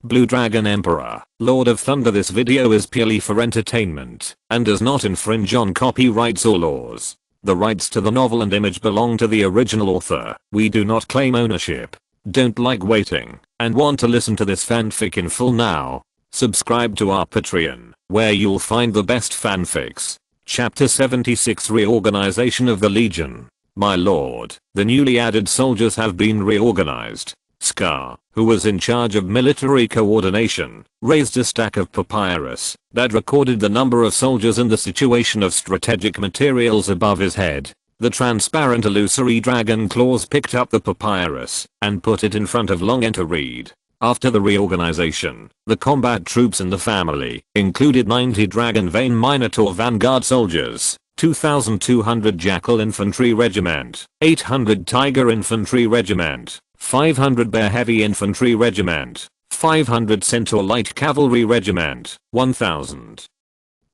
Blue Dragon Emperor, Lord of Thunder. This video is purely for entertainment and does not infringe on copyrights or laws. The rights to the novel and image belong to the original author. We do not claim ownership. Don't like waiting and want to listen to this fanfic in full now? Subscribe to our Patreon, where you'll find the best fanfics. Chapter 76, Reorganization of the Legion. My lord, the newly added soldiers have been reorganized. Scar, who was in charge of military coordination, raised a stack of papyrus that recorded the number of soldiers and the situation of strategic materials above his head. The transparent illusory dragon claws picked up the papyrus and put it in front of Longen to read. After the reorganization, the combat troops in the family included 90 Dragon Vein Minotaur Vanguard soldiers, 2,200 Jackal Infantry Regiment, 800 Tiger Infantry Regiment, 500 Bear Heavy Infantry Regiment, 500 Centaur Light Cavalry Regiment, 1,000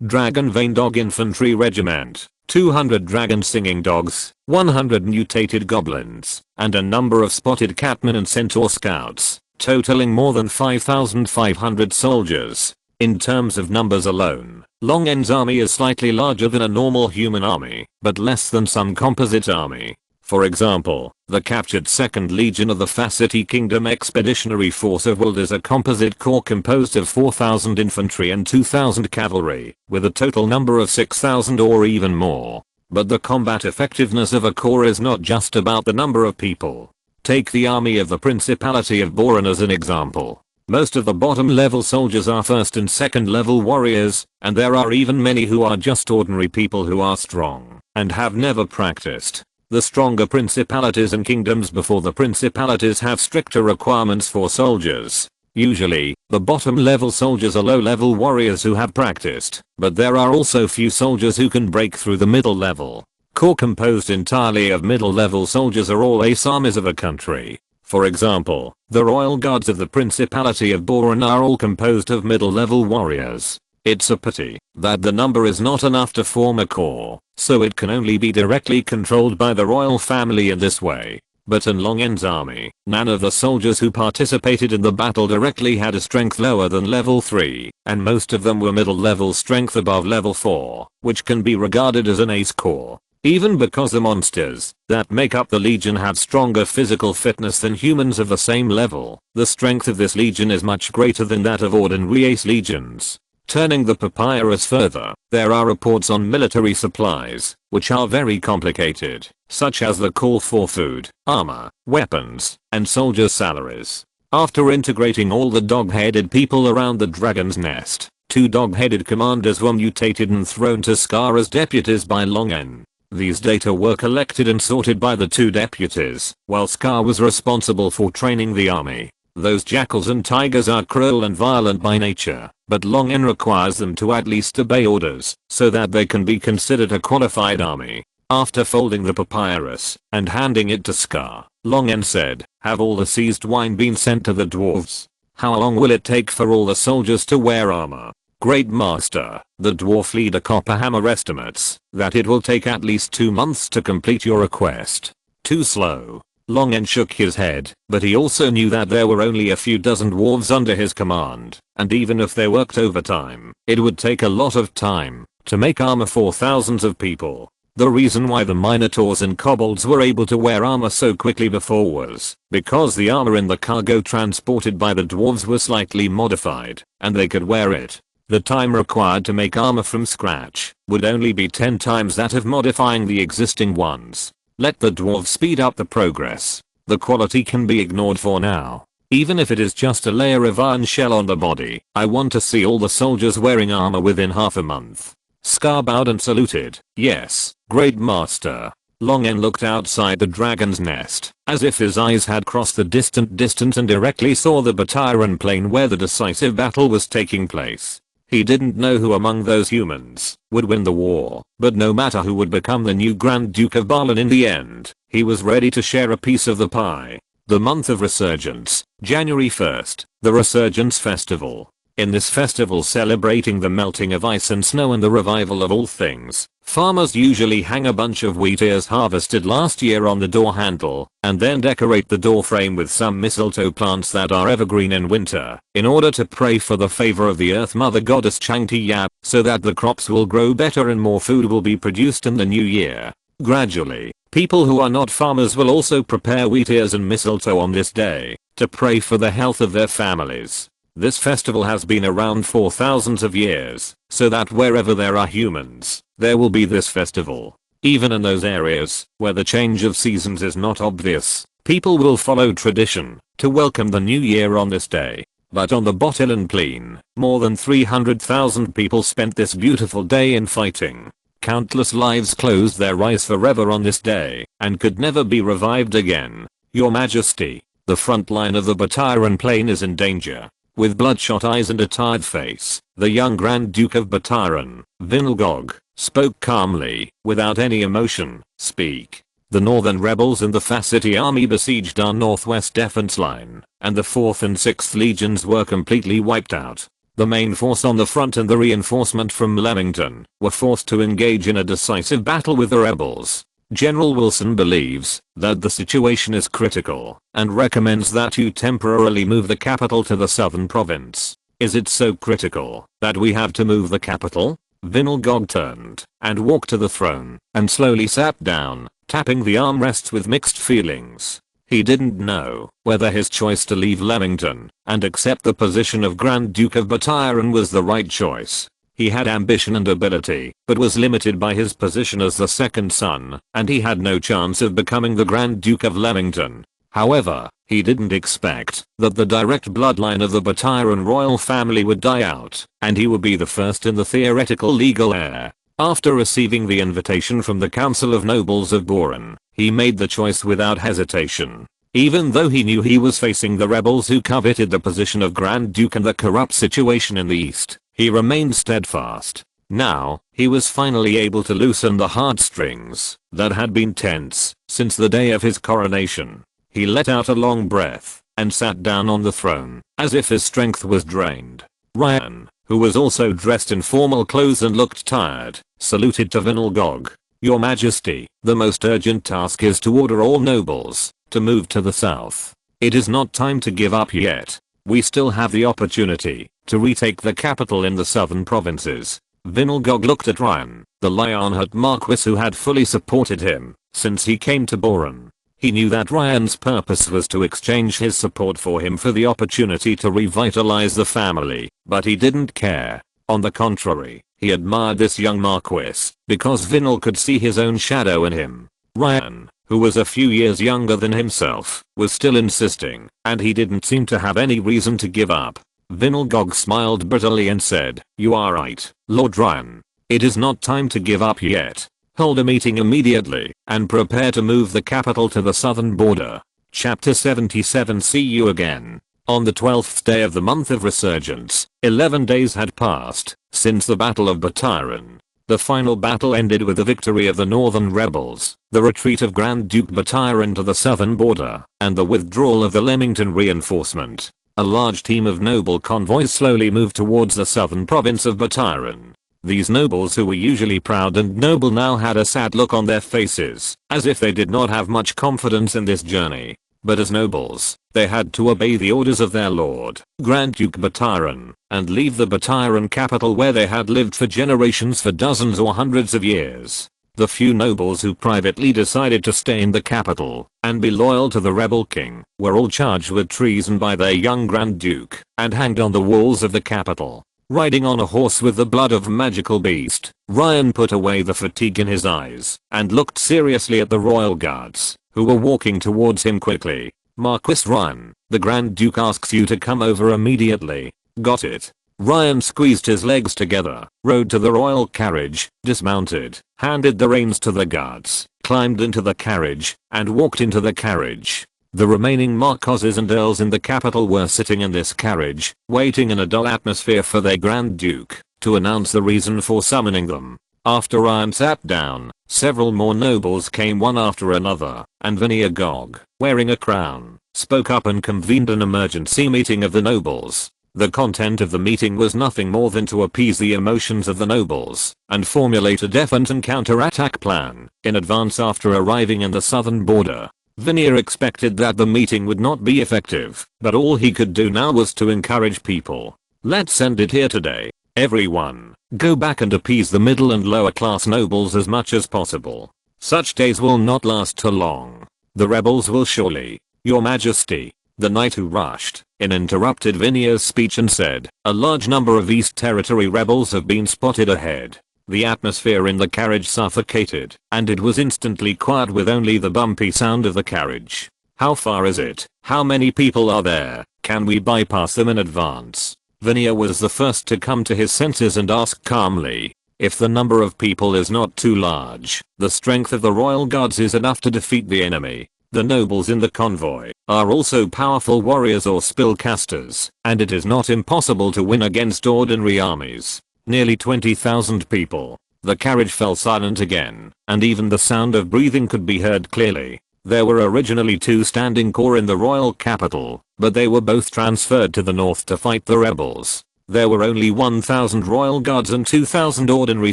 Dragon Vein Dog Infantry Regiment, 200 Dragon Singing Dogs, 100 Mutated Goblins, and a number of Spotted Catmen and Centaur Scouts, totaling more than 5,500 soldiers. In terms of numbers alone, Longen's army is slightly larger than a normal human army, but less than some composite army. For example, the captured 2nd Legion of the Facity Kingdom Expeditionary Force of Wold is a composite corps composed of 4,000 infantry and 2,000 cavalry, with a total number of 6,000 or even more. But the combat effectiveness of a corps is not just about the number of people. Take the army of the Principality of Boran as an example. Most of the bottom level soldiers are 1st and 2nd level warriors, and there are even many who are just ordinary people who are strong and have never practiced. The stronger principalities and kingdoms before the principalities have stricter requirements for soldiers. Usually, the bottom level soldiers are low level warriors who have practiced, but there are also few soldiers who can break through the middle level. Corps composed entirely of middle level soldiers are all ace armies of a country. For example, the Royal Guards of the Principality of Boran are all composed of middle level warriors. It's a pity that the number is not enough to form a corps, so it can only be directly controlled by the royal family in this way. But in Longen's army, none of the soldiers who participated in the battle directly had a strength lower than level 3, and most of them were middle level strength above level 4, which can be regarded as an ace corps. Even because the monsters that make up the legion have stronger physical fitness than humans of the same level, the strength of this legion is much greater than that of ordinary ace legions. Turning the papyrus further, there are reports on military supplies, which are very complicated, such as the call for food, armor, weapons, and soldiers' salaries. After integrating all the dog-headed people around the dragon's nest, 2 dog-headed commanders were mutated and thrown to Scar as deputies by Longen. These data were collected and sorted by the 2 deputies, while Scar was responsible for training the army. Those jackals and tigers are cruel and violent by nature, but Longen requires them to at least obey orders, so that they can be considered a qualified army. After folding the papyrus and handing it to Scar, Longen said, "Have all the seized wine been sent to the dwarves? How long will it take for all the soldiers to wear armor?" "Great master, the dwarf leader Copperhammer estimates that it will take at least 2 months to complete your request." Too slow. Longen shook his head, but he also knew that there were only a few dozen dwarves under his command, and even if they worked overtime, it would take a lot of time to make armor for thousands of people. The reason why the Minotaurs and Kobolds were able to wear armor so quickly before was because the armor in the cargo transported by the dwarves was slightly modified, and they could wear it. The time required to make armor from scratch would only be 10 times that of modifying the existing ones. Let the dwarves speed up the progress. The quality can be ignored for now. Even if it is just a layer of iron shell on the body, I want to see all the soldiers wearing armor within half a month. Scar bowed and saluted. "Yes, great master." Longen looked outside the dragon's nest, as if his eyes had crossed the distant distance and directly saw the Batiran plain where the decisive battle was taking place. He didn't know who among those humans would win the war, but no matter who would become the new Grand Duke of Balan in the end, he was ready to share a piece of the pie. The month of Resurgence, January 1st, the Resurgence Festival. In this festival celebrating the melting of ice and snow and the revival of all things, farmers usually hang a bunch of wheat ears harvested last year on the door handle, and then decorate the door frame with some mistletoe plants that are evergreen in winter, in order to pray for the favor of the earth mother goddess Changtiya, so that the crops will grow better and more food will be produced in the new year. Gradually, people who are not farmers will also prepare wheat ears and mistletoe on this day, to pray for the health of their families. This festival has been around for thousands of years, so that wherever there are humans, there will be this festival. Even in those areas where the change of seasons is not obvious, people will follow tradition to welcome the new year on this day. But on the Bottilan Plain, more than 300,000 people spent this beautiful day in fighting. Countless lives closed their eyes forever on this day, and could never be revived again. Your Majesty, the front line of the Bottilan Plain is in danger. With bloodshot eyes and a tired face, the young Grand Duke of Bottilan, Vinalgog, spoke calmly, without any emotion. Speak. The northern rebels in the Facity army besieged our northwest defense line, and the 4th and 6th legions were completely wiped out. The main force on the front and the reinforcement from Leamington were forced to engage in a decisive battle with the rebels. General Wilson believes that the situation is critical and recommends that you temporarily move the capital to the southern province. Is it so critical that we have to move the capital? Vinalgog turned and walked to the throne and slowly sat down, tapping the armrests with mixed feelings. He didn't know whether his choice to leave Leamington and accept the position of Grand Duke of Bottilan was the right choice. He had ambition and ability, but was limited by his position as the second son, and he had no chance of becoming the Grand Duke of Leamington. However, he didn't expect that the direct bloodline of the Bottilan royal family would die out, and he would be the first in the theoretical legal heir. After receiving the invitation from the Council of Nobles of Boran, he made the choice without hesitation. Even though he knew he was facing the rebels who coveted the position of Grand Duke and the corrupt situation in the east, he remained steadfast. Now, he was finally able to loosen the heartstrings that had been tense since the day of his coronation. He let out a long breath and sat down on the throne, as if his strength was drained. Ryan, who was also dressed in formal clothes and looked tired, saluted to Vinalgog. Your Majesty, the most urgent task is to order all nobles to move to the south. It is not time to give up yet. We still have the opportunity to retake the capital in the southern provinces. Vinalgog looked at Ryan, the Lionheart Marquis who had fully supported him since he came to Boran. He knew that Ryan's purpose was to exchange his support for him for the opportunity to revitalize the family, but he didn't care. On the contrary, he admired this young Marquis because Vinal could see his own shadow in him. Ryan, who was a few years younger than himself, was still insisting, and he didn't seem to have any reason to give up. Vinalgog smiled bitterly and said, "You are right, Lord Ryan. It is not time to give up yet. Hold a meeting immediately and prepare to move the capital to the southern border." Chapter 77. See you again. On the 12th day of the month of Resurgence, 11 days had passed since the Battle of Bottilan. The final battle ended with the victory of the northern rebels, the retreat of Grand Duke Bottilan to the southern border, and the withdrawal of the Leamington reinforcement. A large team of noble convoys slowly moved towards the southern province of Bottilan. These nobles who were usually proud and noble now had a sad look on their faces, as if they did not have much confidence in this journey. But as nobles, they had to obey the orders of their lord, Grand Duke Bottilan, and leave the Bottilan capital where they had lived for generations for dozens or hundreds of years. The few nobles who privately decided to stay in the capital and be loyal to the rebel king were all charged with treason by their young Grand Duke and hanged on the walls of the capital. Riding on a horse with the blood of a magical beast, Ryan put away the fatigue in his eyes and looked seriously at the royal guards, who were walking towards him quickly. "Marquis Ryan, the Grand Duke asks you to come over immediately." "Got it." Ryan squeezed his legs together, rode to the royal carriage, dismounted, handed the reins to the guards, climbed into the carriage, and walked into the carriage. The remaining marquesses and earls in the capital were sitting in this carriage, waiting in a dull atmosphere for their Grand Duke to announce the reason for summoning them. After Ryan sat down, several more nobles came one after another, and Vinalgog, wearing a crown, spoke up and convened an emergency meeting of the nobles. The content of the meeting was nothing more than to appease the emotions of the nobles and formulate a defense and counterattack plan in advance after arriving in the southern border. Vinier expected that the meeting would not be effective, but all he could do now was to encourage people. Let's end it here today. Everyone, go back and appease the middle and lower class nobles as much as possible. Such days will not last too long. The rebels will surely. Your Majesty. The knight who rushed in interrupted Vinier's speech and said, a large number of East Territory rebels have been spotted ahead. The atmosphere in the carriage suffocated, and it was instantly quiet with only the bumpy sound of the carriage. How far is it? How many people are there? Can we bypass them in advance? Vinier was the first to come to his senses and asked calmly. If the number of people is not too large, the strength of the royal guards is enough to defeat the enemy. The nobles in the convoy are also powerful warriors or spellcasters, and it is not impossible to win against ordinary armies. Nearly 20,000 people. The carriage fell silent again, and even the sound of breathing could be heard clearly. There were originally 2 standing corps in the royal capital, but they were both transferred to the north to fight the rebels. There were only 1,000 royal guards and 2,000 ordinary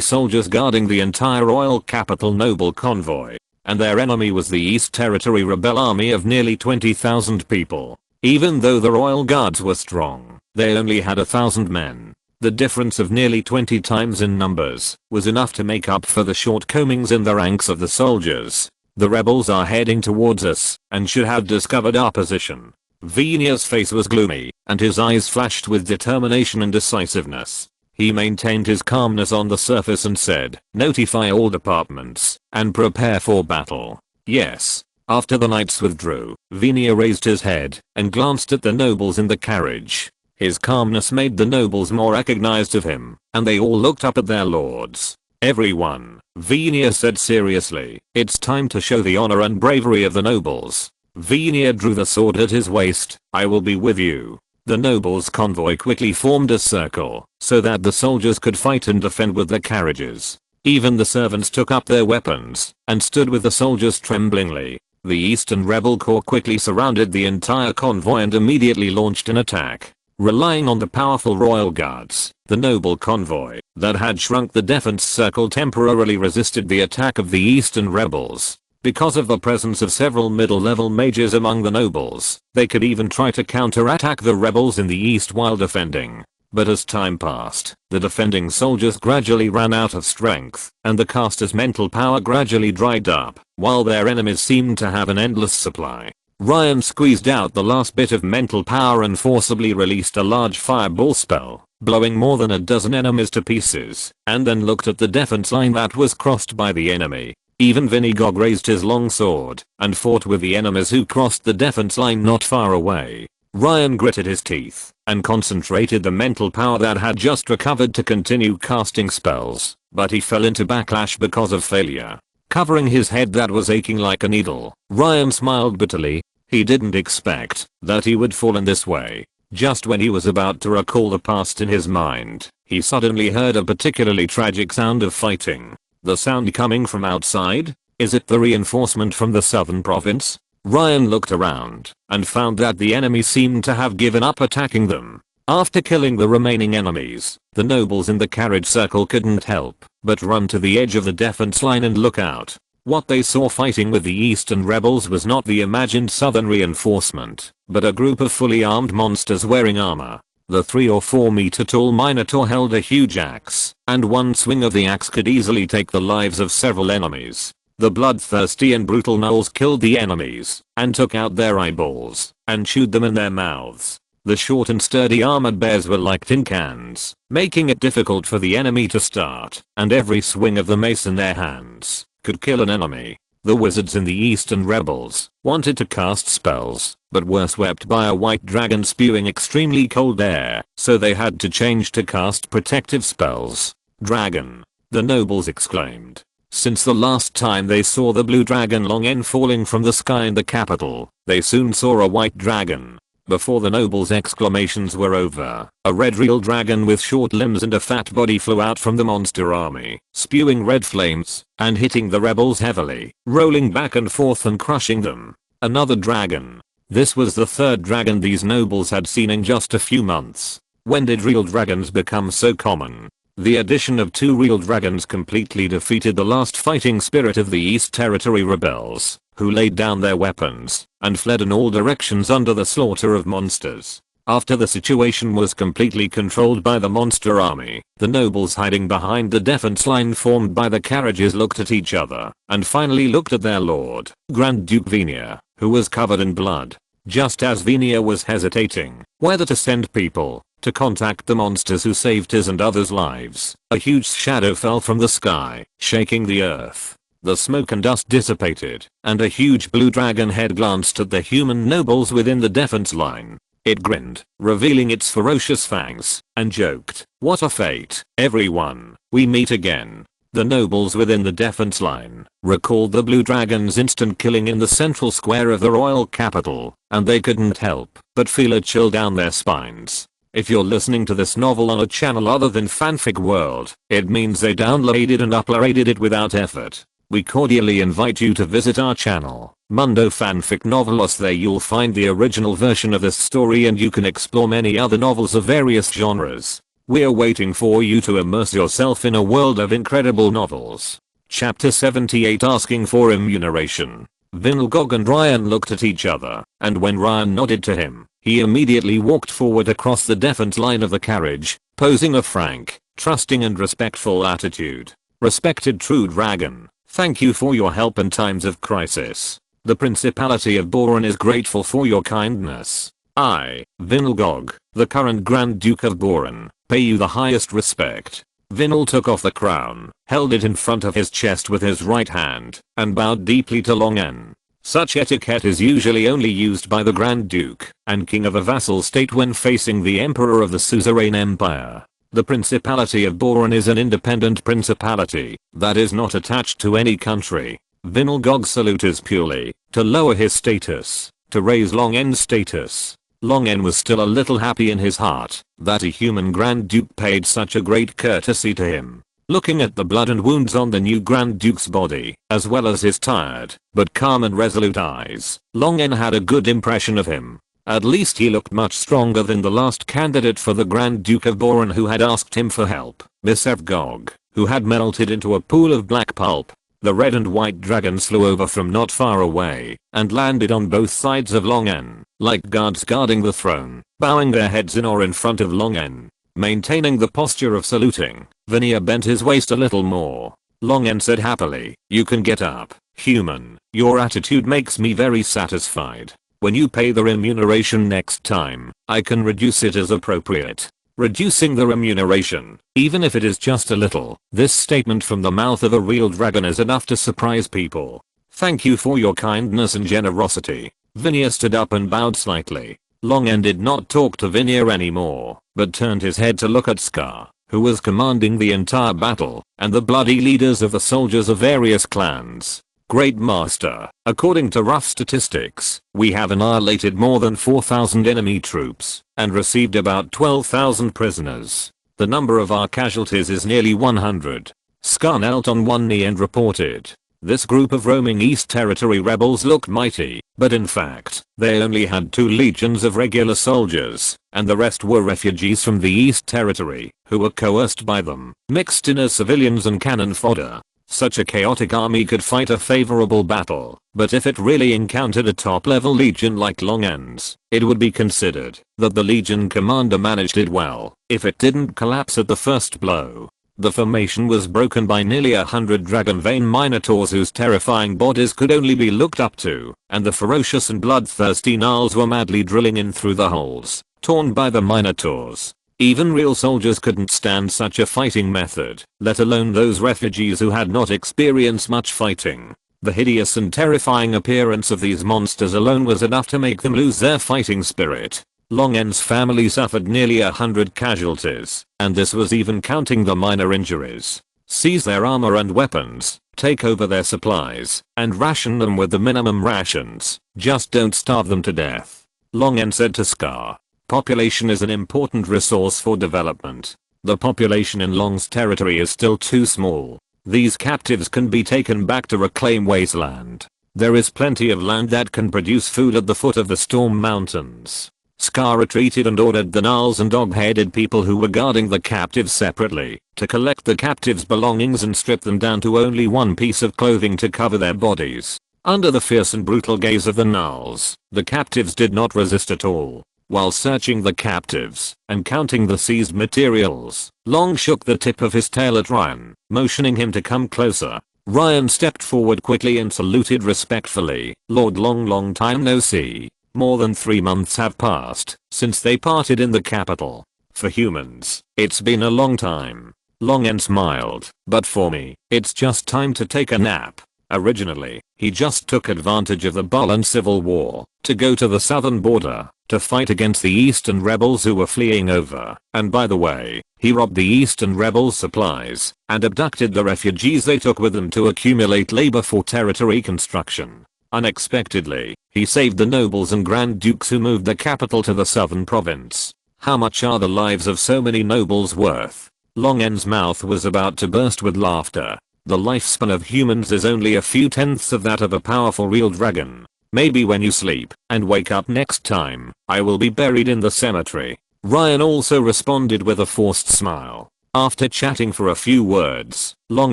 soldiers guarding the entire royal capital noble convoy, and their enemy was the East Territory rebel army of nearly 20,000 people. Even though the royal guards were strong, they only had 1,000 men. The difference of nearly 20 times in numbers was enough to make up for the shortcomings in the ranks of the soldiers. The rebels are heading towards us and should have discovered our position. Vinier's face was gloomy and his eyes flashed with determination and decisiveness. He maintained his calmness on the surface and said, notify all departments and prepare for battle. Yes. After the knights withdrew, Vinier raised his head and glanced at the nobles in the carriage. His calmness made the nobles more recognized of him, and they all looked up at their lords. Everyone, Vinier said seriously, it's time to show the honor and bravery of the nobles. Vinier drew the sword at his waist. I will be with you. The nobles' convoy quickly formed a circle, so that the soldiers could fight and defend with their carriages. Even the servants took up their weapons, and stood with the soldiers tremblingly. The Eastern rebel corps quickly surrounded the entire convoy and immediately launched an attack. Relying on the powerful royal guards, the noble convoy that had shrunk the defense circle temporarily resisted the attack of the Eastern rebels. Because of the presence of several middle-level mages among the nobles, they could even try to counterattack the rebels in the east while defending. But as time passed, the defending soldiers gradually ran out of strength, and the casters' mental power gradually dried up, while their enemies seemed to have an endless supply. Ryan squeezed out the last bit of mental power and forcibly released a large fireball spell, blowing more than a dozen enemies to pieces, and then looked at the defense line that was crossed by the enemy. Even Vinigog raised his long sword and fought with the enemies who crossed the defense line not far away. Ryan gritted his teeth and concentrated the mental power that had just recovered to continue casting spells, but he fell into backlash because of failure. Covering his head that was aching like a needle, Ryan smiled bitterly. He didn't expect that he would fall in this way. Just when he was about to recall the past in his mind, he suddenly heard a particularly tragic sound of fighting. The sound coming from outside? Is it the reinforcement from the southern province? Ryan looked around and found that the enemy seemed to have given up attacking them. After killing the remaining enemies, the nobles in the carriage circle couldn't help but run to the edge of the defense line and look out. What they saw fighting with the eastern rebels was not the imagined southern reinforcement, but a group of fully armed monsters wearing armor. The 3 or 4 meter tall Minotaur held a huge axe, and one swing of the axe could easily take the lives of several enemies. The bloodthirsty and brutal gnolls killed the enemies, and took out their eyeballs, and chewed them in their mouths. The short and sturdy armored bears were like tin cans, making it difficult for the enemy to start, and every swing of the mace in their hands could kill an enemy. The wizards in the eastern rebels wanted to cast spells, but were swept by a white dragon spewing extremely cold air, so they had to change to cast protective spells. Dragon! The nobles exclaimed. Since the last time they saw the blue dragon Longen falling from the sky in the capital, they soon saw a white dragon. Before the nobles' exclamations were over, a red real dragon with short limbs and a fat body flew out from the monster army, spewing red flames, and hitting the rebels heavily, rolling back and forth and crushing them. Another dragon. This was the third dragon these nobles had seen in just a few months. When did real dragons become so common? The addition of 2 real dragons completely defeated the last fighting spirit of the East Territory rebels, who laid down their weapons and fled in all directions under the slaughter of monsters. After the situation was completely controlled by the monster army, the nobles hiding behind the defense line formed by the carriages looked at each other and finally looked at their lord, Grand Duke Venia, who was covered in blood. Just as Venia was hesitating whether to send people to contact the monsters who saved his and others' lives, a huge shadow fell from the sky, shaking the earth. The smoke and dust dissipated, and a huge blue dragon head glanced at the human nobles within the defense line. It grinned, revealing its ferocious fangs, and joked, "What a fate, everyone, we meet again." The nobles within the defense line recalled the blue dragon's instant killing in the central square of the royal capital, and they couldn't help but feel a chill down their spines. If you're listening to this novel on a channel other than Fanfic World, it means they downloaded and uploaded it without effort. We cordially invite you to visit our channel, Mundo Fanfic Novelos. There you'll find the original version of this story and you can explore many other novels of various genres. We're waiting for you to immerse yourself in a world of incredible novels. Chapter 78, Asking for Remuneration. Vinelgog and Ryan looked at each other, and when Ryan nodded to him, he immediately walked forward across the defense line of the carriage, posing a frank, trusting and respectful attitude. "Respected true dragon, thank you for your help in times of crisis. The Principality of Boron is grateful for your kindness. I, Vinelgog, the current Grand Duke of Boron, pay you the highest respect." Vinel took off the crown, held it in front of his chest with his right hand, and bowed deeply to Longen. Such etiquette is usually only used by the Grand Duke and King of a vassal state when facing the Emperor of the Suzerain Empire. The Principality of Boron is an independent principality that is not attached to any country. Vinelgog's salute is purely to lower his status, to raise Longen's status. Longen was still a little happy in his heart that a human Grand Duke paid such a great courtesy to him. Looking at the blood and wounds on the new Grand Duke's body, as well as his tired but calm and resolute eyes, Longen had a good impression of him. At least he looked much stronger than the last candidate for the Grand Duke of Boron who had asked him for help, Misevgog, who had melted into a pool of black pulp. The red and white dragons flew over from not far away and landed on both sides of Longen, like guards guarding the throne, bowing their heads in awe in front of Longen. Maintaining the posture of saluting, Venia bent his waist a little more. Longen said happily, "You can get up, human. Your attitude makes me very satisfied. When you pay the remuneration next time, I can reduce it as appropriate." Reducing the remuneration, even if it is just a little. This statement from the mouth of a real dragon is enough to surprise people. "Thank you for your kindness and generosity." Venia stood up and bowed slightly. Longen did not talk to Venia anymore, but turned his head to look at Scar, who was commanding the entire battle, and the bloody leaders of the soldiers of various clans. "Great Master, according to rough statistics, we have annihilated more than 4,000 enemy troops and received about 12,000 prisoners. The number of our casualties is nearly 100. Scar knelt on one knee and reported, "This group of roaming East Territory rebels looked mighty, but in fact, they only had 2 legions of regular soldiers, and the rest were refugees from the East Territory, who were coerced by them, mixed in as civilians and cannon fodder. Such a chaotic army could fight a favorable battle, but if it really encountered a top-level legion like Longen's, it would be considered that the legion commander managed it well, if it didn't collapse at the first blow." The formation was broken by nearly 100 Dragonvein Minotaurs whose terrifying bodies could only be looked up to, and the ferocious and bloodthirsty gnarls were madly drilling in through the holes torn by the Minotaurs. Even real soldiers couldn't stand such a fighting method, let alone those refugees who had not experienced much fighting. The hideous and terrifying appearance of these monsters alone was enough to make them lose their fighting spirit. Longen's family suffered nearly 100 casualties, and this was even counting the minor injuries. "Seize their armor and weapons, take over their supplies, and ration them with the minimum rations. Just don't starve them to death," Longen said to Scar. "Population is an important resource for development. The population in Long's territory is still too small. These captives can be taken back to reclaim wasteland. There is plenty of land that can produce food at the foot of the Storm Mountains." Scar retreated and ordered the gnarls and dog-headed people who were guarding the captives separately to collect the captives' belongings and strip them down to only one piece of clothing to cover their bodies. Under the fierce and brutal gaze of the gnarls, the captives did not resist at all. While searching the captives and counting the seized materials, Long shook the tip of his tail at Ryan, motioning him to come closer. Ryan stepped forward quickly and saluted respectfully. Lord Long, long time no see. More than 3 months have passed since they parted in the capital. For humans, it's been a long time. Long smiled, but for me, it's just time to take a nap. Originally, he just took advantage of the Balan civil war to go to the southern border to fight against the eastern rebels who were fleeing over. And by the way, he robbed the eastern rebels' supplies and abducted the refugees they took with them to accumulate labor for territory construction. Unexpectedly, he saved the nobles and grand dukes who moved the capital to the southern province. How much are the lives of so many nobles worth? Long mouth was about to burst with laughter. The lifespan of humans is only a few tenths of that of a powerful real dragon. Maybe when you sleep and wake up next time, I will be buried in the cemetery. Ryan also responded with a forced smile. After chatting for a few words, Long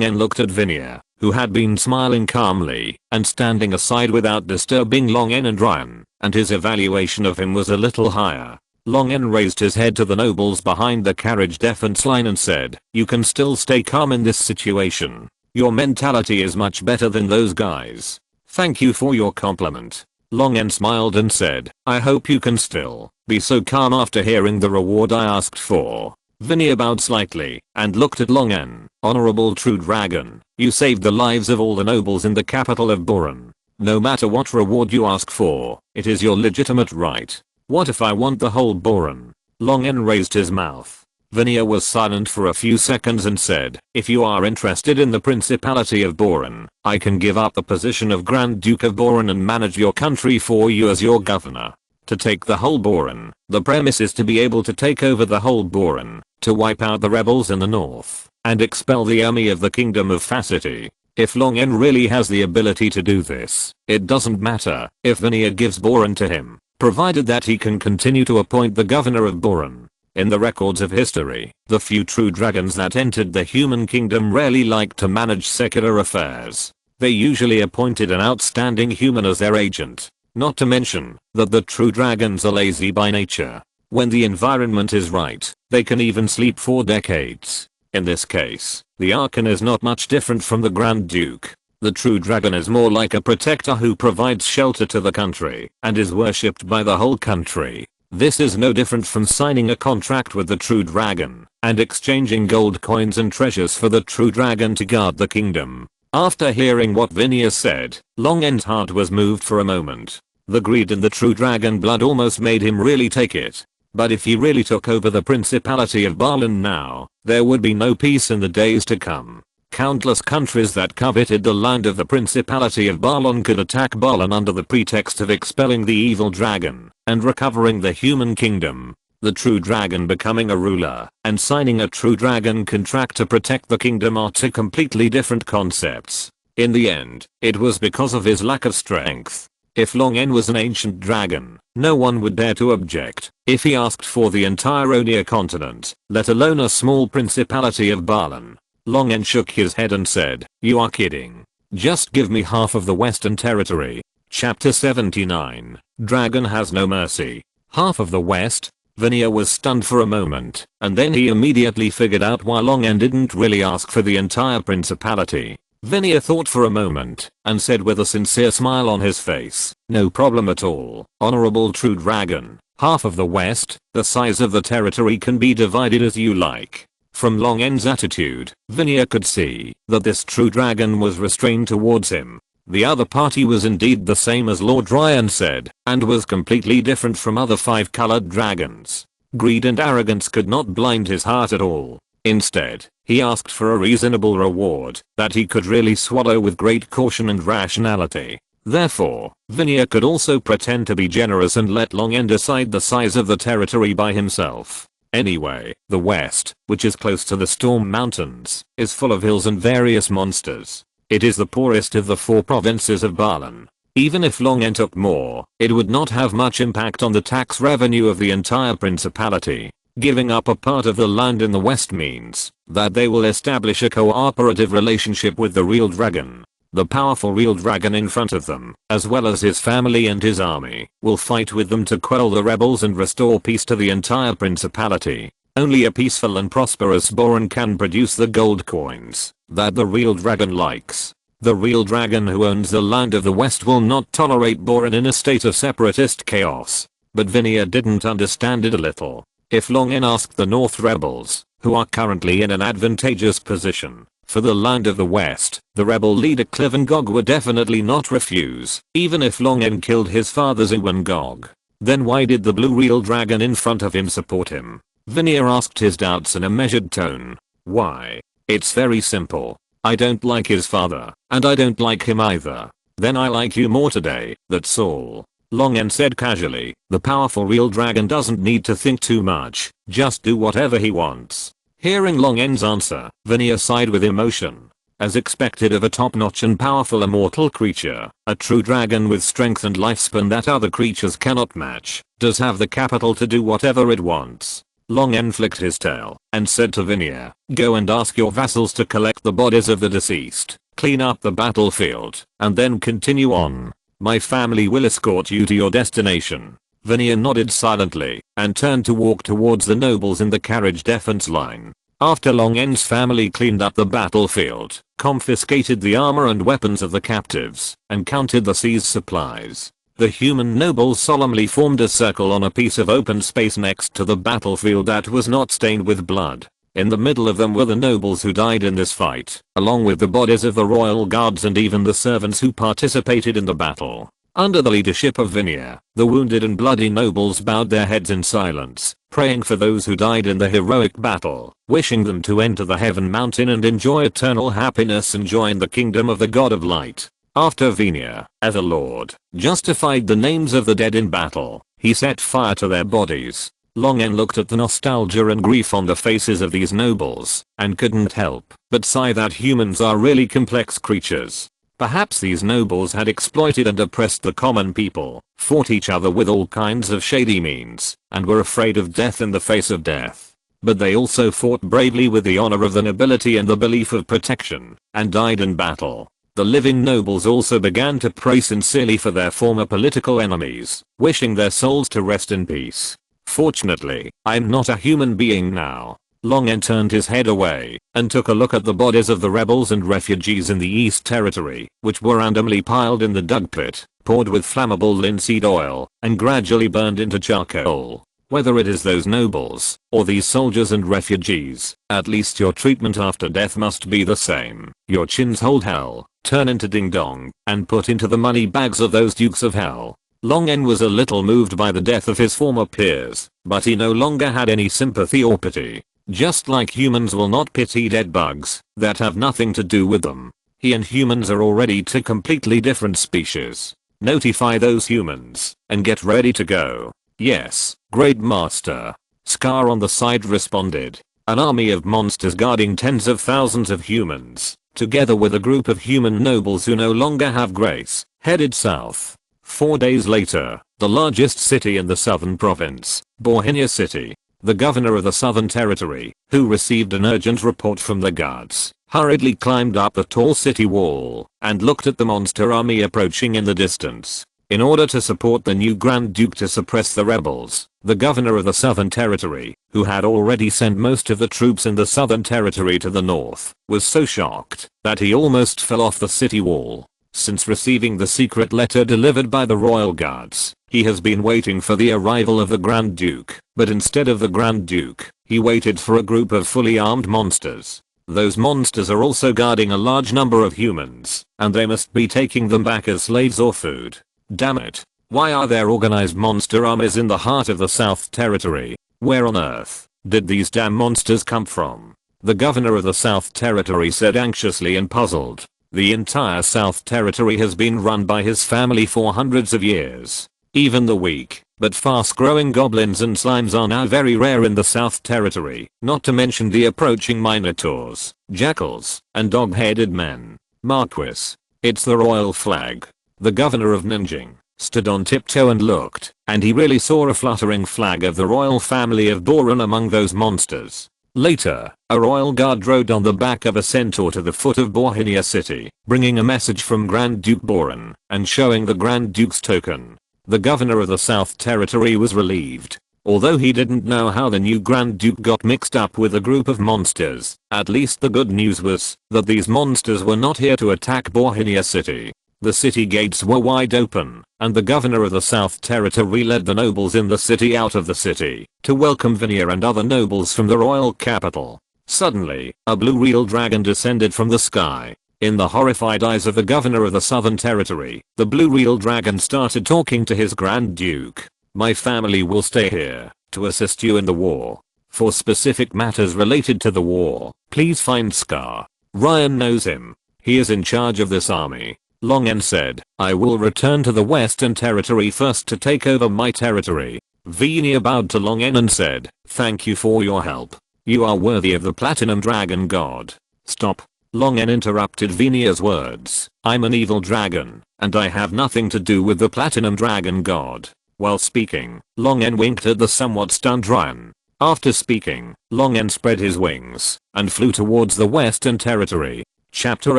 looked at Vinia, who had been smiling calmly and standing aside without disturbing Long and Ryan, and his evaluation of him was a little higher. Long raised his head to the nobles behind the carriage defense line and said, "You can still stay calm in this situation. Your mentality is much better than those guys. Thank you for your compliment." Long smiled and said, "I hope you can still be so calm after hearing the reward I asked for." Vinia bowed slightly and looked at Long. "Honorable true dragon, you saved the lives of all the nobles in the capital of Boran. No matter what reward you ask for, it is your legitimate right. What if I want the whole Boran?" Long raised his mouth. Vinia was silent for a few seconds and said, "If you are interested in the Principality of Boran, I can give up the position of Grand Duke of Boran and manage your country for you as your governor. To take the whole Boran, the premise is to be able to take over the whole Boran, to wipe out the rebels in the north, and expel the army of the Kingdom of Facity. If Long really has the ability to do this, it doesn't matter if Vinia gives Boran to him, provided that he can continue to appoint the governor of Boran." In the records of history, the few true dragons that entered the human kingdom rarely liked to manage secular affairs. They usually appointed an outstanding human as their agent. Not to mention that the true dragons are lazy by nature. When the environment is right, they can even sleep for decades. In this case, the Archon is not much different from the Grand Duke. The true dragon is more like a protector who provides shelter to the country and is worshipped by the whole country. This is no different from signing a contract with the true dragon and exchanging gold coins and treasures for the true dragon to guard the kingdom. After hearing what Vinia said, Long's heart was moved for a moment. The greed in the true dragon blood almost made him really take it. But if he really took over the Principality of Balan now, there would be no peace in the days to come. Countless countries that coveted the land of the Principality of Balan could attack Balan under the pretext of expelling the evil dragon and recovering the human kingdom. The true dragon becoming a ruler and signing a true dragon contract to protect the kingdom are two completely different concepts. In the end, it was because of his lack of strength. If Long was an ancient dragon, no one would dare to object if he asked for the entire Onia continent, let alone a small Principality of Balan. Long shook his head and said, "You are kidding. Just give me half of the Western Territory." Chapter 79. Dragon has no mercy. Half of the West? Vinia was stunned for a moment, and then he immediately figured out why Long didn't really ask for the entire Principality. Vinia thought for a moment, and said with a sincere smile on his face, "No problem at all, honorable true dragon. Half of the West, the size of the territory can be divided as you like." From Long's attitude, Vinia could see that this true dragon was restrained towards him. The other party was indeed the same as Lord Ryan said, and was completely different from other 5-colored dragons. Greed and arrogance could not blind his heart at all. Instead, he asked for a reasonable reward that he could really swallow with great caution and rationality. Therefore, Vinia could also pretend to be generous and let Long decide the size of the territory by himself. Anyway, the West, which is close to the Storm Mountains, is full of hills and various monsters. It is the poorest of the 4 provinces of Balan. Even if Long N took more, it would not have much impact on the tax revenue of the entire principality. Giving up a part of the land in the west means that they will establish a cooperative relationship with the real dragon. The powerful real dragon in front of them, as well as his family and his army, will fight with them to quell the rebels and restore peace to the entire principality. Only a peaceful and prosperous Boran can produce the gold coins that the real dragon likes. The real dragon who owns the land of the west will not tolerate Boran in a state of separatist chaos. But Vinia didn't understand it a little. If Long N asked the North rebels, who are currently in an advantageous position, for the land of the west, the rebel leader Clivengog would definitely not refuse, even if Long N killed his father's Iwangog. Then why did the blue real dragon in front of him support him? Vinia asked his doubts in a measured tone. Why? It's very simple. I don't like his father, and I don't like him either. Then I like you more today, that's all. Long N said casually. The powerful real dragon doesn't need to think too much, just do whatever he wants. Hearing Long N's answer, Vinia sighed with emotion. As expected of a top-notch and powerful immortal creature, a true dragon with strength and lifespan that other creatures cannot match, does have the capital to do whatever it wants. Long N flicked his tail and said to Vinia, go and ask your vassals to collect the bodies of the deceased, clean up the battlefield, and then continue on. My family will escort you to your destination. Vinia nodded silently and turned to walk towards the nobles in the carriage defense line. After Long N's family cleaned up the battlefield, confiscated the armor and weapons of the captives, and counted the seized supplies, the human nobles solemnly formed a circle on a piece of open space next to the battlefield that was not stained with blood. In the middle of them were the nobles who died in this fight, along with the bodies of the royal guards and even the servants who participated in the battle. Under the leadership of Vinia, the wounded and bloody nobles bowed their heads in silence, praying for those who died in the heroic battle, wishing them to enter the Heaven Mountain and enjoy eternal happiness and join the kingdom of the God of Light. After Vinia, as a lord, justified the names of the dead in battle, he set fire to their bodies. Long N looked at the nostalgia and grief on the faces of these nobles, and couldn't help but sigh that humans are really complex creatures. Perhaps these nobles had exploited and oppressed the common people, fought each other with all kinds of shady means, and were afraid of death in the face of death. But they also fought bravely with the honor of the nobility and the belief of protection, and died in battle. The living nobles also began to pray sincerely for their former political enemies, wishing their souls to rest in peace. Fortunately, I'm not a human being now. Long N turned his head away and took a look at the bodies of the rebels and refugees in the East Territory, which were randomly piled in the dug pit, poured with flammable linseed oil, and gradually burned into charcoal. Whether it is those nobles, or these soldiers and refugees, at least your treatment after death must be the same. Your chins hold hell, turn into ding dong, and put into the money bags of those dukes of hell. Long N was a little moved by the death of his former peers, but he no longer had any sympathy or pity. Just like humans will not pity dead bugs that have nothing to do with them, he and humans are already two completely different species. Notify those humans and get ready to go. Yes, Great Master. Scar on the side responded. An army of monsters guarding tens of thousands of humans, together with a group of human nobles who no longer have grace, headed south. 4 days later, the largest city in the southern province, Borhinia City, the governor of the Southern Territory, who received an urgent report from the guards, hurriedly climbed up the tall city wall and looked at the monster army approaching in the distance. In order to support the new Grand Duke to suppress the rebels, the governor of the Southern Territory, who had already sent most of the troops in the Southern Territory to the north, was so shocked that he almost fell off the city wall. Since receiving the secret letter delivered by the royal guards, he has been waiting for the arrival of the Grand Duke, but instead of the Grand Duke, he waited for a group of fully armed monsters. Those monsters are also guarding a large number of humans, and they must be taking them back as slaves or food. Damn it. Why are there organized monster armies in the heart of the South Territory? Where on earth did these damn monsters come from? The governor of the South Territory said anxiously and puzzled. The entire South Territory has been run by his family for hundreds of years. Even the weak, but fast-growing goblins and slimes are now very rare in the South Territory, not to mention the approaching minotaurs, jackals, and dog-headed men. Marquis. It's the royal flag. The governor of Nanjing stood on tiptoe and looked, and he really saw a fluttering flag of the royal family of Boran among those monsters. Later, a royal guard rode on the back of a centaur to the foot of Bohemia city, bringing a message from Grand Duke Boran, and showing the Grand Duke's token. The governor of the South Territory was relieved. Although he didn't know how the new Grand Duke got mixed up with a group of monsters, at least the good news was that these monsters were not here to attack Bohemia city. The city gates were wide open, and the governor of the South Territory led the nobles in the city out of the city to welcome Vinia and other nobles from the royal capital. Suddenly, a blue real dragon descended from the sky. In the horrified eyes of the governor of the Southern Territory, the blue real dragon started talking to his Grand Duke. My family will stay here to assist you in the war. For specific matters related to the war, please find Scar. Ryan knows him. He is in charge of this army. Longen said, I will return to the Western Territory first to take over my territory. Venia bowed to Longen and said, thank you for your help. You are worthy of the Platinum Dragon God. Stop. Longen interrupted Venia's words. I'm an evil dragon, and I have nothing to do with the Platinum Dragon God. While speaking, Longen winked at the somewhat stunned Ryan. After speaking, Longen spread his wings and flew towards the Western Territory. Chapter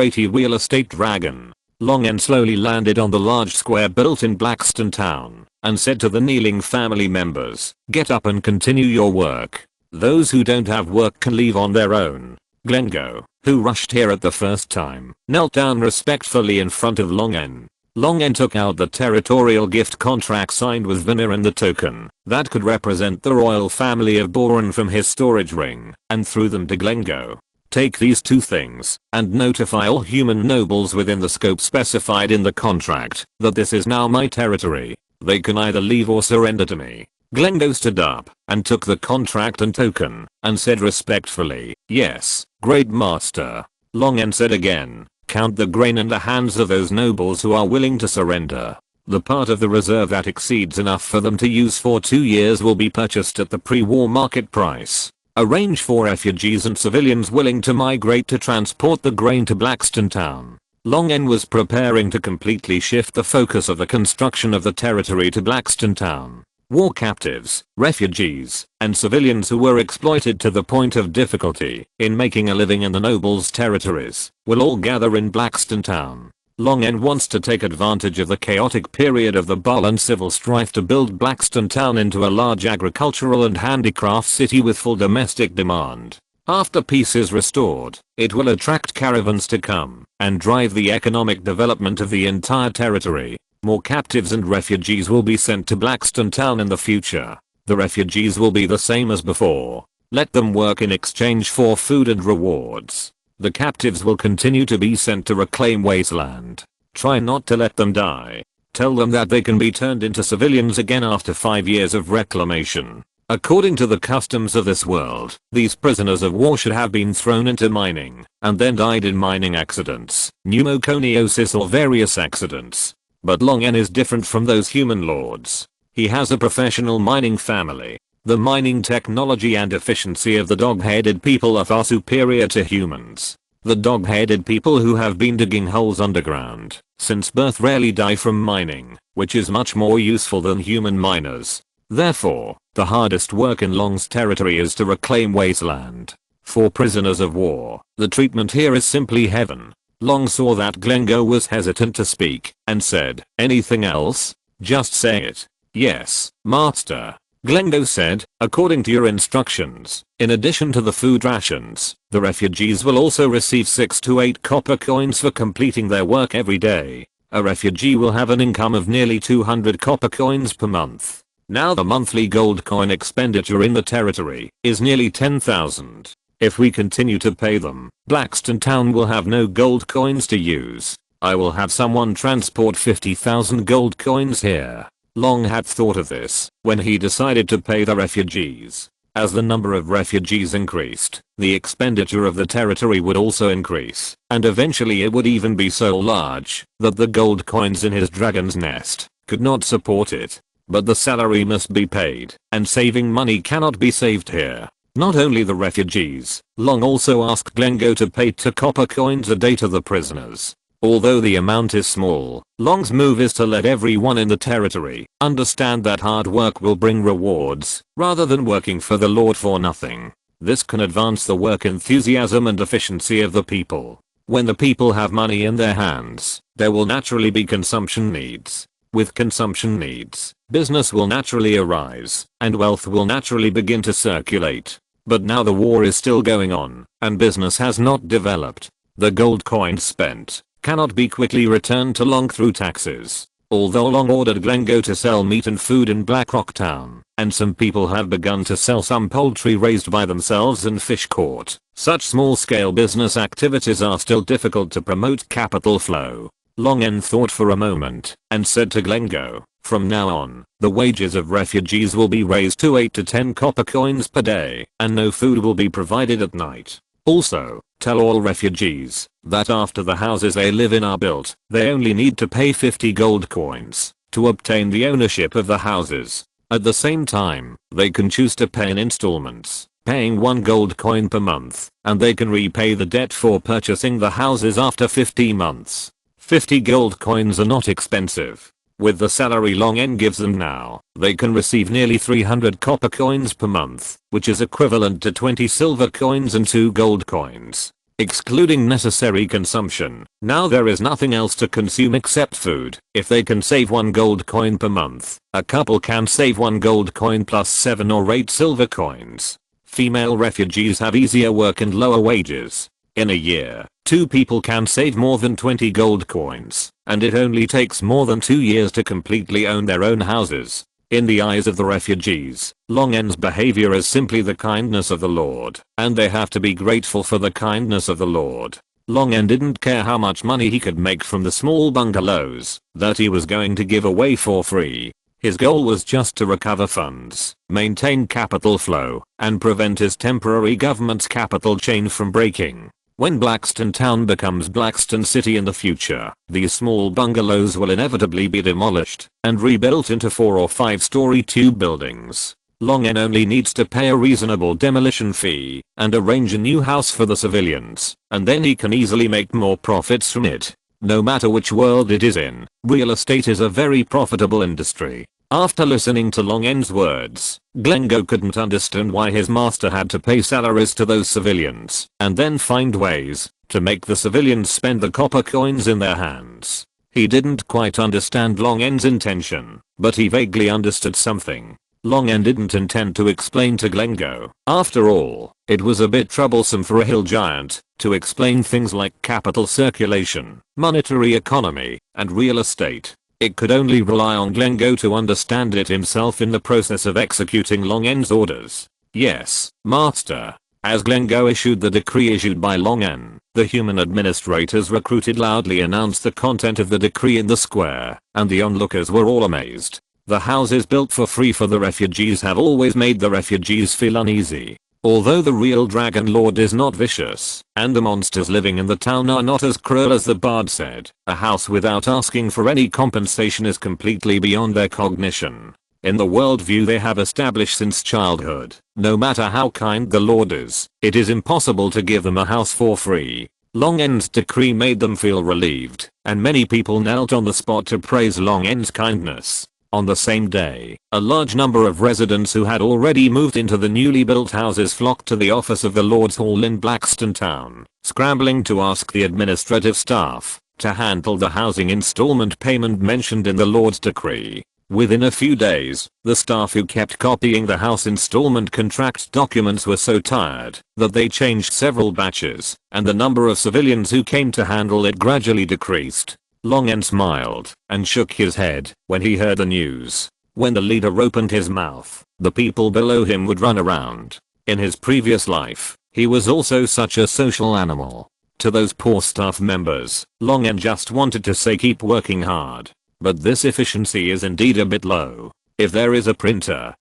80 Real Estate Dragon. Longen slowly landed on the large square built in Blackstone town and said to the kneeling family members, get up and continue your work. Those who don't have work can leave on their own. Glengo, who rushed here at the first time, knelt down respectfully in front of Longen. Longen took out the territorial gift contract signed with Vinir and the token that could represent the royal family of Boran from his storage ring and threw them to Glengo. Take these two things and notify all human nobles within the scope specified in the contract that this is now my territory. They can either leave or surrender to me. Glengo stood up and took the contract and token and said respectfully, yes, great master. Longen said again, count the grain in the hands of those nobles who are willing to surrender. The part of the reserve that exceeds enough for them to use for 2 years will be purchased at the pre-war market price. Arrange for refugees and civilians willing to migrate to transport the grain to Blackstone town. Longen was preparing to completely shift the focus of the construction of the territory to Blackstone town. War captives, refugees, and civilians who were exploited to the point of difficulty in making a living in the nobles' territories will all gather in Blackstone town. Longen wants to take advantage of the chaotic period of the Bull and civil strife to build Blackstone town into a large agricultural and handicraft city with full domestic demand. After peace is restored, it will attract caravans to come and drive the economic development of the entire territory. More captives and refugees will be sent to Blackstone town in the future. The refugees will be the same as before. Let them work in exchange for food and rewards. The captives will continue to be sent to reclaim wasteland. Try not to let them die. Tell them that they can be turned into civilians again after 5 years of reclamation. According to the customs of this world, these prisoners of war should have been thrown into mining and then died in mining accidents, pneumoconiosis or various accidents. But Longen is different from those human lords. He has a professional mining family. The mining technology and efficiency of the dog-headed people are far superior to humans. The dog-headed people who have been digging holes underground since birth rarely die from mining, which is much more useful than human miners. Therefore, the hardest work in Long's territory is to reclaim wasteland. For prisoners of war, the treatment here is simply heaven. Long saw that Glengo was hesitant to speak and said, anything else? Just say it. Yes, master. Glengo said, according to your instructions, in addition to the food rations, the refugees will also receive 6 to 8 copper coins for completing their work every day. A refugee will have an income of nearly 200 copper coins per month. Now the monthly gold coin expenditure in the territory is nearly 10,000. If we continue to pay them, Blackstone town will have no gold coins to use. I will have someone transport 50,000 gold coins here. Long had thought of this when he decided to pay the refugees. As the number of refugees increased, the expenditure of the territory would also increase, and eventually it would even be so large that the gold coins in his dragon's nest could not support it. But the salary must be paid, and saving money cannot be saved here. Not only the refugees, Long also asked Glengo to pay 2 copper coins a day to the prisoners. Although the amount is small, Long's move is to let everyone in the territory understand that hard work will bring rewards, rather than working for the Lord for nothing. This can advance the work enthusiasm and efficiency of the people. When the people have money in their hands, there will naturally be consumption needs. With consumption needs, business will naturally arise, and wealth will naturally begin to circulate. But now the war is still going on, and business has not developed. The gold coins spent cannot be quickly returned to Long through taxes. Although Long ordered Glengo to sell meat and food in Blackrock Town, and some people have begun to sell some poultry raised by themselves and fish caught, such small-scale business activities are still difficult to promote capital flow. Long End thought for a moment, and said to Glengo, "From now on, the wages of refugees will be raised to 8 to 10 copper coins per day, and no food will be provided at night. Also, tell all refugees that after the houses they live in are built, they only need to pay 50 gold coins to obtain the ownership of the houses. At the same time, they can choose to pay in installments, paying 1 gold coin per month, and they can repay the debt for purchasing the houses after 50 months. 50 gold coins are not expensive. With the salary Long End gives them now, they can receive nearly 300 copper coins per month, which is equivalent to 20 silver coins and 2 gold coins. Excluding necessary consumption, now there is nothing else to consume except food. If they can save 1 gold coin per month, a couple can save 1 gold coin plus 7 or 8 silver coins. Female refugees have easier work and lower wages. In a year, 2 people can save more than 20 gold coins, and it only takes more than 2 years to completely own their own houses. In the eyes of the refugees, Long End's behavior is simply the kindness of the Lord, and they have to be grateful for the kindness of the Lord. Long End didn't care how much money he could make from the small bungalows that he was going to give away for free. His goal was just to recover funds, maintain capital flow, and prevent his temporary government's capital chain from breaking. When Blackstone Town becomes Blackstone City in the future, these small bungalows will inevitably be demolished and rebuilt into 4 or 5-story tube buildings. Long End only needs to pay a reasonable demolition fee and arrange a new house for the civilians, and then he can easily make more profits from it. No matter which world it is in, real estate is a very profitable industry. After listening to Long End's words, Glengo couldn't understand why his master had to pay salaries to those civilians and then find ways to make the civilians spend the copper coins in their hands. He didn't quite understand Long End's intention, but he vaguely understood something. Long End didn't intend to explain to Glengo. After all, it was a bit troublesome for a hill giant to explain things like capital circulation, monetary economy, and real estate. It could only rely on Glengo to understand it himself in the process of executing Long End's orders. "Yes, Master." As Glengo issued the decree issued by Long End, the human administrators recruited loudly announced the content of the decree in the square, and the onlookers were all amazed. The houses built for free for the refugees have always made the refugees feel uneasy. Although the real Dragon Lord is not vicious, and the monsters living in the town are not as cruel as the bard said, a house without asking for any compensation is completely beyond their cognition. In the worldview they have established since childhood, no matter how kind the Lord is, it is impossible to give them a house for free. Long End's decree made them feel relieved, and many people knelt on the spot to praise Long End's kindness. On the same day, a large number of residents who had already moved into the newly built houses flocked to the office of the Lord's Hall in Blackstone Town, scrambling to ask the administrative staff to handle the housing installment payment mentioned in the Lord's decree. Within a few days, the staff who kept copying the house installment contract documents were so tired that they changed several batches, and the number of civilians who came to handle it gradually decreased. Long End smiled and shook his head when he heard the news. When the leader opened his mouth, the people below him would run around. In his previous life, he was also such a social animal. To those poor staff members, Long End just wanted to say keep working hard. But this efficiency is indeed a bit low. If there is a printer,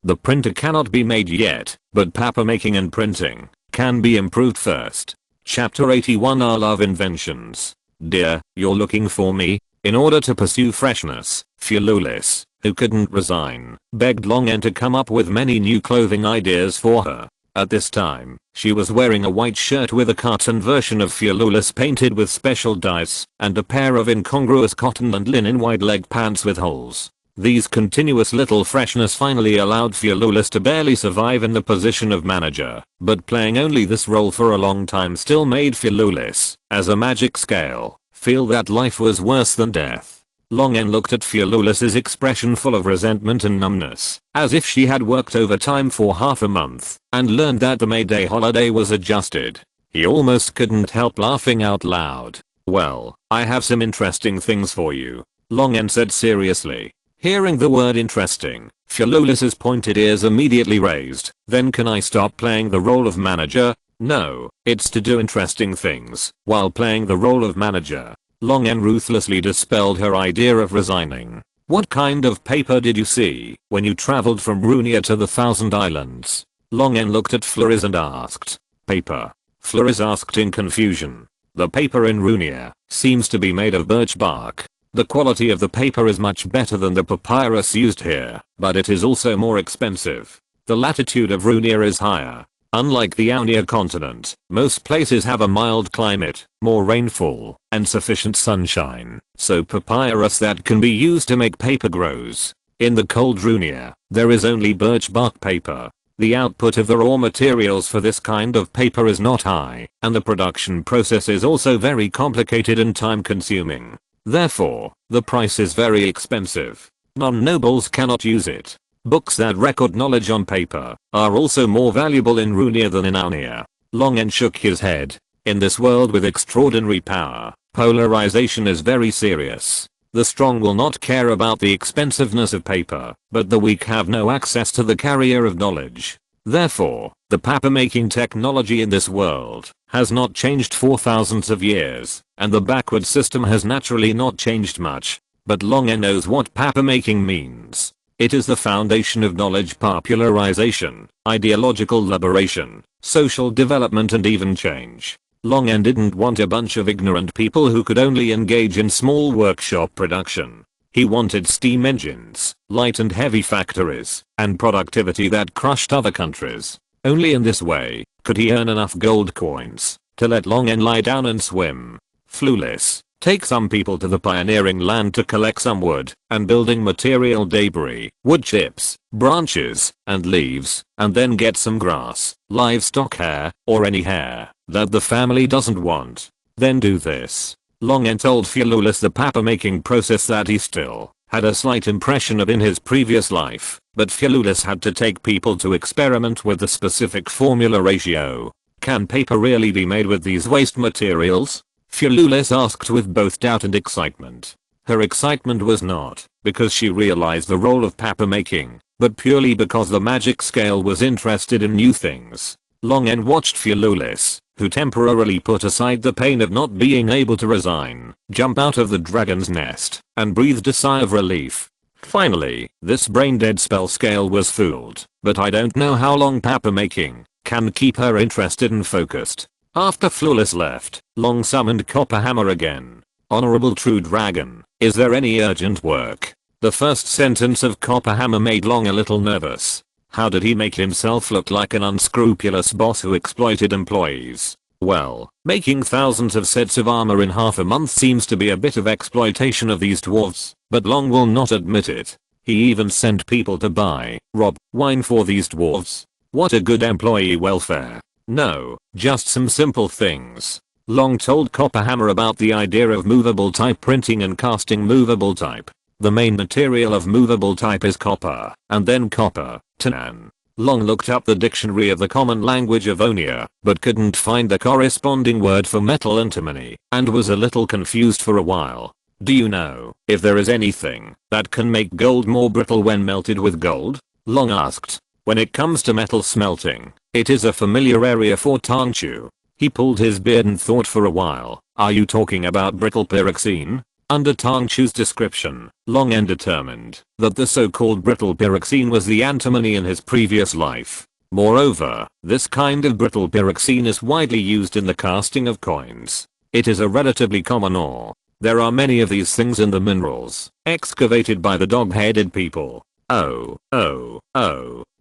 the printer cannot be made yet, but paper making and printing can be improved first. Chapter 81 I love inventions. "Dear, you're looking for me?" In order to pursue freshness, Fululis, who couldn't resign, begged Long End to come up with many new clothing ideas for her. At this time, she was wearing a white shirt with a cartoon version of Fearless painted with special dyes, and a pair of incongruous cotton and linen wide leg pants with holes. These continuous little freshness finally allowed Fearless to barely survive in the position of manager, but playing only this role for a long time still made Fearless, as a magic scale, feel that life was worse than death. Longen looked at Fearless's expression full of resentment and numbness, as if she had worked overtime for half a month, and learned that the May Day holiday was adjusted. He almost couldn't help laughing out loud. "Well, I have some interesting things for you," Longen said seriously. Hearing the word interesting, Fearless's pointed ears immediately raised. "Then can I stop playing the role of manager?" "No, it's to do interesting things while playing the role of manager." Longen ruthlessly dispelled her idea of resigning. "What kind of paper did you see when you traveled from Runia to the Thousand Islands?" Longen looked at Flores and asked. "Paper?" Flores asked in confusion. "The paper in Runia seems to be made of birch bark. The quality of the paper is much better than the papyrus used here, but it is also more expensive. The latitude of Runia is higher. Unlike the Aunia continent, most places have a mild climate, more rainfall, and sufficient sunshine, so papyrus that can be used to make paper grows. In the cold Runia, there is only birch bark paper. The output of the raw materials for this kind of paper is not high, and the production process is also very complicated and time-consuming. Therefore, the price is very expensive. Non-nobles cannot use it. Books that record knowledge on paper are also more valuable in Runia than in Aunia." Longen shook his head. "In this world with extraordinary power, polarization is very serious. The strong will not care about the expensiveness of paper, but the weak have no access to the carrier of knowledge. Therefore, the paper-making technology in this world has not changed for thousands of years, and the backward system has naturally not changed much. But Longen knows what paper-making means. It is the foundation of knowledge popularization, ideological liberation, social development and even change." Longen didn't want a bunch of ignorant people who could only engage in small workshop production. He wanted steam engines, light and heavy factories, and productivity that crushed other countries. Only in this way could he earn enough gold coins to let Longen lie down and swim. Flawless. Take some people to the pioneering land to collect some wood and building material debris, wood chips, branches, and leaves, and then get some grass, livestock hair, or any hair that the family doesn't want. Then do this. Longen told Fearless the paper-making process that he still had a slight impression of in his previous life, but Fearless had to take people to experiment with the specific formula ratio. "Can paper really be made with these waste materials?" Fearless asked with both doubt and excitement. Her excitement was not because she realized the role of paper making, but purely because the magic scale was interested in new things. Longen watched Fearless, who temporarily put aside the pain of not being able to resign, jump out of the dragon's nest, and breathed a sigh of relief. Finally, this brain-dead spell scale was fooled, but I don't know how long paper making can keep her interested and focused. After Flawless left, Long summoned Copperhammer again. "Honorable True Dragon, is there any urgent work?" The first sentence of Copperhammer made Long a little nervous. How did he make himself look like an unscrupulous boss who exploited employees? Well, making thousands of sets of armor in half a month seems to be a bit of exploitation of these dwarves, but Long will not admit it. He even sent people to buy, rob, wine for these dwarves. What a good employee welfare. No, just some simple things. Long told Copperhammer about the idea of movable type printing and casting movable type. The main material of movable type is copper, and then copper, tannan. Long looked up the dictionary of the common language of Onia, but couldn't find the corresponding word for metal antimony, and was a little confused for a while. "Do you know if there is anything that can make gold more brittle when melted with gold?" Long asked. "When it comes to metal smelting, it is a familiar area for Tangchu." He pulled his beard and thought for a while. "Are you talking about brittle pyroxene?" Under Tangchu's description, Long and determined that the so-called brittle pyroxene was the antimony in his previous life. Moreover, this kind of brittle pyroxene is widely used in the casting of coins. It is a relatively common ore. There are many of these things in the minerals excavated by the dog-headed people. Oh,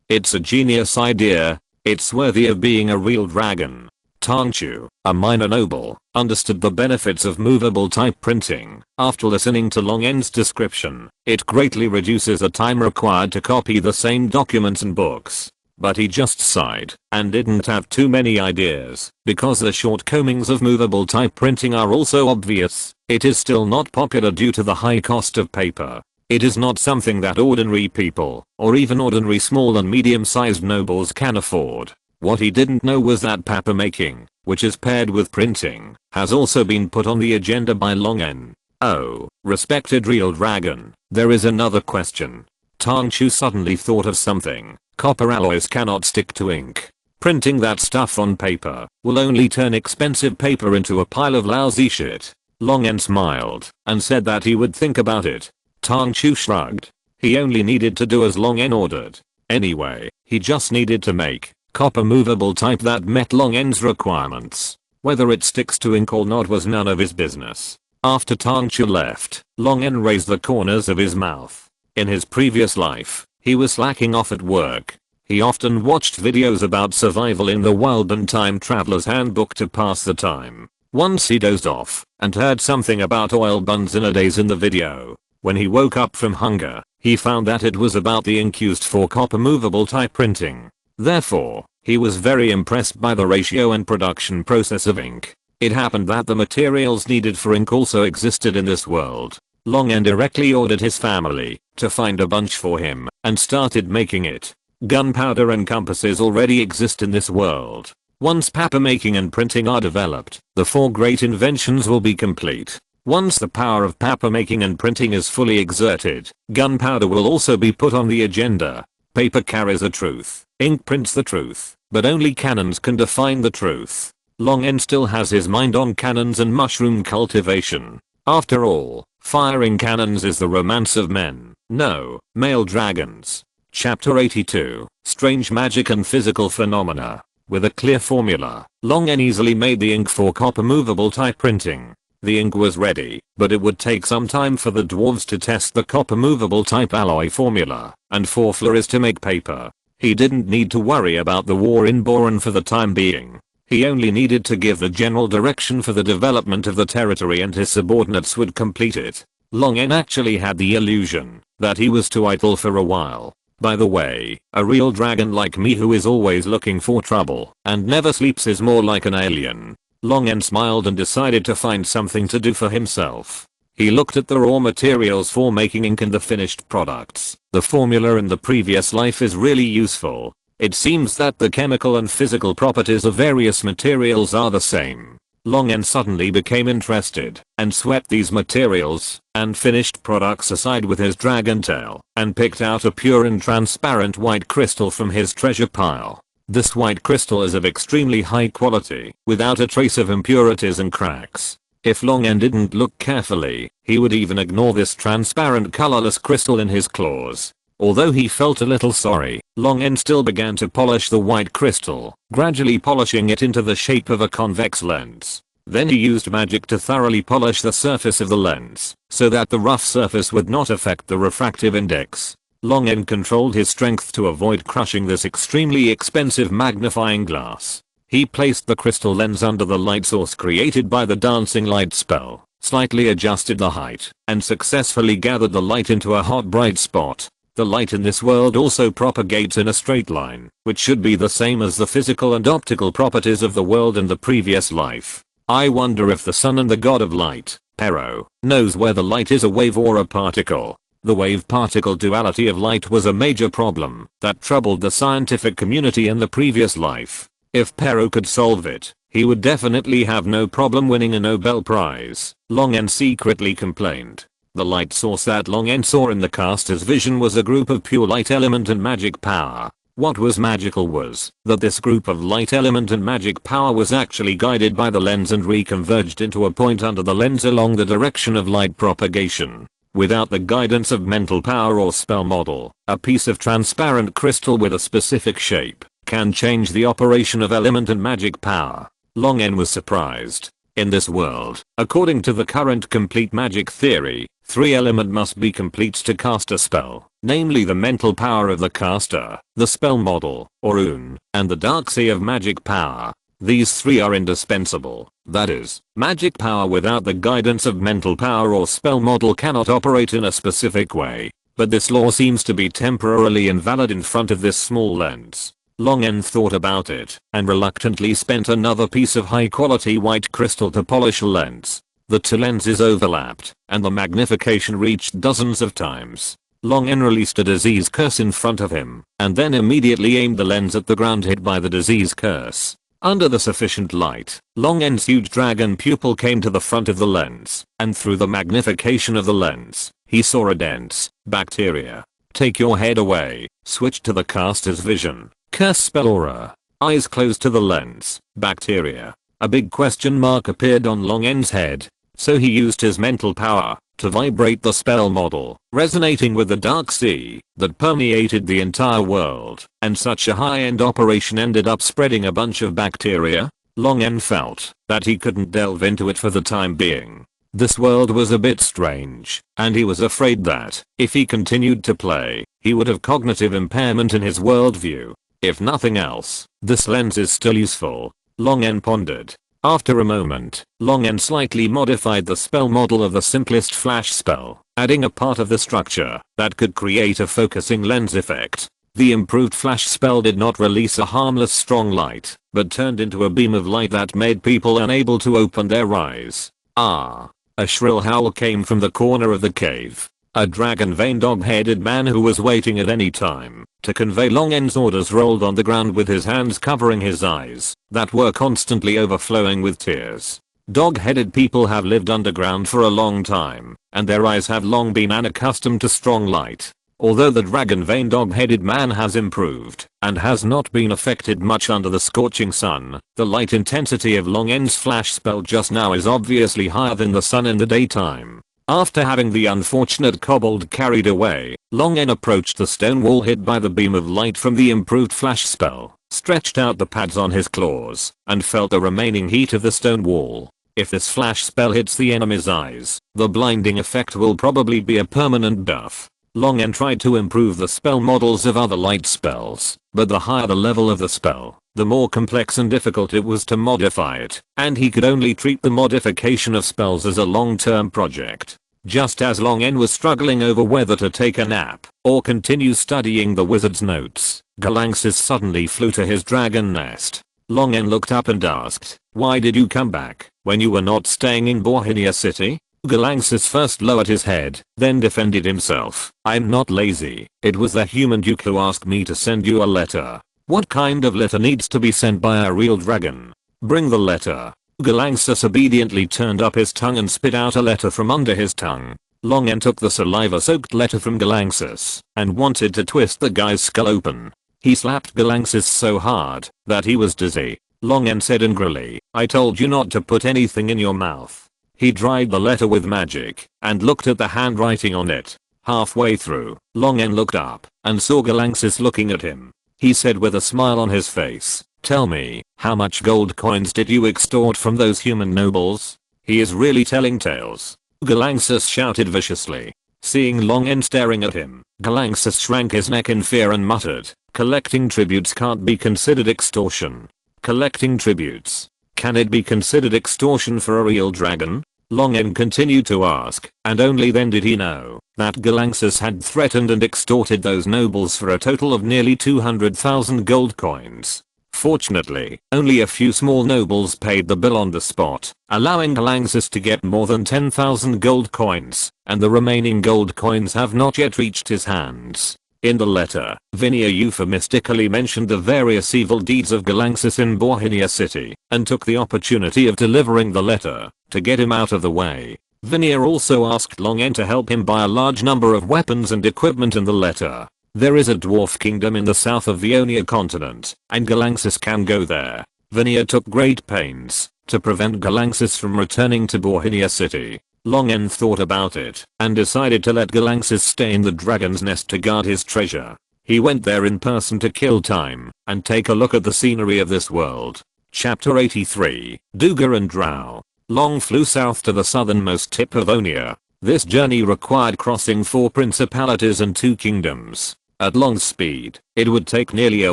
it's a genius idea. It's worthy of being a real dragon. Tang Chu, a minor noble, understood the benefits of movable type printing. After listening to Long N's description, it greatly reduces the time required to copy the same documents and books. But he just sighed and didn't have too many ideas, because the shortcomings of movable type printing are also obvious. It is still not popular due to the high cost of paper. It is not something that ordinary people, or even ordinary small and medium-sized nobles can afford. What he didn't know was that paper making, which is paired with printing, has also been put on the agenda by Long N. Oh, respected real dragon, there is another question. Tang Chu suddenly thought of something. Copper alloys cannot stick to ink. Printing that stuff on paper will only turn expensive paper into a pile of lousy shit. Long N smiled and said that he would think about it. Tang Chu shrugged. He only needed to do as Long N ordered. Anyway, he just needed to make copper movable type that met Long N's requirements. Whether it sticks to ink or not was none of his business. After Tang Chu left, Long N raised the corners of his mouth. In his previous life, he was slacking off at work. He often watched videos about survival in the wild and time traveler's handbook to pass the time. Once he dozed off and heard something about oil buns in a days in the video. When he woke up from hunger, he found that it was about the ink used for copper movable type printing. Therefore, he was very impressed by the ratio and production process of ink. It happened that the materials needed for ink also existed in this world. Long N directly ordered his family to find a bunch for him and started making it. Gunpowder and compasses already exist in this world. Once paper making and printing are developed, the 4 great inventions will be complete. Once the power of paper making and printing is fully exerted, gunpowder will also be put on the agenda. Paper carries the truth, ink prints the truth, but only cannons can define the truth. Long N still has his mind on cannons and mushroom cultivation. After all, firing cannons is the romance of men, no, male dragons. Chapter 82, Strange Magic and Physical Phenomena. With a clear formula, Long N easily made the ink for copper movable type printing. The ink was ready, but it would take some time for the dwarves to test the copper movable type alloy formula, and for Floris to make paper. He didn't need to worry about the war in Boron for the time being. He only needed to give the general direction for the development of the territory and his subordinates would complete it. Long N actually had the illusion that he was too idle for a while. By the way, a real dragon like me who is always looking for trouble and never sleeps is more like an alien. Long N smiled and decided to find something to do for himself. He looked at the raw materials for making ink and the finished products. The formula in the previous life is really useful. It seems that the chemical and physical properties of various materials are the same. Long N suddenly became interested and swept these materials and finished products aside with his dragon tail and picked out a pure and transparent white crystal from his treasure pile. This white crystal is of extremely high quality, without a trace of impurities and cracks. If Long N didn't look carefully, he would even ignore this transparent colorless crystal in his claws. Although he felt a little sorry, Long N still began to polish the white crystal, gradually polishing it into the shape of a convex lens. Then he used magic to thoroughly polish the surface of the lens, so that the rough surface would not affect the refractive index. Long N controlled his strength to avoid crushing this extremely expensive magnifying glass. He placed the crystal lens under the light source created by the dancing light spell, slightly adjusted the height, and successfully gathered the light into a hot bright spot. The light in this world also propagates in a straight line, which should be the same as the physical and optical properties of the world in the previous life. I wonder if the sun and the god of light, Pero, knows whether light is a wave or a particle. The wave-particle duality of light was a major problem that troubled the scientific community in the previous life. If Pero could solve it, he would definitely have no problem winning a Nobel Prize. Long N secretly complained. The light source that Long N saw in the caster's vision was a group of pure light element and magic power. What was magical was that this group of light element and magic power was actually guided by the lens and reconverged into a point under the lens along the direction of light propagation. Without the guidance of mental power or spell model, a piece of transparent crystal with a specific shape can change the operation of element and magic power. Long N was surprised. In this world, according to the current complete magic theory, 3 element must be complete to cast a spell. namely the mental power of the caster, the spell model, or rune, and the dark sea of magic power. These three are indispensable. That is, magic power without the guidance of mental power or spell model cannot operate in a specific way. But this law seems to be temporarily invalid in front of this small lens. Long N thought about it, and reluctantly spent another piece of high quality white crystal to polish a lens. The two lenses overlapped, and the magnification reached dozens of times. Long N released a disease curse in front of him, and then immediately aimed the lens at the ground hit by the disease curse. Under the sufficient light, Long N's huge dragon pupil came to the front of the lens, and through the magnification of the lens, he saw a dense bacteria. Take your head away, switch to the caster's vision, curse spell aura. Eyes closed to the lens, bacteria. A big question mark appeared on Long N's head, so he used his mental power to vibrate the spell model, resonating with the dark sea that permeated the entire world, and such a high-end operation ended up spreading a bunch of bacteria. Long N felt that he couldn't delve into it for the time being. This world was a bit strange, and he was afraid that, if he continued to play, he would have cognitive impairment in his worldview. If nothing else, this lens is still useful. Long N pondered. After a moment, Long N slightly modified the spell model of the simplest flash spell, adding a part of the structure that could create a focusing lens effect. The improved flash spell did not release a harmless strong light, but turned into a beam of light that made people unable to open their eyes. Ah! A shrill howl came from the corner of the cave. A dragon-veined dog-headed man who was waiting at any time to convey Long N's orders rolled on the ground with his hands covering his eyes that were constantly overflowing with tears. Dog-headed people have lived underground for a long time, and their eyes have long been unaccustomed to strong light. Although the dragon-veined dog-headed man has improved and has not been affected much under the scorching sun, the light intensity of Long N's flash spell just now is obviously higher than the sun in the daytime. After having the unfortunate kobold carried away, Long N approached the stone wall hit by the beam of light from the improved flash spell, stretched out the pads on his claws, and felt the remaining heat of the stone wall. If this flash spell hits the enemy's eyes, the blinding effect will probably be a permanent buff. Long N tried to improve the spell models of other light spells, but the higher the level of the spell, the more complex and difficult it was to modify it, and he could only treat the modification of spells as a long-term project. Just as Long N was struggling over whether to take a nap or continue studying the wizard's notes, Galaxus suddenly flew to his dragon nest. Long N looked up and asked, "Why did you come back when you were not staying in Bohemia City?" Galaxus first lowered his head, then defended himself. "I'm not lazy. It was the human duke who asked me to send you a letter." "What kind of letter needs to be sent by a real dragon?" "Bring the letter." Galaxus obediently turned up his tongue and spit out a letter from under his tongue. Long N took the saliva-soaked letter from Galaxus and wanted to twist the guy's skull open. He slapped Galaxus so hard that he was dizzy. Long N said angrily, "I told you not to put anything in your mouth." He dried the letter with magic and looked at the handwriting on it. Halfway through, Long N looked up and saw Galaxus looking at him. He said with a smile on his face, "Tell me, how much gold coins did you extort from those human nobles?" "He is really telling tales," Galaxus shouted viciously. Seeing Long N staring at him, Galaxus shrank his neck in fear and muttered, "Collecting tributes can't be considered extortion." Collecting tributes? Can it be considered extortion for a real dragon? Long N continued to ask, and only then did he know that Galaxus had threatened and extorted those nobles for a total of nearly 200,000 gold coins. Fortunately, only a few small nobles paid the bill on the spot, allowing Galaxus to get more than 10,000 gold coins, and the remaining gold coins have not yet reached his hands. In the letter, Vinia euphemistically mentioned the various evil deeds of Galaxus in Bohemia City, and took the opportunity of delivering the letter to get him out of the way. Vinia also asked Long N to help him buy a large number of weapons and equipment in the letter. There is a dwarf kingdom in the south of the Ionia continent, and Galaxus can go there. Vinia took great pains to prevent Galaxus from returning to Bohemia City. Long N thought about it and decided to let Galaxus stay in the dragon's nest to guard his treasure. He went there in person to kill time and take a look at the scenery of this world. Chapter 83, Duga and Drow. Long flew south to the southernmost tip of Ionia. This journey required crossing 4 principalities and 2 kingdoms. At long speed, it would take nearly a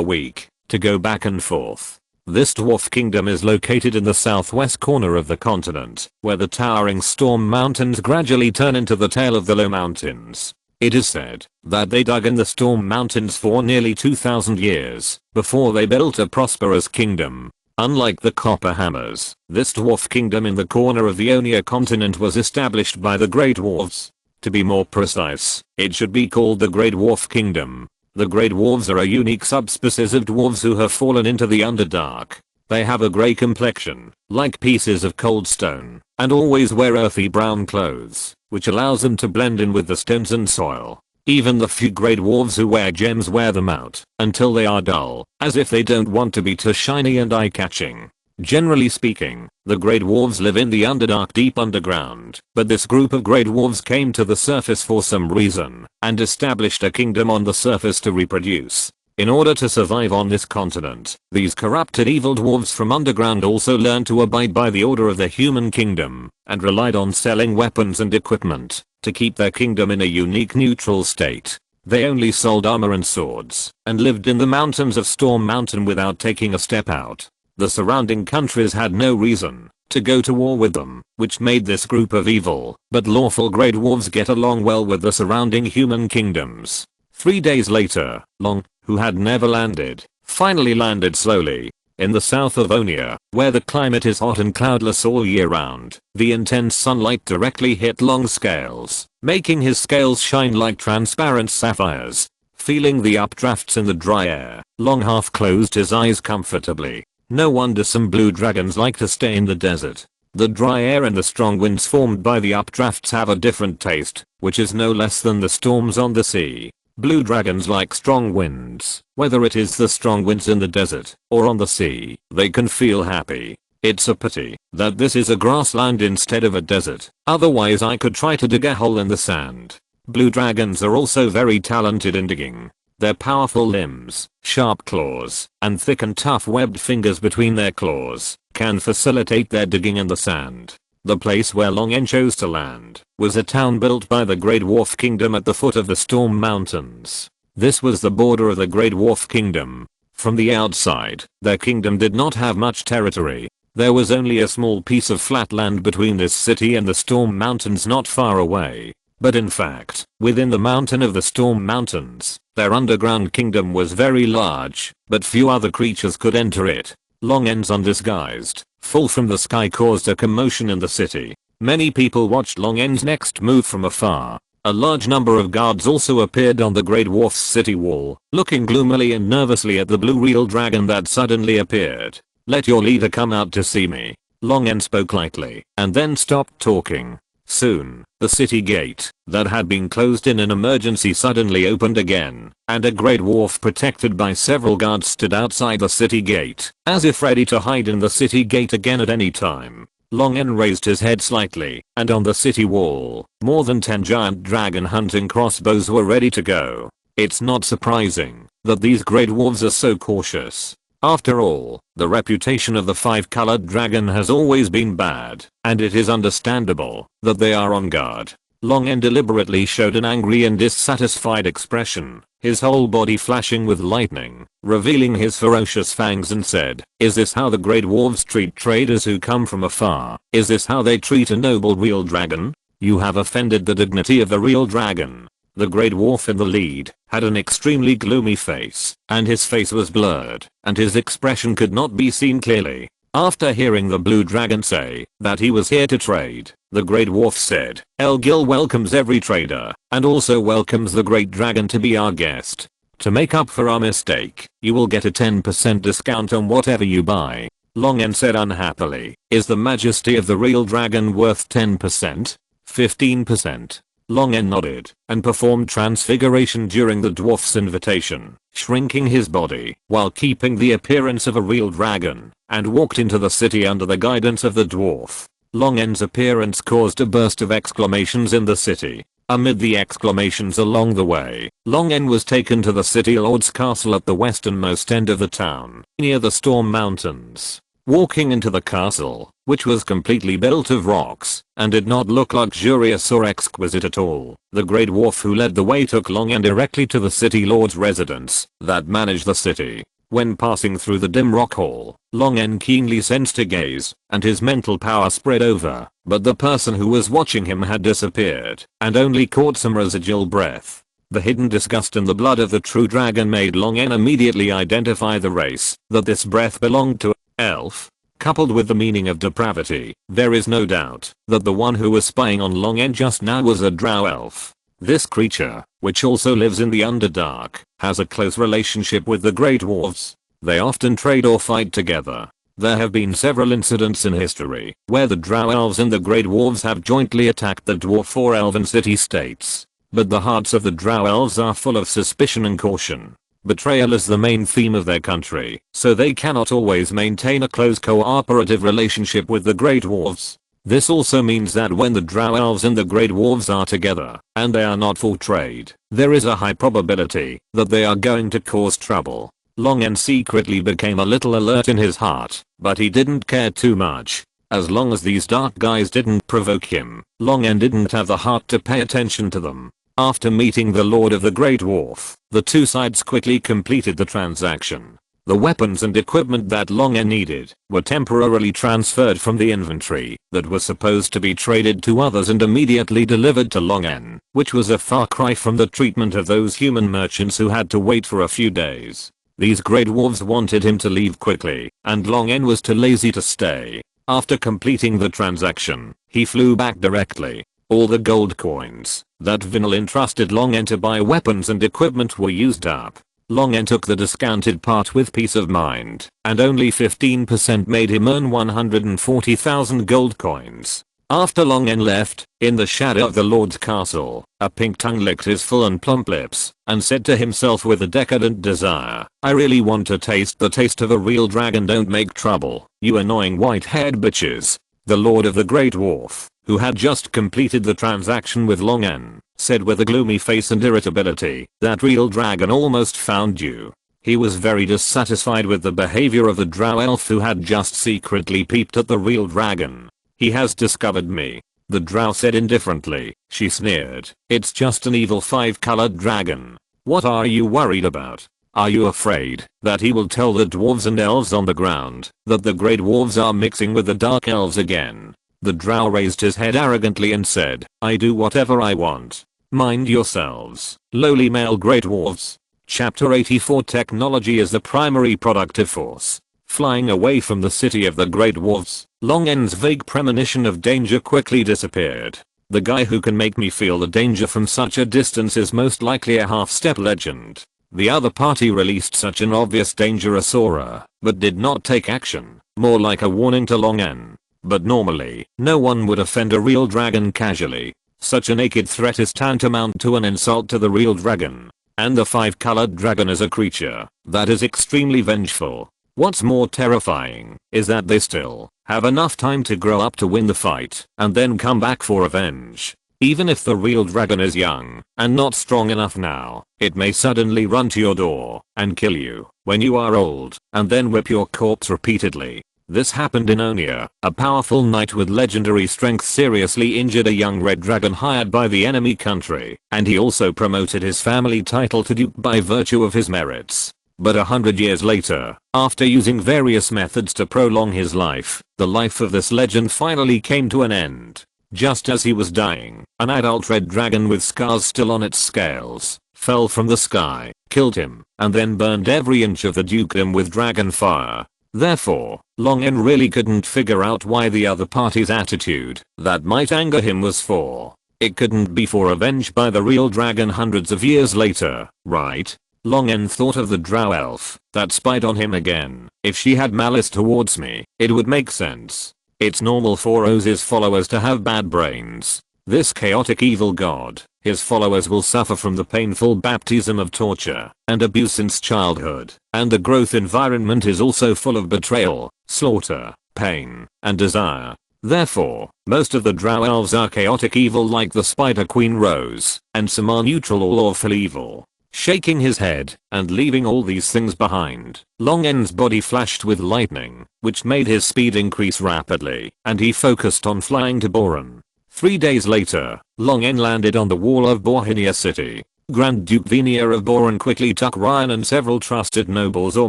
week to go back and forth. This dwarf kingdom is located in the southwest corner of the continent, where the towering storm mountains gradually turn into the tail of the low mountains. It is said that they dug in the storm mountains for nearly 2,000 years before they built a prosperous kingdom. Unlike the Copper Hammers, this dwarf kingdom in the corner of the Ionia continent was established by the Grey Dwarves. To be more precise, it should be called the Grey Dwarf Kingdom. The Grey Dwarves are a unique subspecies of dwarves who have fallen into the Underdark. They have a grey complexion, like pieces of cold stone, and always wear earthy brown clothes, which allows them to blend in with the stones and soil. Even the few grey dwarves who wear gems wear them out until they are dull, as if they don't want to be too shiny and eye-catching. Generally speaking, the Grey Dwarves live in the Underdark deep underground, but this group of Grey Dwarves came to the surface for some reason, and established a kingdom on the surface to reproduce. In order to survive on this continent, these corrupted evil dwarves from underground also learned to abide by the order of the human kingdom, and relied on selling weapons and equipment to keep their kingdom in a unique neutral state. They only sold armor and swords, and lived in the mountains of Storm Mountain without taking a step out. The surrounding countries had no reason to go to war with them, which made this group of evil but lawful Grey Dwarves get along well with the surrounding human kingdoms. 3 days later, Long, who had never landed, finally landed slowly. In the south of Ionia, where the climate is hot and cloudless all year round, the intense sunlight directly hit Long's scales, making his scales shine like transparent sapphires. Feeling the updrafts in the dry air, Long half closed his eyes comfortably. No wonder some blue dragons like to stay in the desert. The dry air and the strong winds formed by the updrafts have a different taste, which is no less than the storms on the sea. Blue dragons like strong winds. Whether it is the strong winds in the desert or on the sea, they can feel happy. It's a pity that this is a grassland instead of a desert, otherwise I could try to dig a hole in the sand. Blue dragons are also very talented in digging. Their powerful limbs, sharp claws, and thick and tough webbed fingers between their claws can facilitate their digging in the sand. The place where Long chose to land was a town built by the Grey Dwarf Kingdom at the foot of the Storm Mountains. This was the border of the Grey Dwarf Kingdom. From the outside, their kingdom did not have much territory. There was only a small piece of flat land between this city and the Storm Mountains not far away. But in fact, within the mountain of the Storm Mountains, their underground kingdom was very large, but few other creatures could enter it. Long's undisguised fall from the sky caused a commotion in the city. Many people watched Long's next move from afar. A large number of guards also appeared on the Grey Dwarf's city wall, looking gloomily and nervously at the blue real dragon that suddenly appeared. "Let your leader come out to see me." Long spoke lightly, and then stopped talking. Soon, the city gate, that had been closed in an emergency suddenly opened again, and a Grey Dwarf protected by several guards stood outside the city gate, as if ready to hide in the city gate again at any time. Long raised his head slightly, and on the city wall, more than 10 giant dragon hunting crossbows were ready to go. It's not surprising that these Grey Dwarves are so cautious. After all, the reputation of the 5-colored dragon has always been bad, and it is understandable that they are on guard. Long deliberately showed an angry and dissatisfied expression, his whole body flashing with lightning, revealing his ferocious fangs, and said, "Is this how the Grey Dwarves treat traders who come from afar? Is this how they treat a noble real dragon? You have offended the dignity of the real dragon." The Grey Dwarf in the lead had an extremely gloomy face, and his face was blurred, and his expression could not be seen clearly. After hearing the blue dragon say that he was here to trade, the Grey Dwarf said, "Elgil welcomes every trader, and also welcomes the Great Dragon to be our guest. To make up for our mistake, you will get a 10% discount on whatever you buy." Long said unhappily, "Is the majesty of the real dragon worth 10%? 15%? Long nodded, and performed transfiguration during the dwarf's invitation, shrinking his body, while keeping the appearance of a real dragon, and walked into the city under the guidance of the dwarf. Long's appearance caused a burst of exclamations in the city. Amid the exclamations along the way, Long was taken to the city lord's castle at the westernmost end of the town, near the Storm Mountains. Walking into the castle, which was completely built of rocks, and did not look luxurious or exquisite at all, the Grey Dwarf who led the way took Long-en directly to the city lord's residence that managed the city. When passing through the dim rock hall, Long-en keenly sensed a gaze, and his mental power spread over, but the person who was watching him had disappeared, and only caught some residual breath. The hidden disgust in the blood of the true dragon made Long-en immediately identify the race, that this breath belonged to elf. Coupled with the meaning of depravity, there is no doubt that the one who was spying on Long-en just now was a drow elf. This creature, which also lives in the Underdark, has a close relationship with the Grey Dwarves. They often trade or fight together. There have been several incidents in history where the drow elves and the Grey Dwarves have jointly attacked the dwarf or elven city-states. But the hearts of the drow elves are full of suspicion and caution. Betrayal is the main theme of their country, so they cannot always maintain a close cooperative relationship with the Grey Dwarves. This also means that when the drow elves and the Grey Dwarves are together, and they are not for trade, there is a high probability that they are going to cause trouble. Long-en secretly became a little alert in his heart, but he didn't care too much. As long as these dark guys didn't provoke him, Long-en didn't have the heart to pay attention to them. After meeting the Lord of the Grey Dwarf, the two sides quickly completed the transaction. The weapons and equipment that Long-en needed were temporarily transferred from the inventory that was supposed to be traded to others and immediately delivered to Long-en, which was a far cry from the treatment of those human merchants who had to wait for a few days. These Grey Dwarves wanted him to leave quickly, and Long-en was too lazy to stay. After completing the transaction, he flew back directly. All the gold coins that Vinal entrusted Long-en to buy weapons and equipment were used up. Long-en took the discounted part with peace of mind, and only 15% made him earn 140,000 gold coins. After Long-en left, in the shadow of the Lord's castle, a pink tongue licked his full and plump lips, and said to himself with a decadent desire, I really want to taste the taste of a real dragon. Don't make trouble, you annoying white-haired bitches. The Lord of the Grey Dwarf, who had just completed the transaction with Long-en, said with a gloomy face and irritability, that real dragon almost found you. He was very dissatisfied with the behavior of the drow elf who had just secretly peeped at the real dragon. He has discovered me. The drow said indifferently. She sneered. It's just an evil 5-colored dragon. What are you worried about? Are you afraid that he will tell the dwarves and elves on the ground that the Grey Dwarves are mixing with the dark elves again? The drow raised his head arrogantly and said, I do whatever I want. Mind yourselves, lowly male Grey Dwarves. Chapter 84 Technology is the primary productive force. Flying away from the city of the Grey Dwarves, Long-en's vague premonition of danger quickly disappeared. The guy who can make me feel the danger from such a distance is most likely a half-step legend. The other party released such an obvious dangerous aura, but did not take action, more like a warning to Long-en. But normally, no one would offend a real dragon casually. Such a naked threat is tantamount to an insult to the real dragon. And the 5-colored dragon is a creature that is extremely vengeful. What's more terrifying is that they still have enough time to grow up to win the fight and then come back for revenge. Even if the real dragon is young and not strong enough now, it may suddenly run to your door and kill you when you are old and then whip your corpse repeatedly. This happened in Onia. A powerful knight with legendary strength seriously injured a young red dragon hired by the enemy country, and he also promoted his family title to duke by virtue of his merits. But 100 years later, after using various methods to prolong his life, the life of this legend finally came to an end. Just as he was dying, an adult red dragon with scars still on its scales fell from the sky, killed him, and then burned every inch of the dukedom with dragon fire. Therefore, Long-en really couldn't figure out why the other party's attitude that might anger him was for. It couldn't be for revenge by the real dragon hundreds of years later, right? Long-en thought of the drow elf that spied on him again. If she had malice towards me, it would make sense. It's normal for Oz's followers to have bad brains. This chaotic evil god, his followers will suffer from the painful baptism of torture and abuse since childhood, and the growth environment is also full of betrayal, slaughter, pain, and desire. Therefore, most of the drow elves are chaotic evil like the Spider Queen Rose, and some are neutral or lawful evil. shaking his head and leaving all these things behind. Long N's body flashed with lightning, which made his speed increase rapidly, and he focused on flying to Boran. 3 days later, Long N landed on the wall of Borhinia city. Grand Duke Venia of Boran quickly took Ryan and several trusted nobles or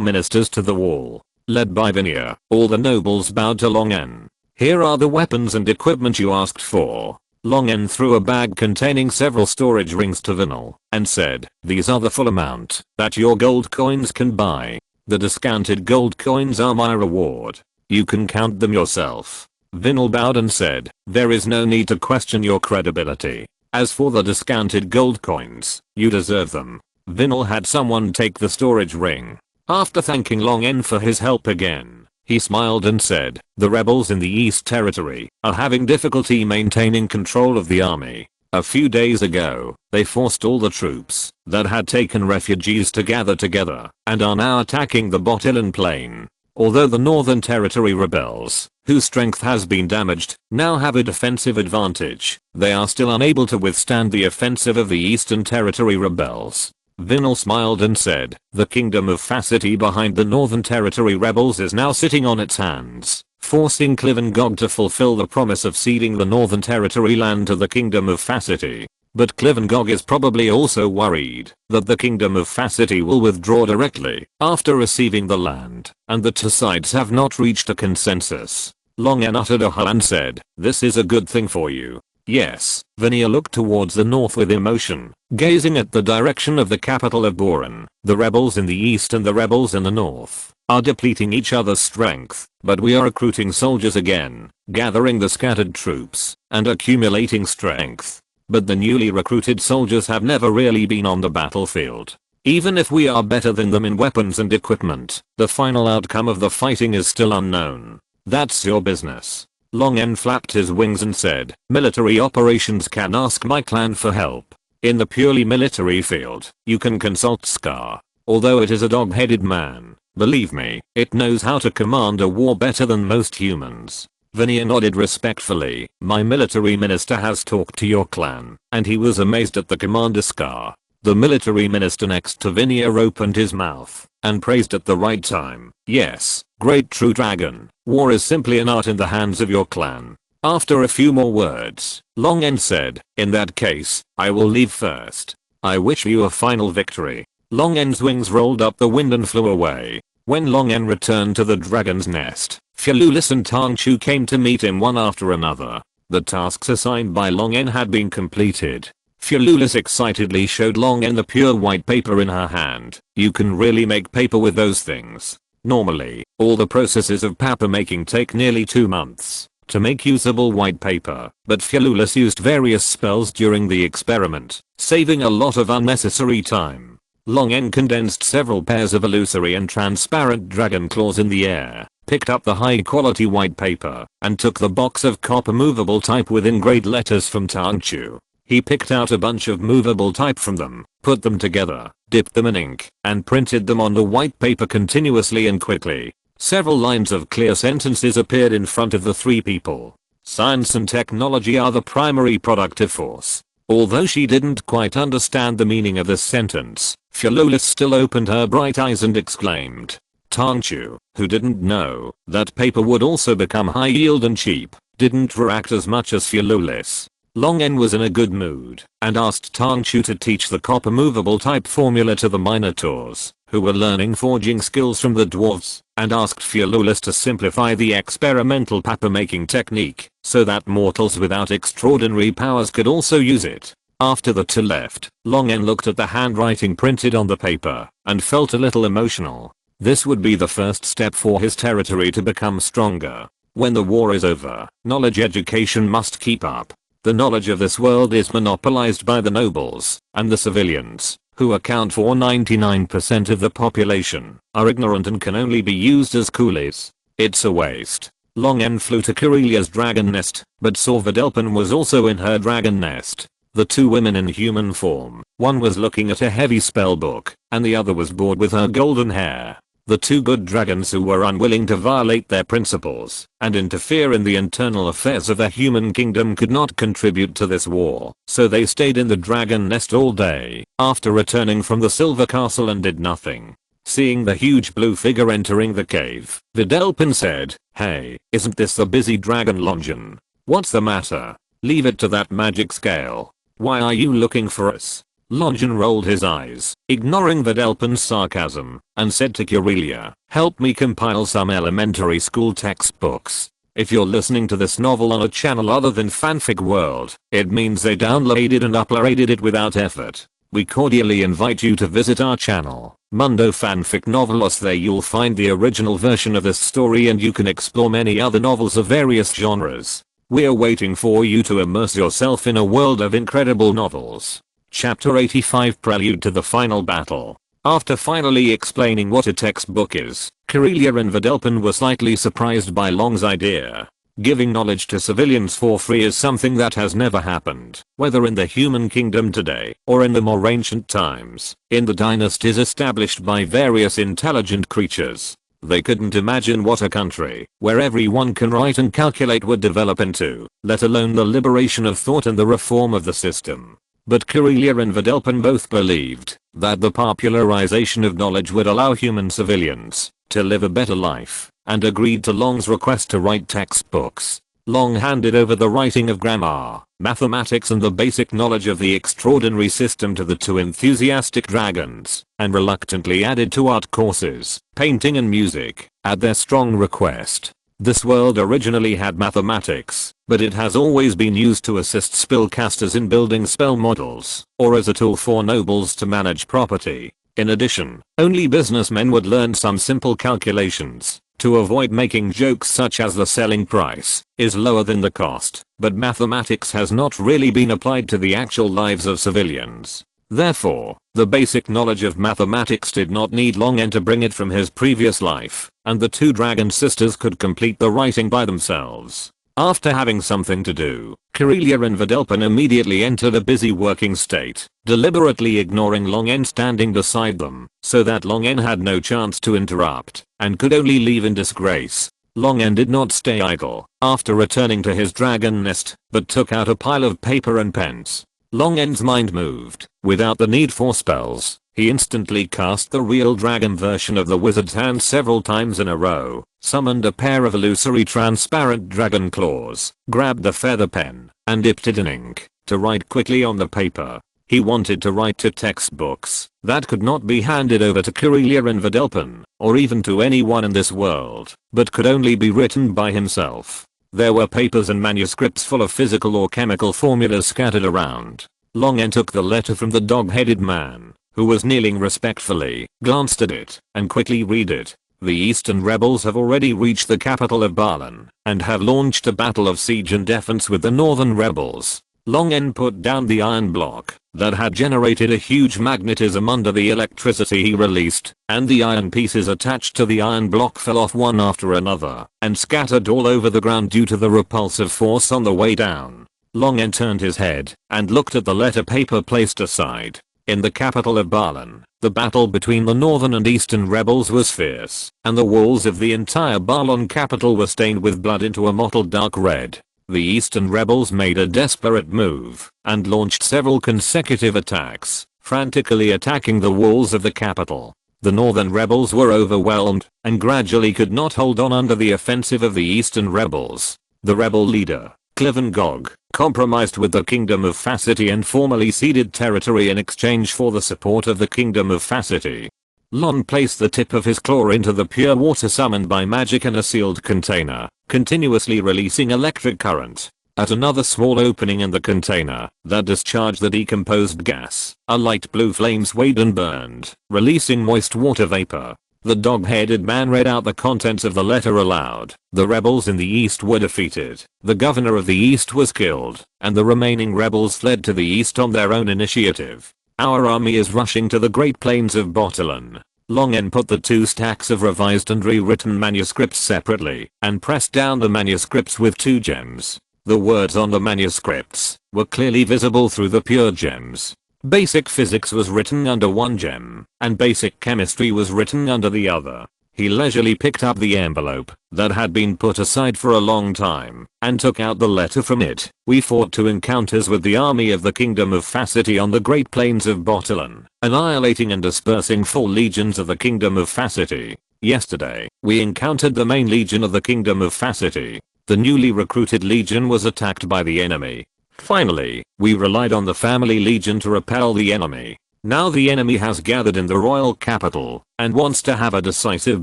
ministers to the wall. Led by Venia, all the nobles bowed to Long N. Here are the weapons and equipment you asked for. Long N threw a bag containing several storage rings to Vinal and said, these are the full amount that your gold coins can buy. The discounted gold coins are my reward. You can count them yourself. Vinal bowed and said, there is no need to question your credibility. As for the discounted gold coins, you deserve them. Vinal had someone take the storage ring. After thanking Long N for his help again, he smiled and said, the rebels in the East Territory are having difficulty maintaining control of the army. A few days ago, they forced all the troops that had taken refugees to gather together and are now attacking the Botilan Plain. Although the Northern Territory rebels, whose strength has been damaged, now have a defensive advantage, they are still unable to withstand the offensive of the Eastern Territory rebels. Vinal smiled and said, the kingdom of Facity behind the Northern Territory rebels is now sitting on its hands, forcing Clivengog to fulfill the promise of ceding the Northern Territory land to the kingdom of Facity. But Clivengog is probably also worried that the kingdom of Facity will withdraw directly after receiving the land, and the two sides have not reached a consensus. Long N uttered a huh and said, this is a good thing for you. Yes. Venia looked towards the north with emotion, gazing at the direction of the capital of Boran. The rebels in the east and the rebels in the north are depleting each other's strength, but we are recruiting soldiers again, gathering the scattered troops, and accumulating strength. But the newly recruited soldiers have never really been on the battlefield. Even if we are better than them in weapons and equipment, the final outcome of the fighting is still unknown. That's your business. Long N flapped his wings and said, military operations can ask my clan for help. In the purely military field, you can consult Scar. Although it is a dog-headed man, believe me, it knows how to command a war better than most humans. Venia nodded respectfully. My military minister has talked to your clan, and he was amazed at the commander Scar. The military minister next to Venia opened his mouth and praised at the right time. Yes, great true dragon, war is simply an art in the hands of your clan. After a few more words, Long N said, in that case, I will leave first. I wish you a final victory. Long N's wings rolled up the wind and flew away. When Long N returned to the dragon's nest, Fialulis and Tangchu came to meet him one after another. The tasks assigned by Long N had been completed. Fialulis excitedly showed Long N the pure white paper in her hand. You can really make paper with those things. Normally, all the processes of paper making take nearly 2 months to make usable white paper, but Fialulis used various spells during the experiment, saving a lot of unnecessary time. Long N condensed several pairs of illusory and transparent dragon claws in the air, picked up the high quality white paper, and took the box of copper movable type with engraved letters from Tangchu. He picked out a bunch of movable type from them, put them together, dipped them in ink, and printed them on the white paper continuously and quickly. Several lines of clear sentences appeared in front of the 3 people. Science and technology are the primary productive force. Although she didn't quite understand the meaning of this sentence, Fialulis still opened her bright eyes and exclaimed. Tangchu, who didn't know that paper would also become high yield and cheap, didn't react as much as Fialulis. Long N was in a good mood and asked Tangchu to teach the copper movable type formula to the Minotaurs, who were learning forging skills from the dwarves, and asked Fialulis to simplify the experimental paper making technique so that mortals without extraordinary powers could also use it. After the two left, Long N looked at the handwriting printed on the paper and felt a little emotional. This would be the first step for his territory to become stronger. When the war is over, knowledge education must keep up. The knowledge of this world is monopolized by the nobles, and the civilians, who account for 99% of the population, are ignorant and can only be used as coolies. It's a waste. Long N flew to Kirelia's dragon nest, but saw Videlpin was also in her dragon nest. The 2 women in human form, one was looking at a heavy spell book, and the other was bored with her golden hair. The two good dragons who were unwilling to violate their principles and interfere in the internal affairs of their human kingdom could not contribute to this war, so they stayed in the dragon nest all day after returning from the silver castle and did nothing. Seeing the huge blue figure entering the cave, Vidalpin said, "Hey, isn't this the busy dragon Longen? What's the matter? Leave it to that magic scale. Why are you looking for us?" Longen rolled his eyes, ignoring Vidalpin's sarcasm, and said to Curelia, "Help me compile some elementary school textbooks. If you're listening to this novel on a channel other than Fanfic World, it means they downloaded and uploaded it without effort. We cordially invite you to visit our channel, Mundo Fanfic Novelos. There you'll find the original version of this story and you can explore many other novels of various genres. We're waiting for you to immerse yourself in a world of incredible novels." Chapter 85 Prelude to the Final Battle. After finally explaining what a textbook is, Curelia and Vidalpin were slightly surprised by Long's idea. Giving knowledge to civilians for free is something that has never happened, whether in the human kingdom today or in the more ancient times, in the dynasties established by various intelligent creatures. They couldn't imagine what a country where everyone can write and calculate would develop into, let alone the liberation of thought and the reform of the system. But Curelia and Vidalpin both believed that the popularization of knowledge would allow human civilians to live a better life, and agreed to Long's request to write textbooks. Long handed over the writing of grammar, mathematics and the basic knowledge of the extraordinary system to the two enthusiastic dragons, and reluctantly added to art courses, painting and music, at their strong request. This world originally had mathematics, but it has always been used to assist spellcasters in building spell models, or as a tool for nobles to manage property. In addition, only businessmen would learn some simple calculations to avoid making jokes such as the selling price is lower than the cost, but mathematics has not really been applied to the actual lives of civilians. Therefore, the basic knowledge of mathematics did not need Longen to bring it from his previous life, and the two dragon sisters could complete the writing by themselves. After having something to do, Curelia and Vidalpin immediately entered a busy working state, deliberately ignoring Longen standing beside them, so that Longen had no chance to interrupt, and could only leave in disgrace. Longen did not stay idle after returning to his dragon nest, but took out a pile of paper and pens. Longen's mind moved, without the need for spells. He instantly cast the real dragon version of the wizard's hand several times in a row, summoned a pair of illusory transparent dragon claws, grabbed the feather pen, and dipped it in ink, to write quickly on the paper. He wanted to write to textbooks that could not be handed over to Curelia and Vidalpin, or even to anyone in this world, but could only be written by himself. There were papers and manuscripts full of physical or chemical formulas scattered around. Longen took the letter from the dog-headed man, who was kneeling respectfully, glanced at it, and quickly read it. The Eastern rebels have already reached the capital of Balan, and have launched a battle of siege and defense with the Northern rebels. Longen put down the iron block that had generated a huge magnetism under the electricity he released, and the iron pieces attached to the iron block fell off one after another, and scattered all over the ground due to the repulsive force on the way down. Longen turned his head, and looked at the letter paper placed aside. In the capital of Balan, the battle between the northern and eastern rebels was fierce, and the walls of the entire Balan capital were stained with blood into a mottled dark red. The eastern rebels made a desperate move, and launched several consecutive attacks, frantically attacking the walls of the capital. The northern rebels were overwhelmed, and gradually could not hold on under the offensive of the eastern rebels. The rebel leader, Cliven Gog, compromised with the Kingdom of Facity and formally ceded territory in exchange for the support of the Kingdom of Facity. Lon placed the tip of his claw into the pure water summoned by magic in a sealed container, continuously releasing electric current. At another small opening in the container that discharged the decomposed gas, a light blue flame swayed and burned, releasing moist water vapor. The dog-headed man read out the contents of the letter aloud. The rebels in the east were defeated, the governor of the east was killed, and the remaining rebels fled to the east on their own initiative. Our army is rushing to the Great Plains of Botalan. Longen put the two stacks of revised and rewritten manuscripts separately, and pressed down the manuscripts with two gems. The words on the manuscripts were clearly visible through the pure gems. Basic physics was written under one gem, and basic chemistry was written under the other. He leisurely picked up the envelope that had been put aside for a long time and took out the letter from it. We fought 2 encounters with the army of the Kingdom of Facity on the Great Plains of Botulan, annihilating and dispersing 4 legions of the Kingdom of Facity. Yesterday, we encountered the main legion of the Kingdom of Facity. The newly recruited legion was attacked by the enemy. Finally, we relied on the family legion to repel the enemy. Now the enemy has gathered in the royal capital and wants to have a decisive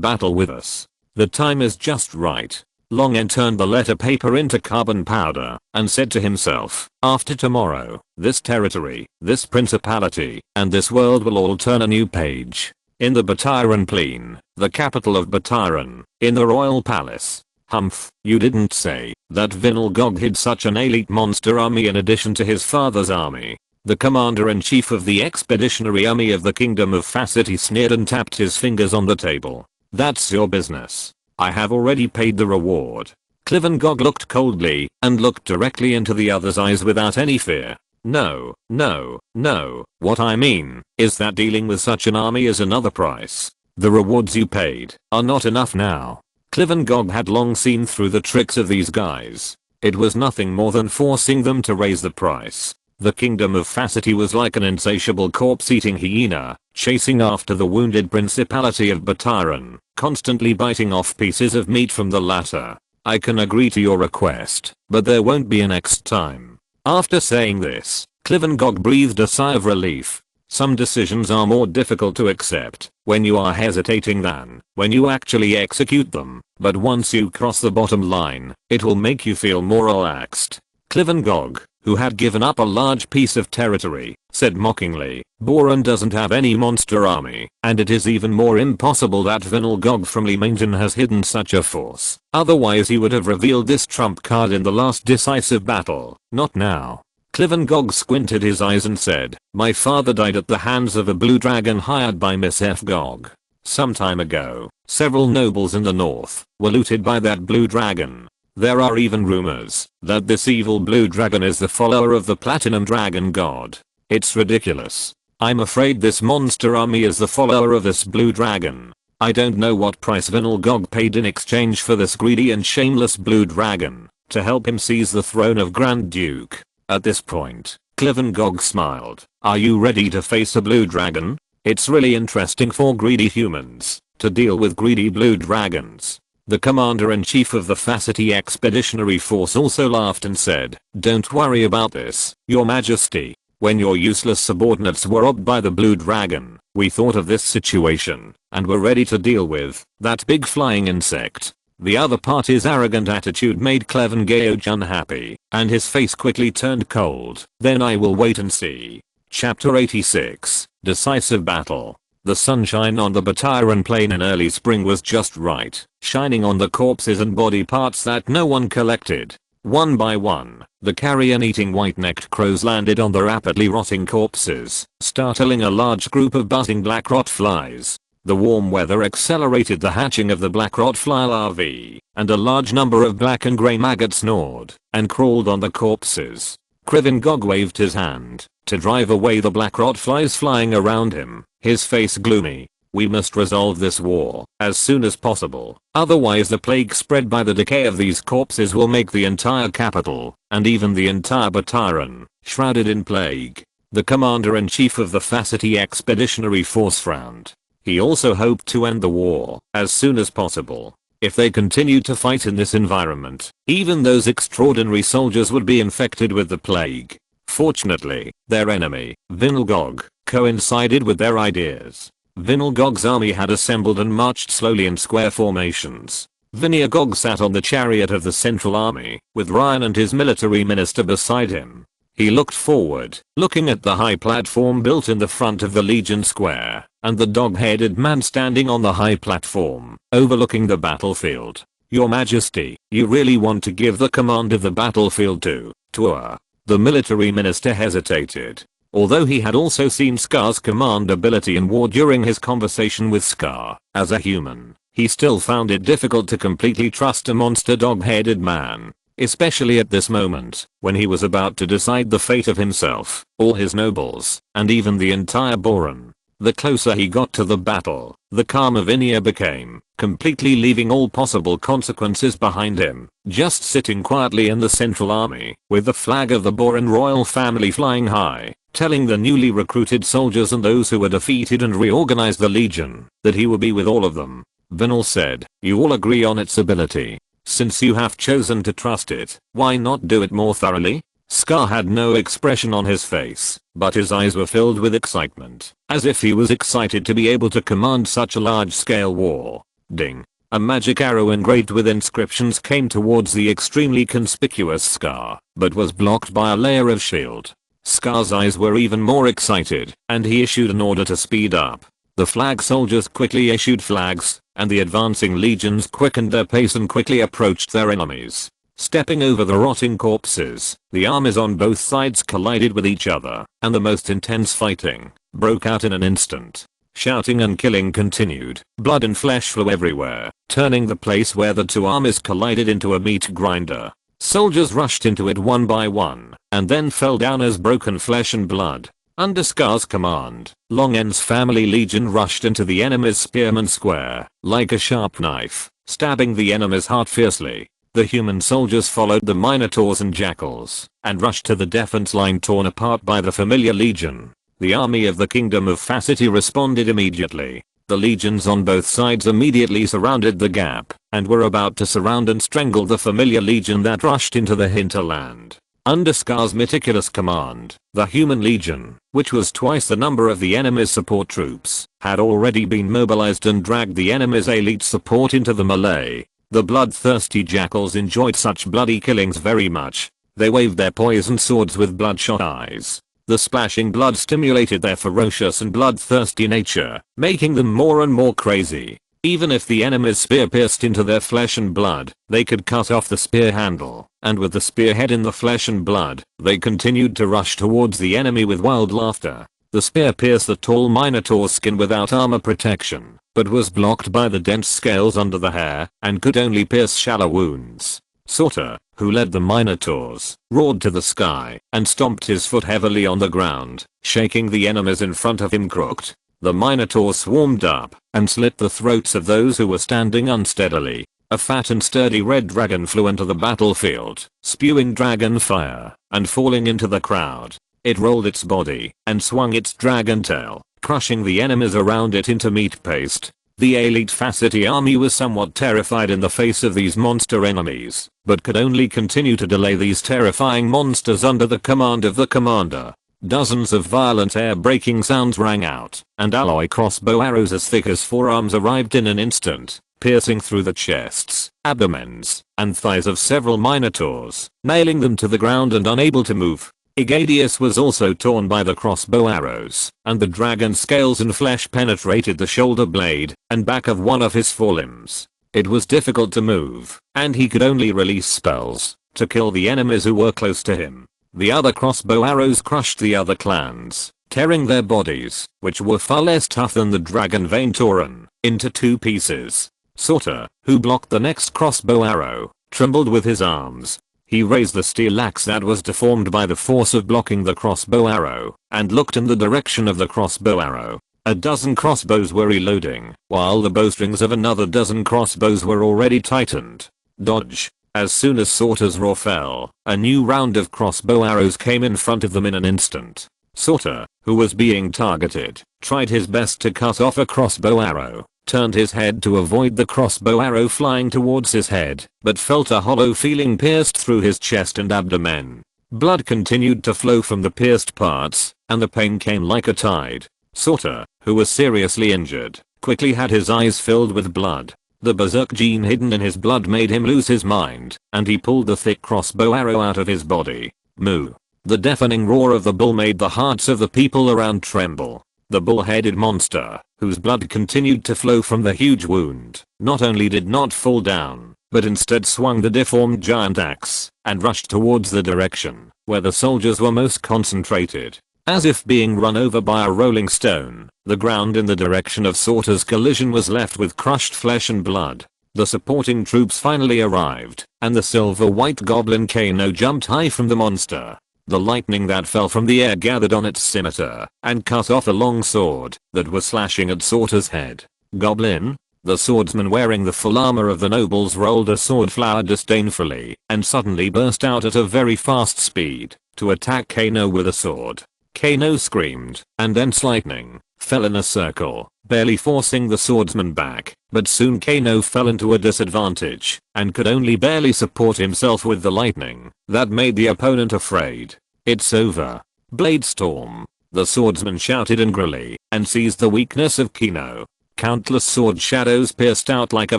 battle with us. The time is just right. Longen turned the letter paper into carbon powder and said to himself, after tomorrow, this territory, this principality, and this world will all turn a new page. In the Batiran Plain, the capital of Batiran, in the royal palace. Humph, you didn't say that Vinalgog hid such an elite monster army in addition to his father's army. The commander-in-chief of the expeditionary army of the Kingdom of Facity sneered and tapped his fingers on the table. That's your business. I have already paid the reward. Clivengog looked coldly and looked directly into the other's eyes without any fear. No, no, no. What I mean is that dealing with such an army is another price. The rewards you paid are not enough now. Clivengog had long seen through the tricks of these guys. It was nothing more than forcing them to raise the price. The Kingdom of Facity was like an insatiable corpse-eating hyena, chasing after the wounded principality of Batiran, constantly biting off pieces of meat from the latter. I can agree to your request, but there won't be a next time. After saying this, Clivengog breathed a sigh of relief. Some decisions are more difficult to accept when you are hesitating than when you actually execute them, but once you cross the bottom line, it will make you feel more relaxed. Clivengog, who had given up a large piece of territory, said mockingly, Boran doesn't have any monster army, and it is even more impossible that Vinalgog from Leamington has hidden such a force. Otherwise he would have revealed this trump card in the last decisive battle, not now. Clivengog squinted his eyes and said, my father died at the hands of a blue dragon hired by Miss F. Gog. Some time ago, several nobles in the north were looted by that blue dragon. There are even rumors that this evil blue dragon is the follower of the platinum dragon god. It's ridiculous. I'm afraid this monster army is the follower of this blue dragon. I don't know what price Vinalgog paid in exchange for this greedy and shameless blue dragon to help him seize the throne of Grand Duke. At this point, Clivengog smiled. Are you ready to face a blue dragon? It's really interesting for greedy humans to deal with greedy blue dragons. The commander-in-chief of the Facity Expeditionary Force also laughed and said, don't worry about this, your majesty. When your useless subordinates were robbed by the blue dragon, we thought of this situation and were ready to deal with that big flying insect. The other party's arrogant attitude made Clivengog unhappy, and his face quickly turned cold. Then I will wait and see. Chapter 86, Decisive Battle. The sunshine on the Batiran Plain in early spring was just right, shining on the corpses and body parts that no one collected. One by one, the carrion-eating white-necked crows landed on the rapidly rotting corpses, startling a large group of buzzing black rot flies. The warm weather accelerated the hatching of the black rot fly larvae, and a large number of black and grey maggots gnawed and crawled on the corpses. Clivengog waved his hand to drive away the black rot flies flying around him, his face gloomy. We must resolve this war as soon as possible, otherwise the plague spread by the decay of these corpses will make the entire capital, and even the entire Batiran, shrouded in plague. The commander-in-chief of the Facity Expeditionary Force frowned. He also hoped to end the war as soon as possible. If they continued to fight in this environment, even those extraordinary soldiers would be infected with the plague. Fortunately, their enemy, Vinalgog, coincided with their ideas. Vinalgog's army had assembled and marched slowly in square formations. Vinalgog sat on the chariot of the Central Army, with Ryan and his military minister beside him. He looked forward, looking at the high platform built in the front of the Legion Square, and the dog-headed man standing on the high platform, overlooking the battlefield. Your Majesty, you really want to give the command of the battlefield to her? The military minister hesitated. Although he had also seen Scar's command ability in war during his conversation with Scar, as a human, he still found it difficult to completely trust a monster dog-headed man. especially at this moment, when he was about to decide the fate of himself, all his nobles, and even the entire Boran. The closer he got to the battle, the calmer Vinia became, completely leaving all possible consequences behind him, just sitting quietly in the central army, with the flag of the Boran royal family flying high, telling the newly recruited soldiers and those who were defeated and reorganized the legion, that he would be with all of them. Vinal said, "You all agree on its ability. Since you have chosen to trust it, why not do it more thoroughly?" Scar had no expression on his face, but his eyes were filled with excitement, as if he was excited to be able to command such a large-scale war. Ding. A magic arrow engraved with inscriptions came towards the extremely conspicuous Scar, but was blocked by a layer of shield. Scar's eyes were even more excited, and he issued an order to speed up. The flag soldiers quickly issued flags, and the advancing legions quickened their pace and quickly approached their enemies. Stepping over the rotting corpses, the armies on both sides collided with each other, and the most intense fighting broke out in an instant. Shouting and killing continued. Blood and flesh flew everywhere, turning the place where the two armies collided into a meat grinder. Soldiers rushed into it one by one, and then fell down as broken flesh and blood. Under Scar's command, Longen's family legion rushed into the enemy's spearman square, like a sharp knife, stabbing the enemy's heart fiercely. The human soldiers followed the minotaurs and jackals, and rushed to the defense line torn apart by the familiar legion. The army of the Kingdom of Facity responded immediately. The legions on both sides immediately surrounded the gap, and were about to surround and strangle the familiar legion that rushed into the hinterland. Under Scar's meticulous command, the human legion, which was twice the number of the enemy's support troops, had already been mobilized and dragged the enemy's elite support into the melee. The bloodthirsty jackals enjoyed such bloody killings very much. They waved their poisoned swords with bloodshot eyes. The splashing blood stimulated their ferocious and bloodthirsty nature, making them more and more crazy. Even if the enemy's spear pierced into their flesh and blood, they could cut off the spear handle, and with the spearhead in the flesh and blood, they continued to rush towards the enemy with wild laughter. The spear pierced the tall minotaur's skin without armor protection, but was blocked by the dense scales under the hair, and could only pierce shallow wounds. Sorta, who led the minotaurs, roared to the sky, and stomped his foot heavily on the ground, shaking the enemies in front of him crooked. The minotaur swarmed up, and slit the throats of those who were standing unsteadily. A fat and sturdy red dragon flew into the battlefield, spewing dragon fire, and falling into the crowd. It rolled its body, and swung its dragon tail, crushing the enemies around it into meat paste. The elite Facity army was somewhat terrified in the face of these monster enemies, but could only continue to delay these terrifying monsters under the command of the commander. Dozens of violent air-breaking sounds rang out, and alloy crossbow arrows as thick as forearms arrived in an instant, piercing through the chests, abdomens, and thighs of several minotaurs, nailing them to the ground and unable to move. Egadius was also torn by the crossbow arrows, and the dragon scales and flesh penetrated the shoulder blade and back of one of his forelimbs. It was difficult to move, and he could only release spells to kill the enemies who were close to him. The other crossbow arrows crushed the other clans, tearing their bodies, which were far less tough than the dragon vein Tauren, into two pieces. Sorta, who blocked the next crossbow arrow, trembled with his arms. He raised the steel axe that was deformed by the force of blocking the crossbow arrow, and looked in the direction of the crossbow arrow. A dozen crossbows were reloading, while the bowstrings of another dozen crossbows were already tightened. Dodge. As soon as Sorta's roar fell, a new round of crossbow arrows came in front of them in an instant. Sorta, who was being targeted, tried his best to cut off a crossbow arrow, turned his head to avoid the crossbow arrow flying towards his head, but felt a hollow feeling pierced through his chest and abdomen. Blood continued to flow from the pierced parts, and the pain came like a tide. Sorta, who was seriously injured, quickly had his eyes filled with blood. The berserk gene hidden in his blood made him lose his mind, and he pulled the thick crossbow arrow out of his body. Moo. The deafening roar of the bull made the hearts of the people around tremble. The bull-headed monster, whose blood continued to flow from the huge wound, not only did not fall down, but instead swung the deformed giant axe, and rushed towards the direction where the soldiers were most concentrated. As if being run over by a rolling stone, the ground in the direction of Sorta's collision was left with crushed flesh and blood. The supporting troops finally arrived, and the silver-white goblin Kano jumped high from the monster. The lightning that fell from the air gathered on its scimitar and cut off a long sword that was slashing at Sorta's head. Goblin? The swordsman wearing the full armor of the nobles rolled a sword flower disdainfully and suddenly burst out at a very fast speed to attack Kano with a sword. Kano screamed, and thence lightning fell in a circle, barely forcing the swordsman back, but soon Kano fell into a disadvantage and could only barely support himself with the lightning. That made the opponent afraid. It's over. Blade storm. The swordsman shouted angrily and seized the weakness of Kano. Countless sword shadows pierced out like a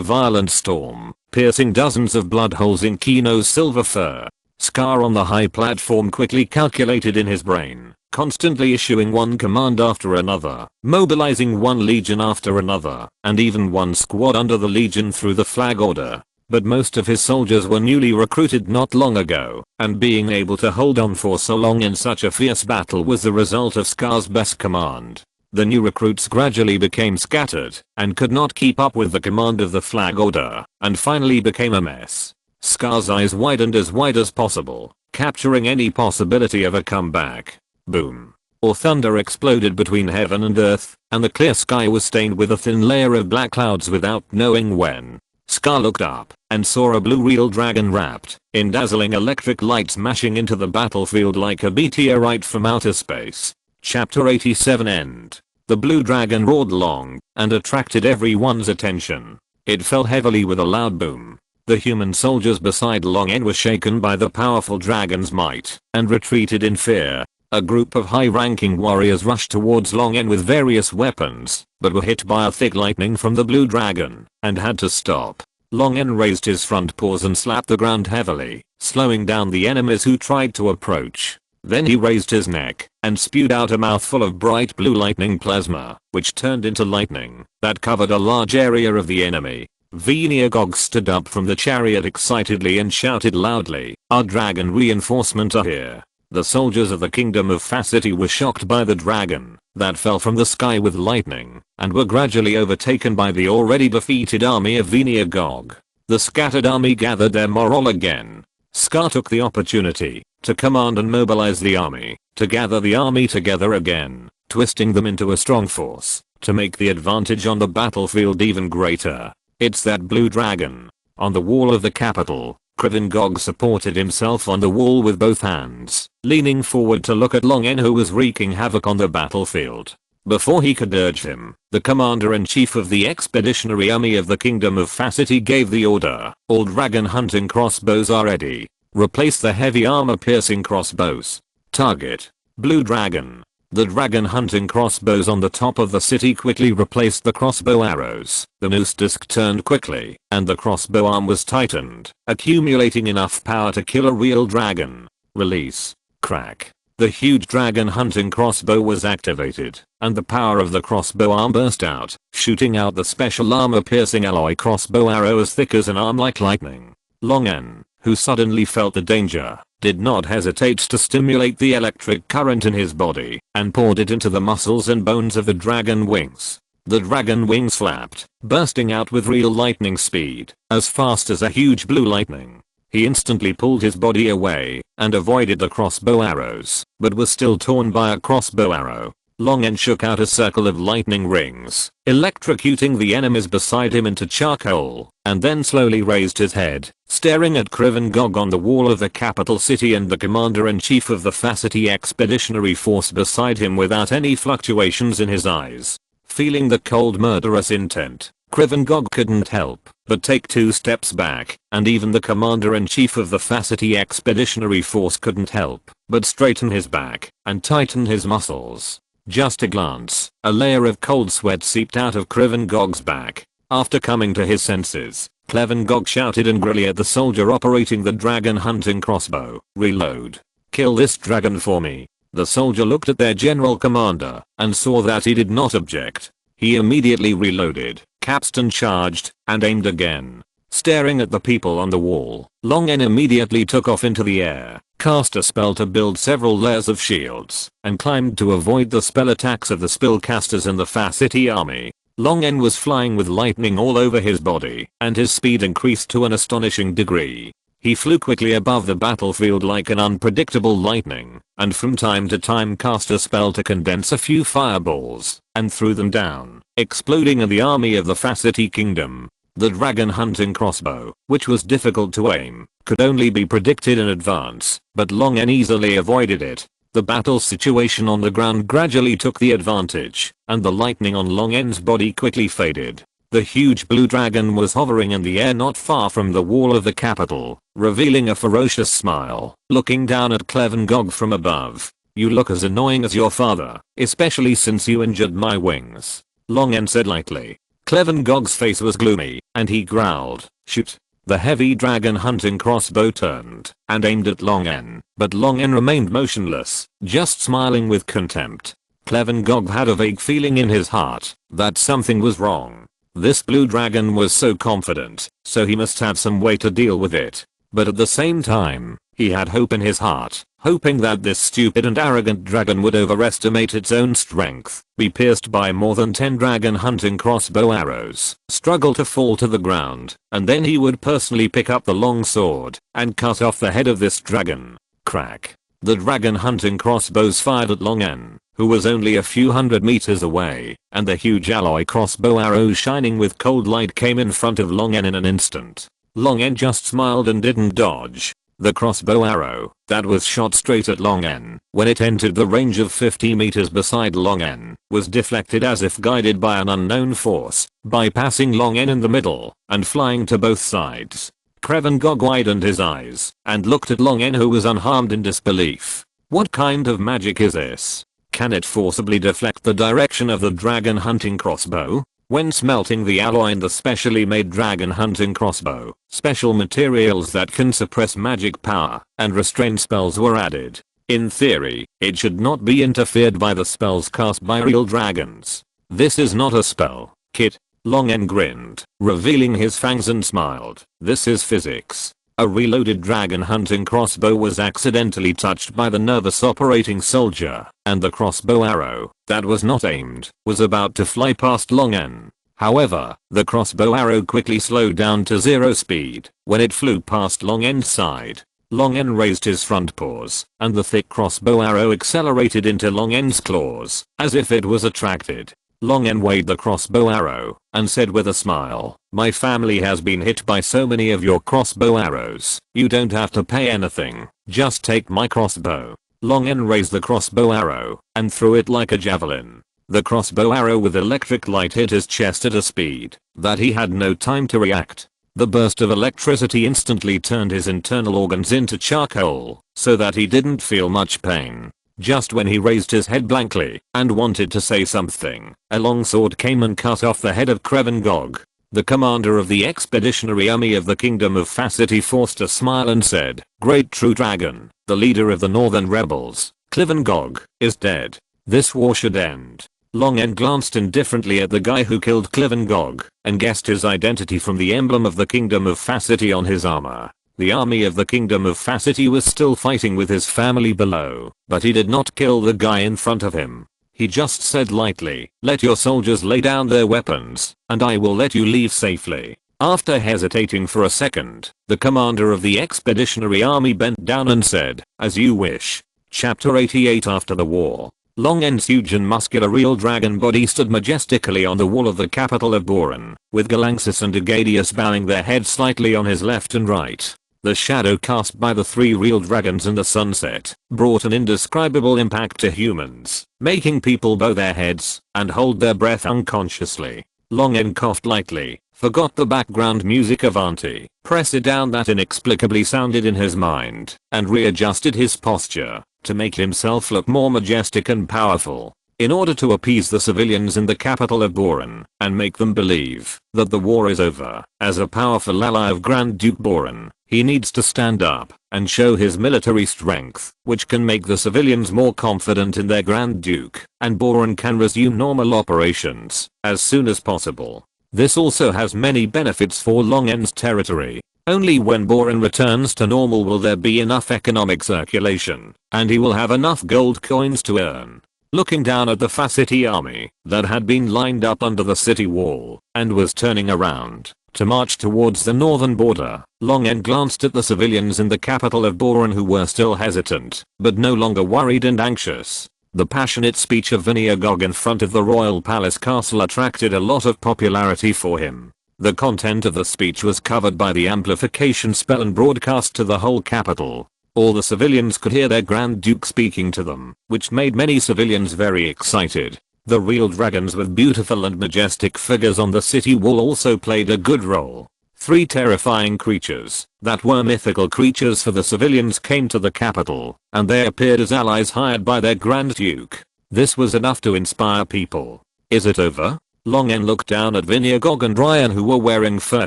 violent storm, piercing dozens of blood holes in Kino's silver fur. Scar on the high platform quickly calculated in his brain, constantly issuing one command after another, mobilizing one legion after another, and even one squad under the legion through the flag order. But most of his soldiers were newly recruited not long ago, and being able to hold on for so long in such a fierce battle was the result of Scar's best command. The new recruits gradually became scattered and could not keep up with the command of the flag order, and finally became a mess. Scar's eyes widened as wide as possible, capturing any possibility of a comeback. Boom. Or thunder exploded between heaven and earth, and the clear sky was stained with a thin layer of black clouds without knowing when. Scar looked up and saw a blue real dragon wrapped in dazzling electric lights smashing into the battlefield like a meteorite from outer space. Chapter 87 End. The blue dragon roared long and attracted everyone's attention. It fell heavily with a loud boom. The human soldiers beside Long N were shaken by the powerful dragon's might and retreated in fear. A group of high-ranking warriors rushed towards Long N with various weapons, but were hit by a thick lightning from the blue dragon and had to stop. Long N raised his front paws and slapped the ground heavily, slowing down the enemies who tried to approach. Then he raised his neck and spewed out a mouthful of bright blue lightning plasma, which turned into lightning that covered a large area of the enemy. Veneagog stood up from the chariot excitedly and shouted loudly, "Our dragon reinforcement are here." The soldiers of the kingdom of Facity were shocked by the dragon that fell from the sky with lightning and were gradually overtaken by the already defeated army of Veneagog. The scattered army gathered their morale again. Scar took the opportunity to command and mobilize the army, to gather the army together again, twisting them into a strong force, to make the advantage on the battlefield even greater. It's that blue dragon. On the wall of the capital, Krivengog supported himself on the wall with both hands, leaning forward to look at Long N who was wreaking havoc on the battlefield. Before he could urge him, the commander-in-chief of the expeditionary army of the kingdom of Facity gave the order, "All dragon hunting crossbows are ready. Replace the heavy armor-piercing crossbows. Target: blue dragon." The dragon hunting crossbows on the top of the city quickly replaced the crossbow arrows. The noose disc turned quickly, and the crossbow arm was tightened, accumulating enough power to kill a real dragon. Release. Crack. The huge dragon hunting crossbow was activated, and the power of the crossbow arm burst out, shooting out the special armor-piercing alloy crossbow arrow as thick as an arm like lightning. Long N, who suddenly felt the danger, did not hesitate to stimulate the electric current in his body and poured it into the muscles and bones of the dragon wings. The dragon wings flapped, bursting out with real lightning speed, as fast as a huge blue lightning. He instantly pulled his body away and avoided the crossbow arrows, but was still torn by a crossbow arrow. Long N shook out a circle of lightning rings, electrocuting the enemies beside him into charcoal, and then slowly raised his head, staring at Krivengog on the wall of the capital city and the commander-in-chief of the Facity expeditionary force beside him without any fluctuations in his eyes. Feeling the cold murderous intent, Krivengog couldn't help but take 2 steps back, and even the commander-in-chief of the Facity expeditionary force couldn't help but straighten his back and tighten his muscles. Just a glance, a layer of cold sweat seeped out of Krivengog's back. After coming to his senses, Krivengog shouted angrily at the soldier operating the dragon hunting crossbow, "Reload. Kill this dragon for me." The soldier looked at their general commander and saw that he did not object. He immediately reloaded, capstan charged, and aimed again. Staring at the people on the wall, Long N immediately took off into the air, cast a spell to build several layers of shields, and climbed to avoid the spell attacks of the spellcasters and the Facity army. Long N was flying with lightning all over his body, and his speed increased to an astonishing degree. He flew quickly above the battlefield like an unpredictable lightning, and from time to time cast a spell to condense a few fireballs, and threw them down, exploding in the army of the Facity Kingdom. The dragon hunting crossbow, which was difficult to aim, could only be predicted in advance, but Long N easily avoided it. The battle situation on the ground gradually took the advantage, and the lightning on Long N's body quickly faded. The huge blue dragon was hovering in the air not far from the wall of the capital, revealing a ferocious smile, looking down at Clevengog from above. "You look as annoying as your father, especially since you injured my wings," Long N said lightly. Clevengog's face was gloomy, and he growled, "Shoot." The heavy dragon hunting crossbow turned and aimed at Long N, but Long N remained motionless, just smiling with contempt. Clevengog had a vague feeling in his heart that something was wrong. This blue dragon was so confident, so he must have some way to deal with it. But at the same time, he had hope in his heart, hoping that this stupid and arrogant dragon would overestimate its own strength, be pierced by more than 10 dragon hunting crossbow arrows, struggle to fall to the ground, and then he would personally pick up the long sword and cut off the head of this dragon. Crack. The dragon hunting crossbows fired at Long N, who was only a few hundred meters away, and the huge alloy crossbow arrows shining with cold light came in front of Long N in an instant. Long N just smiled and didn't dodge. The crossbow arrow that was shot straight at Long N, when it entered the range of 50 meters beside Long N, was deflected as if guided by an unknown force, bypassing Long N in the middle and flying to both sides. Clevengog widened his eyes and looked at Long N, who was unharmed, in disbelief. What kind of magic is this? Can it forcibly deflect the direction of the dragon hunting crossbow? When smelting the alloy in the specially made dragon hunting crossbow, special materials that can suppress magic power and restrain spells were added. In theory, it should not be interfered by the spells cast by real dragons. This is not a spell, kid. Long N grinned, revealing his fangs, and smiled. This is physics. A reloaded dragon hunting crossbow was accidentally touched by the nervous operating soldier, and the crossbow arrow that was not aimed was about to fly past Long N. However, the crossbow arrow quickly slowed down to 0 speed when it flew past Long N's side. Long N raised his front paws, and the thick crossbow arrow accelerated into Long N's claws, as if it was attracted. Long N weighed the crossbow arrow and said with a smile, "My family has been hit by so many of your crossbow arrows. You don't have to pay anything. Just take my crossbow." Long N raised the crossbow arrow and threw it like a javelin. The crossbow arrow with electric light hit his chest at a speed that he had no time to react. The burst of electricity instantly turned his internal organs into charcoal, so that he didn't feel much pain. Just when he raised his head blankly and wanted to say something, a long sword came and cut off the head of Clevengog. The commander of the expeditionary army of the Kingdom of Facity forced a smile and said, "Great True Dragon, the leader of the Northern Rebels, Clevengog, is dead. This war should end." Long N glanced indifferently at the guy who killed Clevengog and guessed his identity from the emblem of the Kingdom of Facity on his armor. The army of the Kingdom of Facity was still fighting with his family below, but he did not kill the guy in front of him. He just said lightly, "Let your soldiers lay down their weapons, and I will let you leave safely." After hesitating for a second, the commander of the expeditionary army bent down and said, "As you wish." Chapter 88. After the war, Long N's huge and muscular real dragon body stood majestically on the wall of the capital of Boran, with Galanxus and Agadius bowing their heads slightly on his left and right. The shadow cast by the 3 real dragons in the sunset brought an indescribable impact to humans, making people bow their heads and hold their breath unconsciously. Long N coughed lightly, forgot the background music of Auntie, pressed it down that inexplicably sounded in his mind, and readjusted his posture to make himself look more majestic and powerful. In order to appease the civilians in the capital of Boran and make them believe that the war is over, as a powerful ally of Grand Duke Boran, he needs to stand up and show his military strength, which can make the civilians more confident in their Grand Duke, and Boran can resume normal operations as soon as possible. This also has many benefits for Long N's territory. Only when Boran returns to normal will there be enough economic circulation, and he will have enough gold coins to earn. looking down at the Facity army that had been lined up under the city wall and was turning around to march towards the northern border. Longen glanced at the civilians in the capital of Boran who were still hesitant, but no longer worried and anxious. The passionate speech of Vineagog in front of the royal palace castle attracted a lot of popularity for him. The content of the speech was covered by the amplification spell and broadcast to the whole capital. All the civilians could hear their Grand Duke speaking to them, which made many civilians very excited. The real dragons with beautiful and majestic figures on the city wall also played a good role. 3 terrifying creatures that were mythical creatures for the civilians came to the capital, and they appeared as allies hired by their Grand Duke. This was enough to inspire people. Is it over? Longen looked down at Vineagog and Ryan who were wearing fur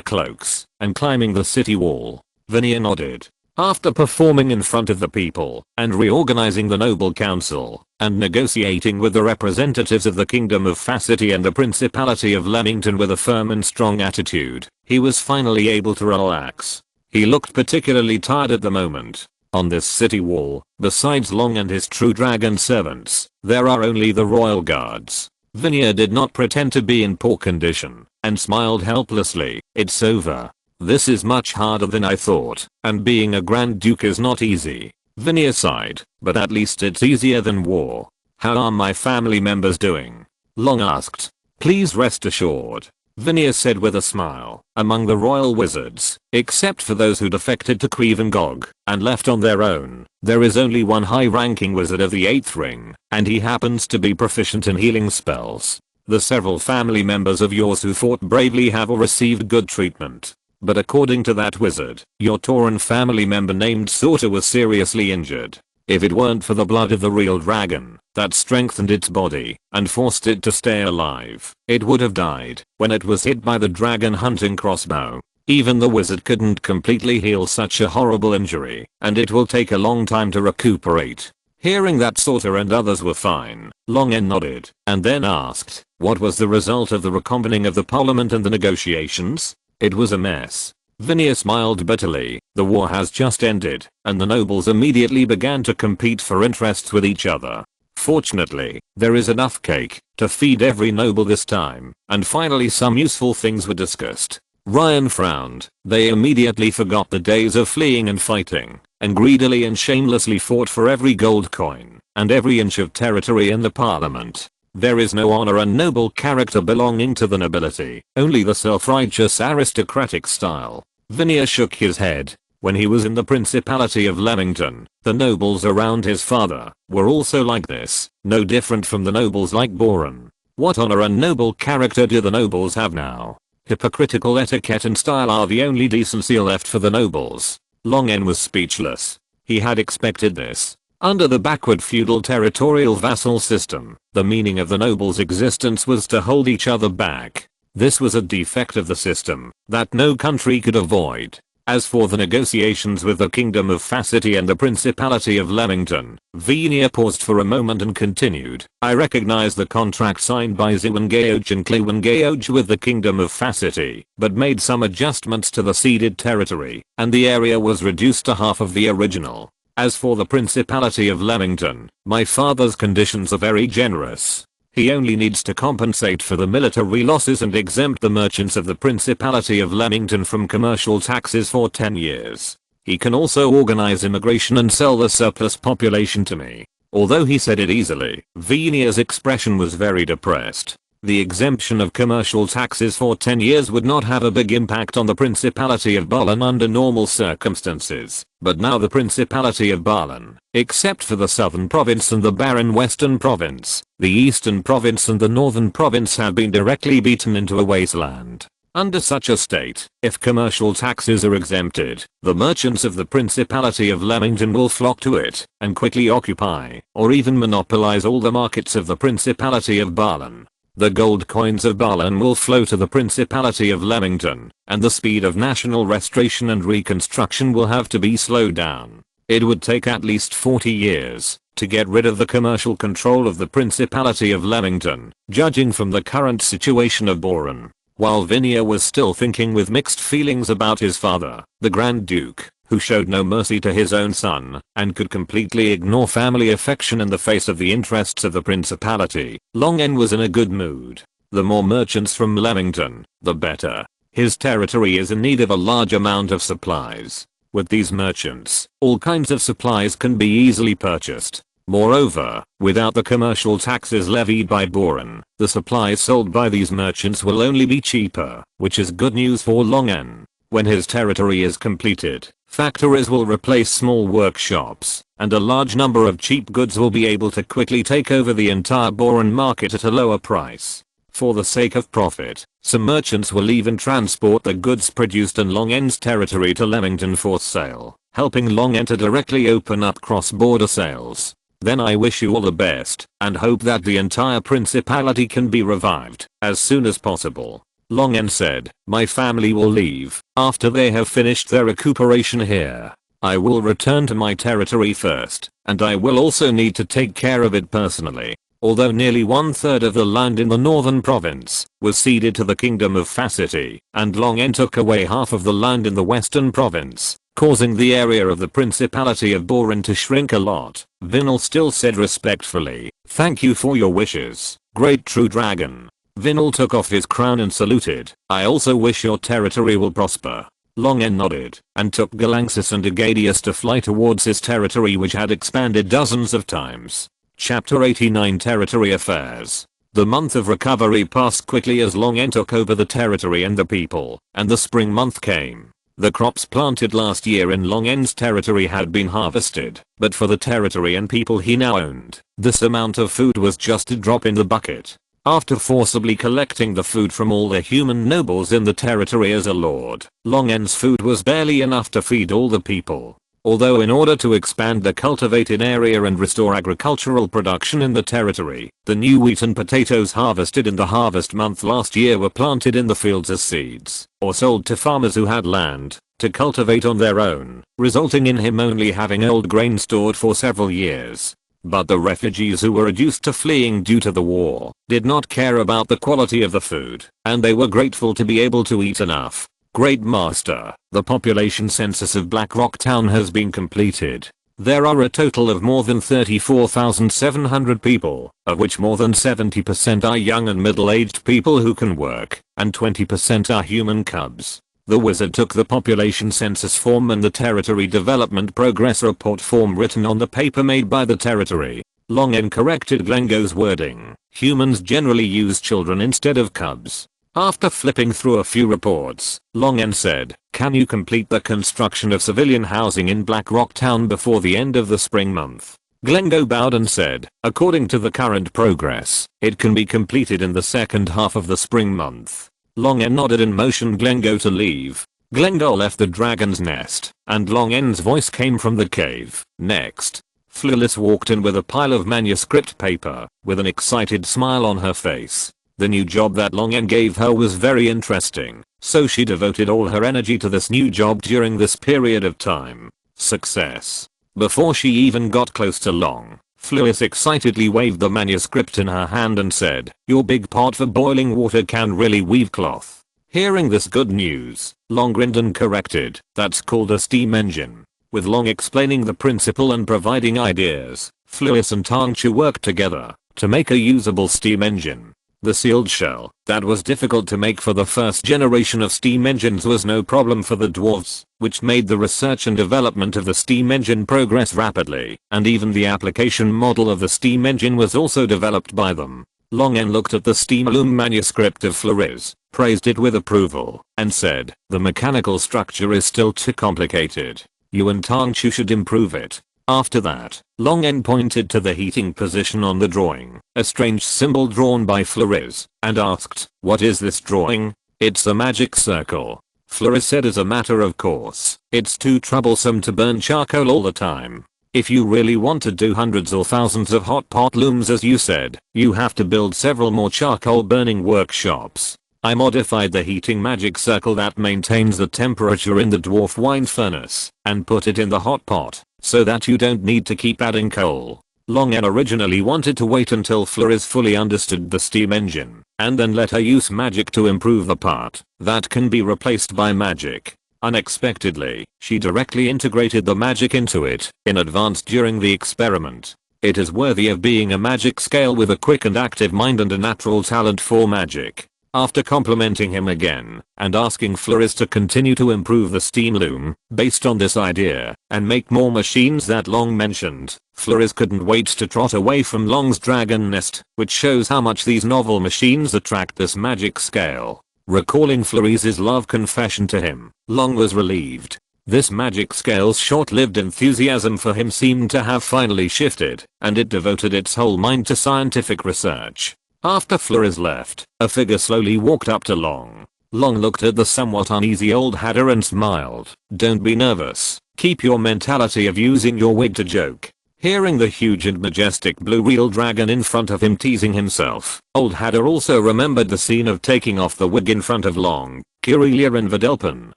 cloaks and climbing the city wall. Vinia nodded. After performing in front of the people and reorganizing the noble council and negotiating with the representatives of the kingdom of Facity and the principality of Leamington with a firm and strong attitude, he was finally able to relax. He looked particularly tired at the moment. On this city wall, besides Long and his true dragon servants, there are only the royal guards. Vinia did not pretend to be in poor condition and smiled helplessly. It's over. This is much harder than I thought, and being a Grand Duke is not easy. Vinia sighed, but at least it's easier than war. How are my family members doing? Long asked. Please rest assured, Vinia said with a smile, among the royal wizards, except for those who defected to Quevengog and left on their own, there is only one high-ranking wizard of the 8th ring, and he happens to be proficient in healing spells. The several family members of yours who fought bravely have all received good treatment. But according to that wizard, your Tauran family member named Sorta was seriously injured. If it weren't for the blood of the real dragon that strengthened its body and forced it to stay alive, it would have died when it was hit by the dragon hunting crossbow. Even the wizard couldn't completely heal such a horrible injury, and it will take a long time to recuperate. Hearing that Sorta and others were fine, Longen nodded and then asked, what was the result of the reconvening of the parliament and the negotiations? It was a mess. Vinia smiled bitterly. The war has just ended, and the nobles immediately began to compete for interests with each other. Fortunately, there is enough cake to feed every noble this time, and finally some useful things were discussed. Ryan frowned. They immediately forgot the days of fleeing and fighting, and greedily and shamelessly fought for every gold coin and every inch of territory in the parliament. There is no honor and noble character belonging to the nobility, only the self-righteous aristocratic style. Vinia shook his head. When he was in the Principality of Leamington, the nobles around his father were also like this, no different from the nobles like Boran. What honor and noble character do the nobles have now? Hypocritical etiquette and style are the only decency left for the nobles. Longen was speechless. He had expected this. Under the backward feudal territorial vassal system, the meaning of the nobles' existence was to hold each other back. This was a defect of the system that no country could avoid. As for the negotiations with the Kingdom of Facity and the Principality of Leamington, Vinia paused for a moment and continued. I recognize the contract signed by Ziwengeoj and Klewengeoj with the Kingdom of Facity, but made some adjustments to the ceded territory, and the area was reduced to half of the original. As for the Principality of Leamington, my father's conditions are very generous. He only needs to compensate for the military losses and exempt the merchants of the Principality of Leamington from commercial taxes for 10 years. He can also organize immigration and sell the surplus population to me. Although he said it easily, Vinia's expression was very depressed. The exemption of commercial taxes for 10 years would not have a big impact on the Principality of Balan under normal circumstances, but now the Principality of Balan, except for the southern province and the barren western province, the eastern province and the northern province have been directly beaten into a wasteland. Under such a state, if commercial taxes are exempted, the merchants of the Principality of Leamington will flock to it and quickly occupy or even monopolize all the markets of the Principality of Balan. The gold coins of Balan will flow to the Principality of Leamington, and the speed of national restoration and reconstruction will have to be slowed down. It would take at least 40 years to get rid of the commercial control of the Principality of Leamington, judging from the current situation of Boran. While Vinia was still thinking with mixed feelings about his father, the Grand Duke who showed no mercy to his own son, and could completely ignore family affection in the face of the interests of the principality, Long En was in a good mood. The more merchants from Leamington, the better. His territory is in need of a large amount of supplies. With these merchants, all kinds of supplies can be easily purchased. Moreover, without the commercial taxes levied by Boren, the supplies sold by these merchants will only be cheaper, which is good news for Long En. When his territory is completed, factories will replace small workshops, and a large number of cheap goods will be able to quickly take over the entire Boren market at a lower price. For the sake of profit, some merchants will even transport the goods produced in Long En's territory to Leamington for sale, helping Long En to directly open up cross-border sales. Then I wish you all the best, and hope that the entire principality can be revived as soon as possible. Long En said, my family will leave after they have finished their recuperation here. I will return to my territory first, and I will also need to take care of it personally. Although nearly 1/3 of the land in the northern province was ceded to the kingdom of Facity, and Long En took away half of the land in the western province, causing the area of the Principality of Boren to shrink a lot, Vinal still said respectfully, thank you for your wishes, great true dragon. Vinal took off his crown and saluted, I also wish your territory will prosper. Long En nodded, and took Galanxus and Agadius to fly towards his territory which had expanded dozens of times. Chapter 89 Territory Affairs. The month of recovery passed quickly as Long En took over the territory and the people, and the spring month came. The crops planted last year in Long En's territory had been harvested, but for the territory and people he now owned, this amount of food was just a drop in the bucket. After forcibly collecting the food from all the human nobles in the territory as a lord, Long En's food was barely enough to feed all the people. Although in order to expand the cultivated area and restore agricultural production in the territory, the new wheat and potatoes harvested in the harvest month last year were planted in the fields as seeds, or sold to farmers who had land to cultivate on their own, resulting in him only having old grain stored for several years. But the refugees who were reduced to fleeing due to the war did not care about the quality of the food, and they were grateful to be able to eat enough. Great Master, the population census of Black Rock Town has been completed. There are a total of more than 34,700 people, of which more than 70% are young and middle-aged people who can work, and 20% are human cubs. The wizard took the population census form and the territory development progress report form written on the paper made by the territory. Long En corrected Glengo's wording. Humans generally use children instead of cubs. After flipping through a few reports, Long En said, can you complete the construction of civilian housing in Black Rock Town before the end of the spring month? Glengo bowed and said, according to the current progress, it can be completed in the second half of the spring month. Long En nodded and motioned Glengo to leave. Glengo left the dragon's nest, and Long En's voice came from the cave. Next, Flulis walked in with a pile of manuscript paper, with an excited smile on her face. The new job that Long En gave her was very interesting, so she devoted all her energy to this new job during this period of time. Success. Before she even got close to Long, Fluis excitedly waved the manuscript in her hand and said, your big pot for boiling water can really weave cloth. Hearing this good news, Long grinned and corrected, that's called a steam engine. With Long explaining the principle and providing ideas, Fluis and Tangchu worked together to make a usable steam engine. The sealed shell that was difficult to make for the first generation of steam engines was no problem for the dwarves, which made the research and development of the steam engine progress rapidly, and even the application model of the steam engine was also developed by them. Long En looked at the steam loom manuscript of Fluis, praised it with approval, and said, the mechanical structure is still too complicated. You and Tangchu should improve it. After that, Long En pointed to the heating position on the drawing, a strange symbol drawn by Fluis, and asked, what is this drawing? It's a magic circle. Fluis said as a matter of course, it's too troublesome to burn charcoal all the time. If you really want to do hundreds or thousands of hot pot looms as you said, you have to build several more charcoal burning workshops. I modified the heating magic circle that maintains the temperature in the dwarf wine furnace, and put it in the hot pot, so that you don't need to keep adding coal. Long En originally wanted to wait until Fluis fully understood the steam engine, and then let her use magic to improve the part that can be replaced by magic. Unexpectedly, she directly integrated the magic into it in advance during the experiment. It is worthy of being a magic scale with a quick and active mind and a natural talent for magic. After complimenting him again and asking Floris to continue to improve the steam loom based on this idea and make more machines that Long mentioned, Floris couldn't wait to trot away from Long's dragon nest, which shows how much these novel machines attract this magic scale. Recalling Floris's love confession to him, Long was relieved. This magic scale's short-lived enthusiasm for him seemed to have finally shifted, and it devoted its whole mind to scientific research. After Floris left, a figure slowly walked up to Long. Long looked at the somewhat uneasy old hatter and smiled. "Don't be nervous. Keep your mentality of using your wig to joke." Hearing the huge and majestic blue real dragon in front of him teasing himself, old hatter also remembered the scene of taking off the wig in front of Long, Kirelia and Videlpin,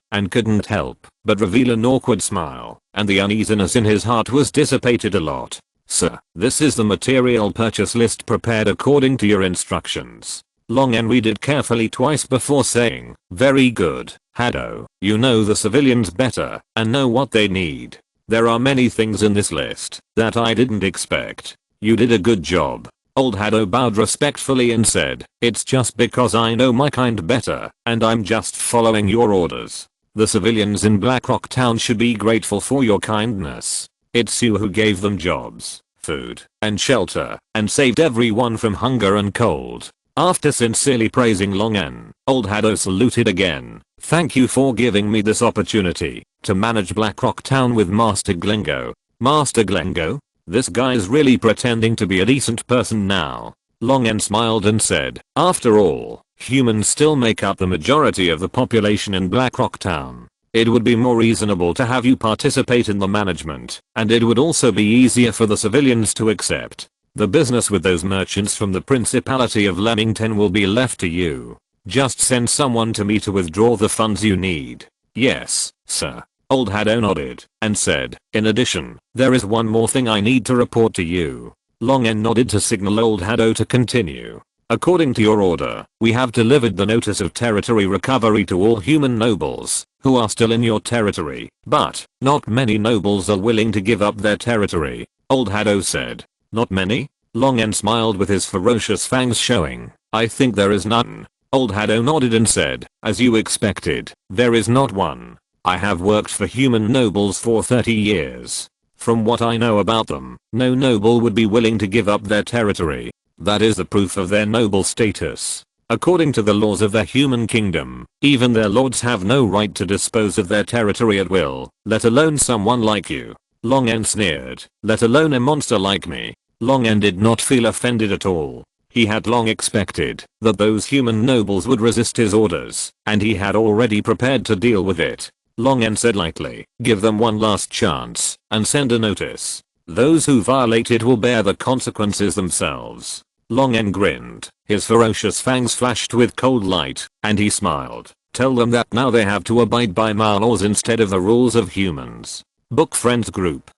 and couldn't help but reveal an awkward smile, and the uneasiness in his heart was dissipated a lot. "Sir, this is the material purchase list prepared according to your instructions." Long read it carefully twice before saying, "Very good, Haddo. You know the civilians better and know what they need. There are many things in this list that I didn't expect. You did a good job." Old Haddo bowed respectfully and said, "It's just because I know my kind better and I'm just following your orders. The civilians in Blackrock Town should be grateful for your kindness. It's you who gave them jobs, food, and shelter, and saved everyone from hunger and cold." After sincerely praising Long, old Haddo saluted again. "Thank you for giving me this opportunity to manage Blackrock Town with Master Glengo." "Master Glengo? This guy's really pretending to be a decent person now." Long smiled and said, "After all, humans still make up the majority of the population in Blackrock Town. It would be more reasonable to have you participate in the management, and it would also be easier for the civilians to accept. The business with those merchants from the Principality of Leamington will be left to you. Just send someone to me to withdraw the funds you need." "Yes, sir." Old Haddo nodded and said, "In addition, there is one more thing I need to report to you." Long nodded to signal old Haddo to continue. "According to your order, we have delivered the notice of territory recovery to all human nobles who are still in your territory, but not many nobles are willing to give up their territory." Old Haddo said. "Not many?" Long smiled with his ferocious fangs showing. "I think there is none." Old Haddo nodded and said, "As you expected, there is not one. I have worked for human nobles for 30 years. From what I know about them, no noble would be willing to give up their territory. That is the proof of their noble status. According to the laws of their human kingdom, even their lords have no right to dispose of their territory at will, let alone someone like you." Long sneered, "Let alone a monster like me." Long did not feel offended at all. He had long expected that those human nobles would resist his orders, and he had already prepared to deal with it. Long said lightly, "Give them one last chance, and send a notice. Those who violate it will bear the consequences themselves." Long grinned, his ferocious fangs flashed with cold light, and he smiled. "Tell them that now they have to abide by my laws instead of the rules of humans." Book Friends Group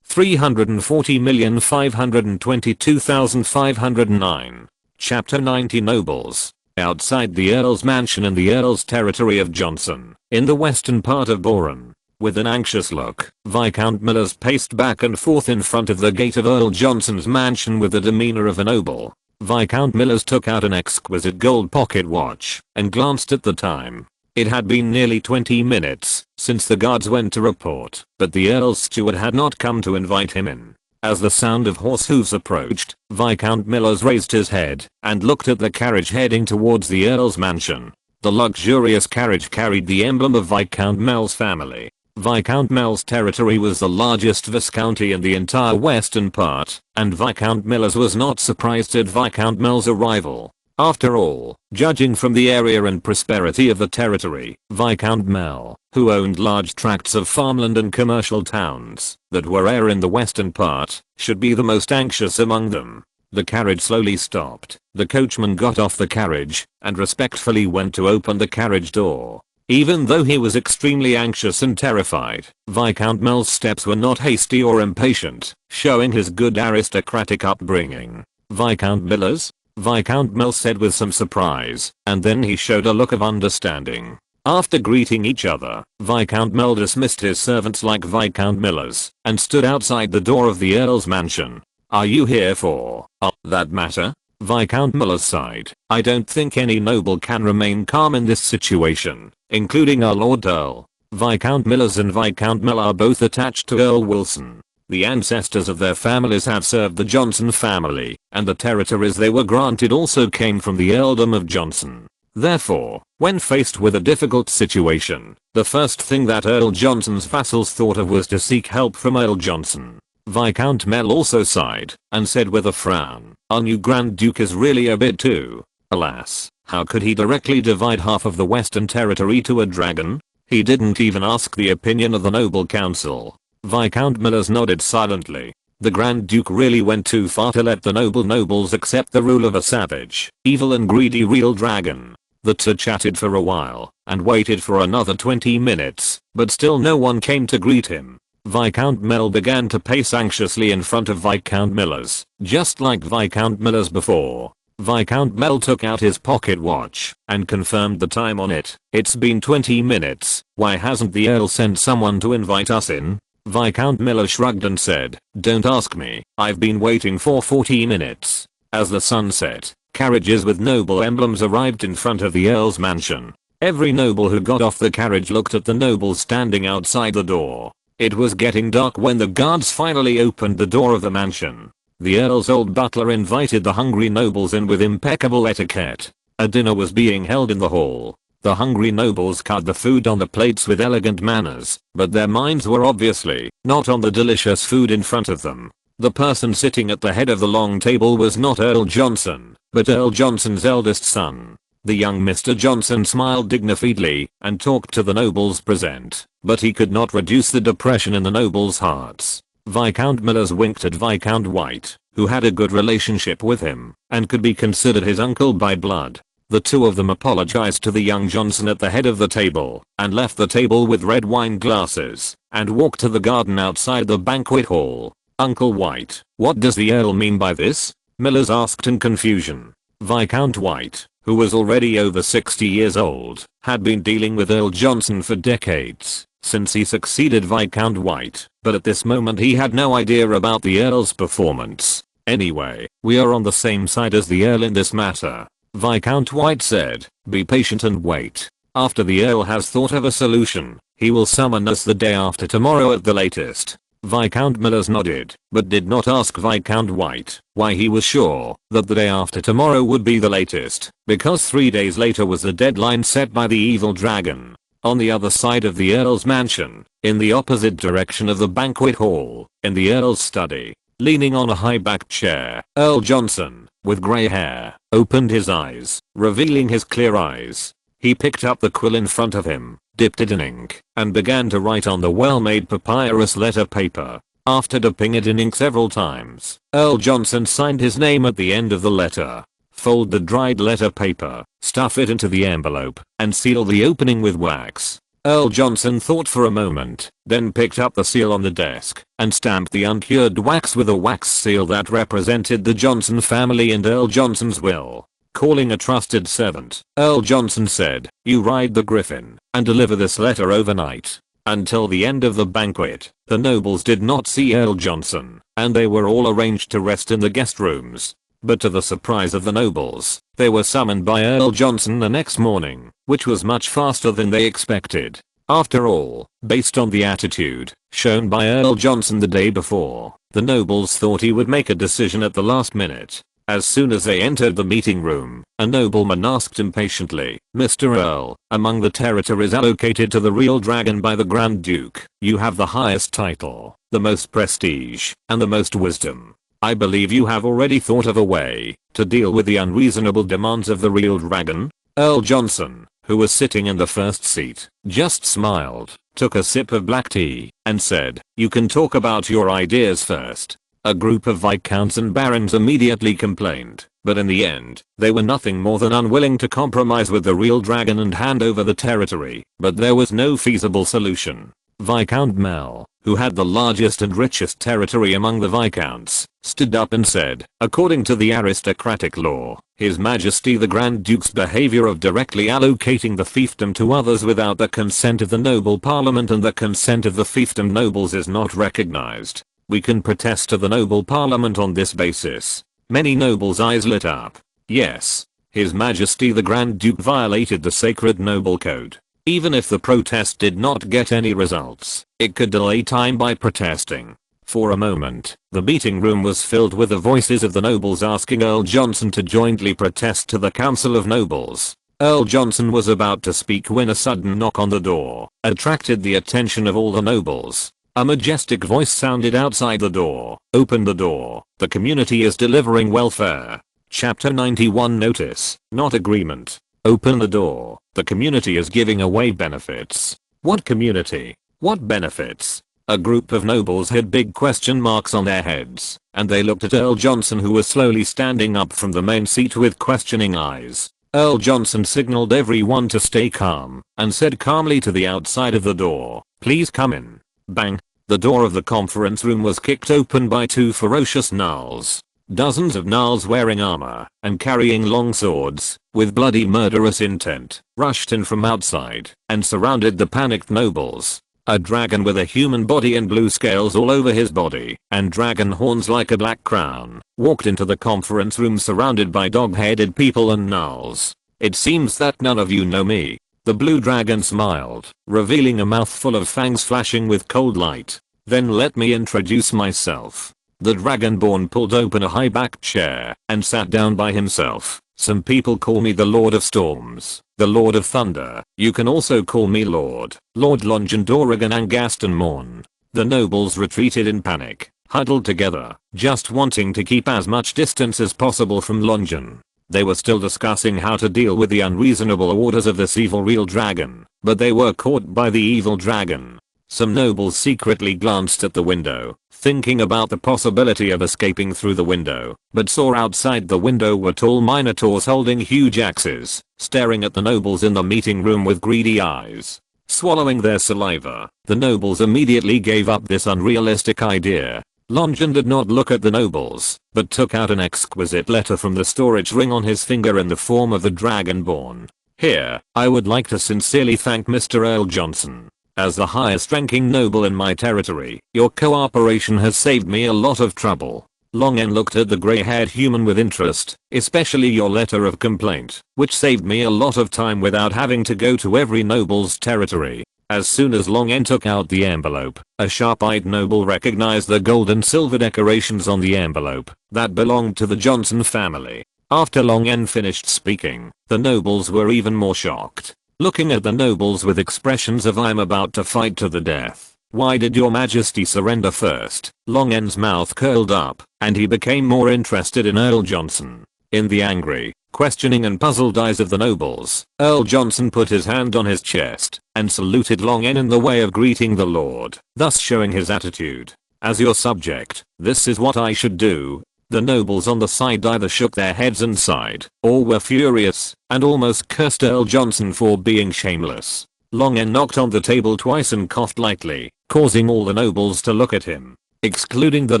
340,522,509. Chapter 90 Nobles. Outside the Earl's mansion in the Earl's territory of Johnson, in the western part of Boron. With an anxious look, Viscount Millers paced back and forth in front of the gate of Earl Johnson's mansion with the demeanor of a noble. Viscount Millers took out an exquisite gold pocket watch and glanced at the time. It had been nearly 20 minutes since the guards went to report, but the Earl's steward had not come to invite him in. As the sound of horse hooves approached, Viscount Millers raised his head and looked at the carriage heading towards the Earl's mansion. The luxurious carriage carried the emblem of Viscount Mell's family. Viscount Mell's territory was the largest viscounty in the entire western part, and Viscount Millers was not surprised at Viscount Mell's arrival. After all, judging from the area and prosperity of the territory, Viscount Mell, who owned large tracts of farmland and commercial towns that were in the western part, should be the most anxious among them. The carriage slowly stopped. The coachman got off the carriage and respectfully went to open the carriage door. Even though he was extremely anxious and terrified, Viscount Mell's steps were not hasty or impatient, showing his good aristocratic upbringing. "Viscount Millers?" Viscount Mell said with some surprise, and then he showed a look of understanding. After greeting each other, Viscount Mel dismissed his servants like Viscount Millers and stood outside the door of the Earl's mansion. "Are you here for that matter?" Viscount Miller sighed. "I don't think any noble can remain calm in this situation, including our Lord Earl." Viscount Millers and Viscount Miller are both attached to Earl Wilson. The ancestors of their families have served the Johnson family, and the territories they were granted also came from the Earldom of Johnson. Therefore, when faced with a difficult situation, the first thing that Earl Johnson's vassals thought of was to seek help from Earl Johnson. Viscount Mel also sighed and said with a frown, "Our new Grand Duke is really a bit too. Alas, how could he directly divide half of the Western Territory to a dragon? He didn't even ask the opinion of the noble council." Viscount Millers nodded silently. The Grand Duke really went too far to let the nobles accept the rule of a savage, evil and greedy real dragon. The two chatted for a while and waited for another 20 minutes, but still no one came to greet him. Viscount Mel began to pace anxiously in front of Viscount Millers, just like Viscount Millers before. Viscount Mel took out his pocket watch and confirmed the time on it. "It's been 20 minutes, why hasn't the Earl sent someone to invite us in?" Viscount Miller shrugged and said, "Don't ask me, I've been waiting for 40 minutes. As the sun set, carriages with noble emblems arrived in front of the Earl's mansion. Every noble who got off the carriage looked at the nobles standing outside the door. It was getting dark when the guards finally opened the door of the mansion. The Earl's old butler invited the hungry nobles in with impeccable etiquette. A dinner was being held in the hall. The hungry nobles cut the food on the plates with elegant manners, but their minds were obviously not on the delicious food in front of them. The person sitting at the head of the long table was not Earl Johnson, but Earl Johnson's eldest son. The young Mr. Johnson smiled dignifiedly and talked to the nobles present, but he could not reduce the depression in the nobles' hearts. Viscount Millers winked at Viscount White, who had a good relationship with him and could be considered his uncle by blood. The two of them apologized to the young Johnson at the head of the table and left the table with red wine glasses and walked to the garden outside the banquet hall. "Uncle White, what does the Earl mean by this?" Millers asked in confusion. Viscount White, who was already over 60 years old, had been dealing with Earl Johnson for decades, since he succeeded Viscount White, but at this moment he had no idea about the Earl's performance. "Anyway, we are on the same side as the Earl in this matter," Viscount White said. "Be patient and wait. After the Earl has thought of a solution, he will summon us the day after tomorrow at the latest." Viscount Millers nodded, but did not ask Viscount White why he was sure that the day after tomorrow would be the latest, because 3 days later was the deadline set by the evil dragon. On the other side of the Earl's mansion, in the opposite direction of the banquet hall, in the Earl's study, leaning on a high-backed chair, Earl Johnson, with grey hair, opened his eyes, revealing his clear eyes. He picked up the quill in front of him, dipped it in ink, and began to write on the well-made papyrus letter paper. After dipping it in ink several times, Earl Johnson signed his name at the end of the letter. Fold the dried letter paper, stuff it into the envelope, and seal the opening with wax. Earl Johnson thought for a moment, then picked up the seal on the desk and stamped the uncured wax with a wax seal that represented the Johnson family and Earl Johnson's will. Calling a trusted servant, Earl Johnson said, "You ride the griffin and deliver this letter overnight." Until the end of the banquet, the nobles did not see Earl Johnson, and they were all arranged to rest in the guest rooms. But to the surprise of the nobles, they were summoned by Earl Johnson the next morning, which was much faster than they expected. After all, based on the attitude shown by Earl Johnson the day before, the nobles thought he would make a decision at the last minute. As soon as they entered the meeting room, a nobleman asked impatiently, "Mr. Earl, among the territories allocated to the real dragon by the Grand Duke, you have the highest title, the most prestige, and the most wisdom. I believe you have already thought of a way to deal with the unreasonable demands of the real dragon?" Earl Johnson, who was sitting in the first seat, just smiled, took a sip of black tea, and said, "You can talk about your ideas first." A group of viscounts and barons immediately complained, but in the end, they were nothing more than unwilling to compromise with the real dragon and hand over the territory, but there was no feasible solution. Viscount Mel, who had the largest and richest territory among the viscounts, stood up and said, according to the aristocratic law, His Majesty the Grand Duke's behavior of directly allocating the fiefdom to others without the consent of the noble parliament and the consent of the fiefdom nobles is not recognized. We can protest to the noble parliament on this basis. Many nobles' eyes lit up. Yes. His Majesty the Grand Duke violated the sacred noble code. Even if the protest did not get any results, it could delay time by protesting. For a moment, the meeting room was filled with the voices of the nobles asking Earl Johnson to jointly protest to the Council of Nobles. Earl Johnson was about to speak when a sudden knock on the door attracted the attention of all the nobles. A majestic voice sounded outside the door. Open the door. The community is delivering welfare. Chapter 91 Notice, not agreement. Open the door. The community is giving away benefits. What community? What benefits? A group of nobles had big question marks on their heads, and they looked at Earl Johnson, who was slowly standing up from the main seat with questioning eyes. Earl Johnson signaled everyone to stay calm, and said calmly to the outside of the door, please come in. Bang! The door of the conference room was kicked open by two ferocious gnolls. Dozens of gnolls wearing armor and carrying long swords with bloody murderous intent rushed in from outside and surrounded the panicked nobles. A dragon with a human body and blue scales all over his body and dragon horns like a black crown walked into the conference room surrounded by dog-headed people and gnolls. It seems that none of you know me. The blue dragon smiled, revealing a mouthful of fangs flashing with cold light. Then let me introduce myself. The Dragonborn pulled open a high-backed chair and sat down by himself. Some people call me the Lord of Storms, the Lord of Thunder. You can also call me Lord Longen Dorrigan and Gaston Morn. The nobles retreated in panic, huddled together, just wanting to keep as much distance as possible from Longen. They were still discussing how to deal with the unreasonable orders of this evil real dragon, but they were caught by the evil dragon. Some nobles secretly glanced at the window, thinking about the possibility of escaping through the window, but saw outside the window were tall minotaurs holding huge axes, staring at the nobles in the meeting room with greedy eyes. Swallowing their saliva, the nobles immediately gave up this unrealistic idea. Longen did not look at the nobles, but took out an exquisite letter from the storage ring on his finger in the form of the Dragonborn. Here, I would like to sincerely thank Mr. Earl Johnson. As the highest ranking noble in my territory, your cooperation has saved me a lot of trouble. Longen looked at the grey-haired human with interest, especially your letter of complaint, which saved me a lot of time without having to go to every noble's territory. As soon as Longen took out the envelope, a sharp-eyed noble recognized the gold and silver decorations on the envelope that belonged to the Johnson family. After Longen finished speaking, the nobles were even more shocked. Looking at the nobles with expressions of I'm about to fight to the death. Why did your majesty surrender first? Longen's mouth curled up, and he became more interested in Earl Johnson. In the angry, questioning and puzzled eyes of the nobles, Earl Johnson put his hand on his chest and saluted Longen in the way of greeting the lord, thus showing his attitude. As your subject, this is what I should do. The nobles on the side either shook their heads and sighed, or were furious, and almost cursed Earl Johnson for being shameless. Longen knocked on the table twice and coughed lightly, causing all the nobles to look at him. Excluding the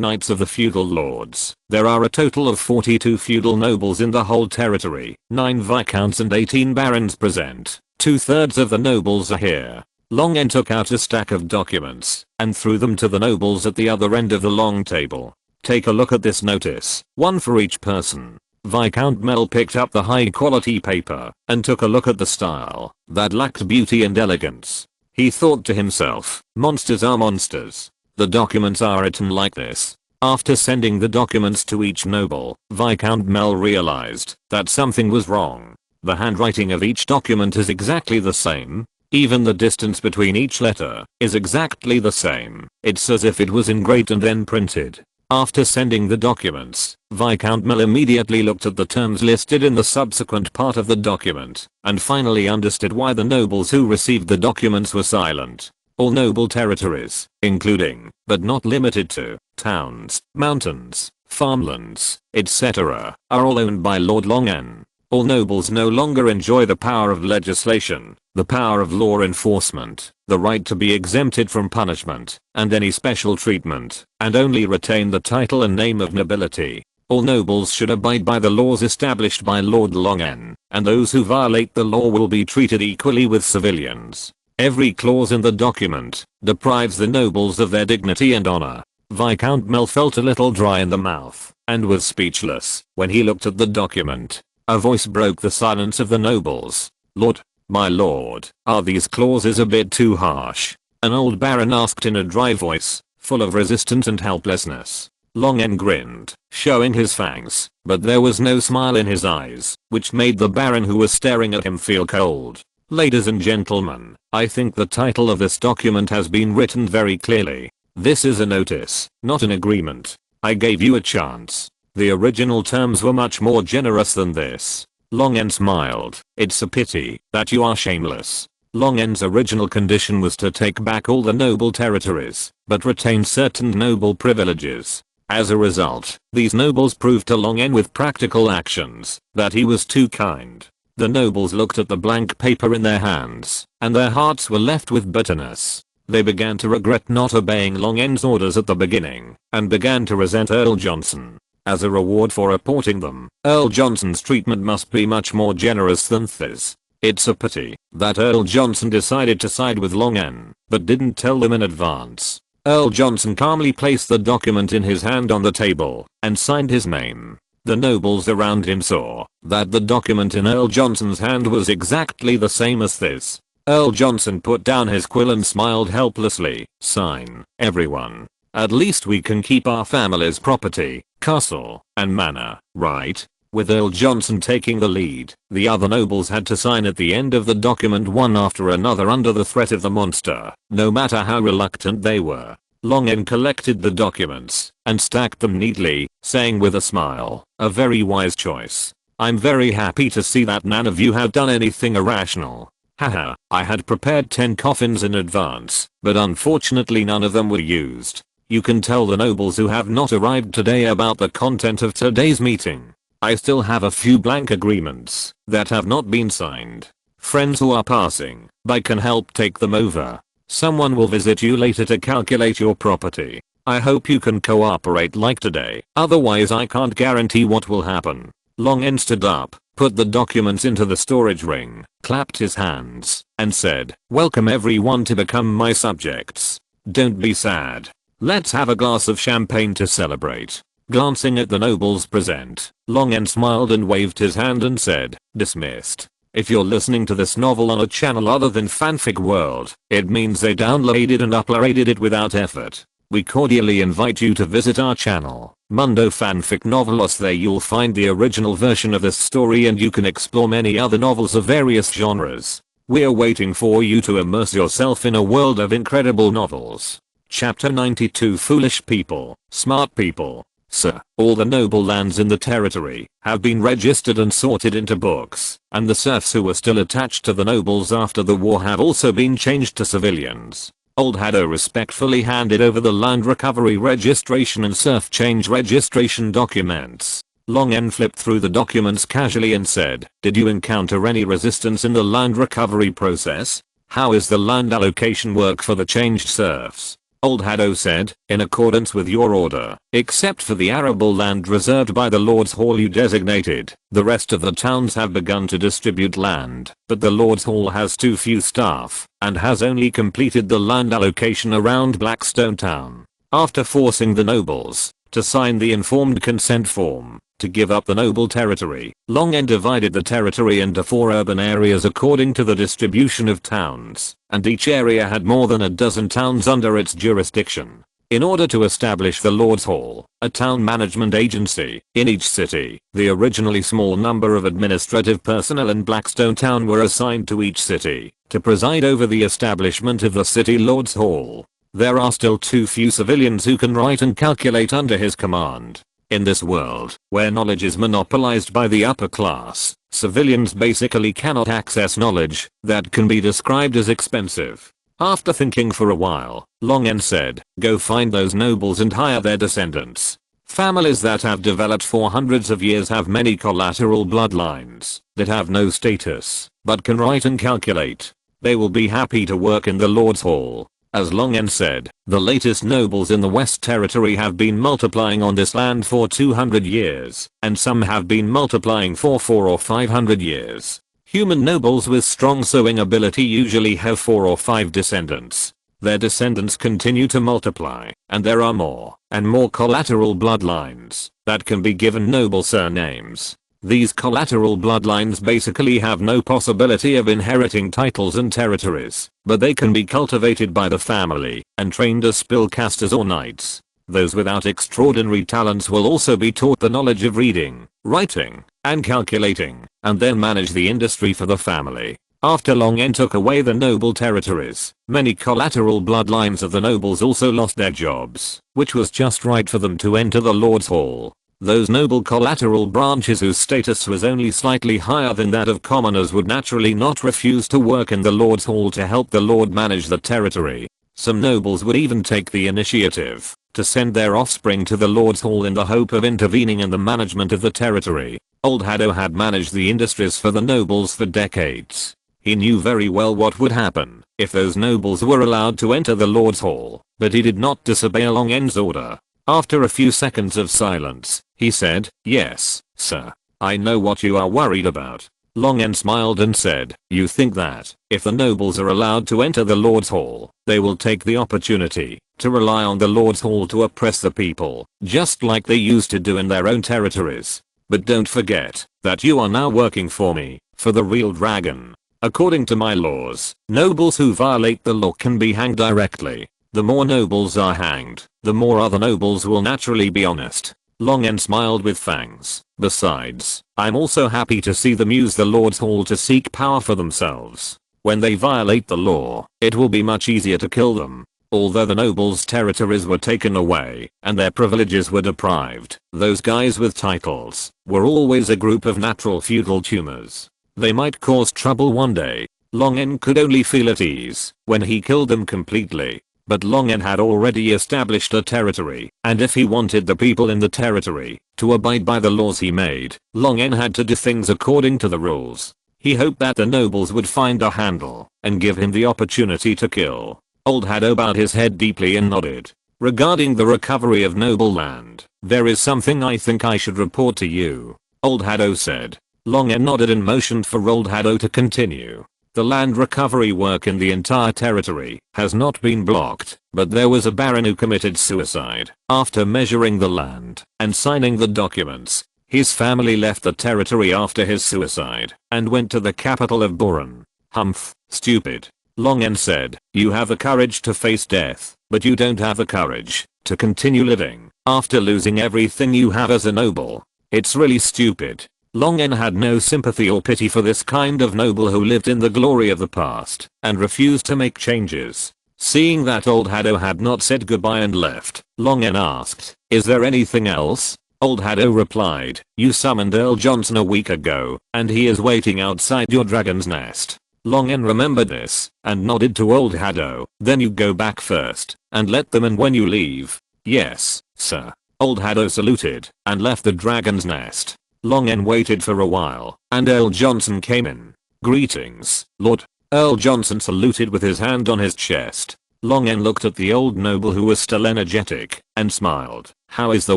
knights of the feudal lords, there are a total of 42 feudal nobles in the whole territory, 9 viscounts and 18 barons present. 2/3 of the nobles are here. Longen took out a stack of documents and threw them to the nobles at the other end of the long table. Take a look at this notice, one for each person. Viscount Mel picked up the high quality paper and took a look at the style that lacked beauty and elegance. He thought to himself, monsters are monsters. The documents are written like this. After sending the documents to each noble, Viscount Mel realized that something was wrong. The handwriting of each document is exactly the same. Even the distance between each letter is exactly the same. It's as if it was engraved and then printed. After sending the documents, Viscount Mel immediately looked at the terms listed in the subsequent part of the document, and finally understood why the nobles who received the documents were silent. All noble territories, including, but not limited to, towns, mountains, farmlands, etc., are all owned by Lord Longen. All nobles no longer enjoy the power of legislation, the power of law enforcement, the right to be exempted from punishment, and any special treatment, and only retain the title and name of nobility. All nobles should abide by the laws established by Lord Longen, and those who violate the law will be treated equally with civilians. Every clause in the document deprives the nobles of their dignity and honor. Viscount Mel felt a little dry in the mouth, and was speechless when he looked at the document. A voice broke the silence of the nobles. "Lord, my lord, are these clauses a bit too harsh?" An old baron asked in a dry voice, full of resistance and helplessness. Longen grinned, showing his fangs, but there was no smile in his eyes, which made the baron who was staring at him feel cold. "Ladies and gentlemen, I think the title of this document has been written very clearly. This is a notice, not an agreement. I gave you a chance. The original terms were much more generous than this." Longen smiled. "It's a pity that you are shameless." Longen's original condition was to take back all the noble territories, but retain certain noble privileges. As a result, these nobles proved to Longen with practical actions that he was too kind. The nobles looked at the blank paper in their hands, and their hearts were left with bitterness. They began to regret not obeying Longen's orders at the beginning, and began to resent Earl Johnson. As a reward for reporting them, Earl Johnson's treatment must be much more generous than this. It's a pity that Earl Johnson decided to side with Longen, but didn't tell them in advance. Earl Johnson calmly placed the document in his hand on the table, and signed his name. The nobles around him saw that the document in Earl Johnson's hand was exactly the same as this. Earl Johnson put down his quill and smiled helplessly. "Sign, everyone. At least we can keep our family's property, castle, and manor, right?" With Earl Johnson taking the lead, the other nobles had to sign at the end of the document one after another under the threat of the monster, no matter how reluctant they were. Longen collected the documents and stacked them neatly, saying with a smile, "A very wise choice. I'm very happy to see that none of you have done anything irrational. Haha, I had prepared 10 coffins in advance, but unfortunately none of them were used. You can tell the nobles who have not arrived today about the content of today's meeting. I still have a few blank agreements that have not been signed. Friends who are passing by can help take them over. Someone will visit you later to calculate your property. I hope you can cooperate like today, otherwise I can't guarantee what will happen." Longen stood up, put the documents into the storage ring, clapped his hands, and said, "Welcome everyone to become my subjects. Don't be sad. Let's have a glass of champagne to celebrate." Glancing at the nobles present, Longen smiled and waved his hand and said, "Dismissed. If you're listening to this novel on a channel other than Fanfic World, it means they downloaded and uploaded it without effort. We cordially invite you to visit our channel, Mundo Fanfic Novelos. There you'll find the original version of this story and you can explore many other novels of various genres. We're waiting for you to immerse yourself in a world of incredible novels." Chapter 92 Foolish People, Smart People. Sir, all the noble lands in the territory have been registered and sorted into books, and the serfs who were still attached to the nobles after the war have also been changed to civilians. Old Haddo respectfully handed over the land recovery registration and serf change registration documents. Longen flipped through the documents casually and said, "Did you encounter any resistance in the land recovery process? How is the land allocation work for the changed serfs?" Old Haddo said, "In accordance with your order, except for the arable land reserved by the Lord's Hall you designated, the rest of the towns have begun to distribute land, but the Lord's Hall has too few staff, and has only completed the land allocation around Blackstone Town. After forcing the nobles to sign the informed consent form to give up the noble territory, Longen divided the territory into 4 urban areas according to the distribution of towns, and each area had more than a dozen towns under its jurisdiction. In order to establish the Lord's Hall, a town management agency, in each city, the originally small number of administrative personnel in Blackstone Town were assigned to each city to preside over the establishment of the city Lord's Hall. There are still too few civilians who can write and calculate under his command. In this world, where knowledge is monopolized by the upper class, civilians basically cannot access knowledge that can be described as expensive. After thinking for a while, Longen said, "Go find those nobles and hire their descendants. Families that have developed for hundreds of years have many collateral bloodlines that have no status, but can write and calculate. They will be happy to work in the Lord's Hall. As Longen said, the latest nobles in the West Territory have been multiplying on this land for 200 years, and some have been multiplying for 400 or 500 years. Human nobles with strong sowing ability usually have 4 or 5 descendants. Their descendants continue to multiply, and there are more and more collateral bloodlines that can be given noble surnames. These collateral bloodlines basically have no possibility of inheriting titles and territories, but they can be cultivated by the family and trained as spellcasters or knights. Those without extraordinary talents will also be taught the knowledge of reading, writing, and calculating, and then manage the industry for the family. After Longen took away the noble territories, many collateral bloodlines of the nobles also lost their jobs, which was just right for them to enter the Lord's Hall. Those noble collateral branches whose status was only slightly higher than that of commoners would naturally not refuse to work in the Lord's Hall to help the Lord manage the territory. Some nobles would even take the initiative to send their offspring to the Lord's Hall in the hope of intervening in the management of the territory. Old Haddo had managed the industries for the nobles for decades. He knew very well what would happen if those nobles were allowed to enter the Lord's Hall, but he did not disobey Longen's order. After a few seconds of silence, he said, "Yes, sir. I know what you are worried about." Longen smiled and said, "You think that, if the nobles are allowed to enter the Lord's Hall, they will take the opportunity to rely on the Lord's Hall to oppress the people, just like they used to do in their own territories. But don't forget that you are now working for me, for the real dragon. According to my laws, nobles who violate the law can be hanged directly. The more nobles are hanged, the more other nobles will naturally be honest." Longen smiled with fangs. "Besides, I'm also happy to see them use the Lord's Hall to seek power for themselves. When they violate the law, it will be much easier to kill them." Although the nobles' territories were taken away and their privileges were deprived, those guys with titles were always a group of natural feudal tumors. They might cause trouble one day. Longen could only feel at ease when he killed them completely. But Longen had already established a territory, and if he wanted the people in the territory to abide by the laws he made, Longen had to do things according to the rules. He hoped that the nobles would find a handle and give him the opportunity to kill. Old Haddo bowed his head deeply and nodded. "Regarding the recovery of noble land, there is something I think I should report to you," Old Haddo said. Longen nodded and motioned for Old Haddo to continue. "The land recovery work in the entire territory has not been blocked, but there was a baron who committed suicide after measuring the land and signing the documents. His family left the territory after his suicide and went to the capital of Buran." "Humph, stupid," Longen said. "You have the courage to face death, but you don't have the courage to continue living after losing everything you have as a noble. It's really stupid." Longen had no sympathy or pity for this kind of noble who lived in the glory of the past and refused to make changes. Seeing that Old Haddo had not said goodbye and left, Longen asked, "Is there anything else?" Old Haddo replied, "You summoned Earl Johnson a week ago, and he is waiting outside your dragon's nest." Longen remembered this and nodded to Old Haddo. "Then you go back first and let them in when you leave." "Yes, sir." Old Haddo saluted and left the dragon's nest. Longen waited for a while, and Earl Johnson came in. "Greetings, Lord." Earl Johnson saluted with his hand on his chest. Longen looked at the old noble who was still energetic, and smiled. "How is the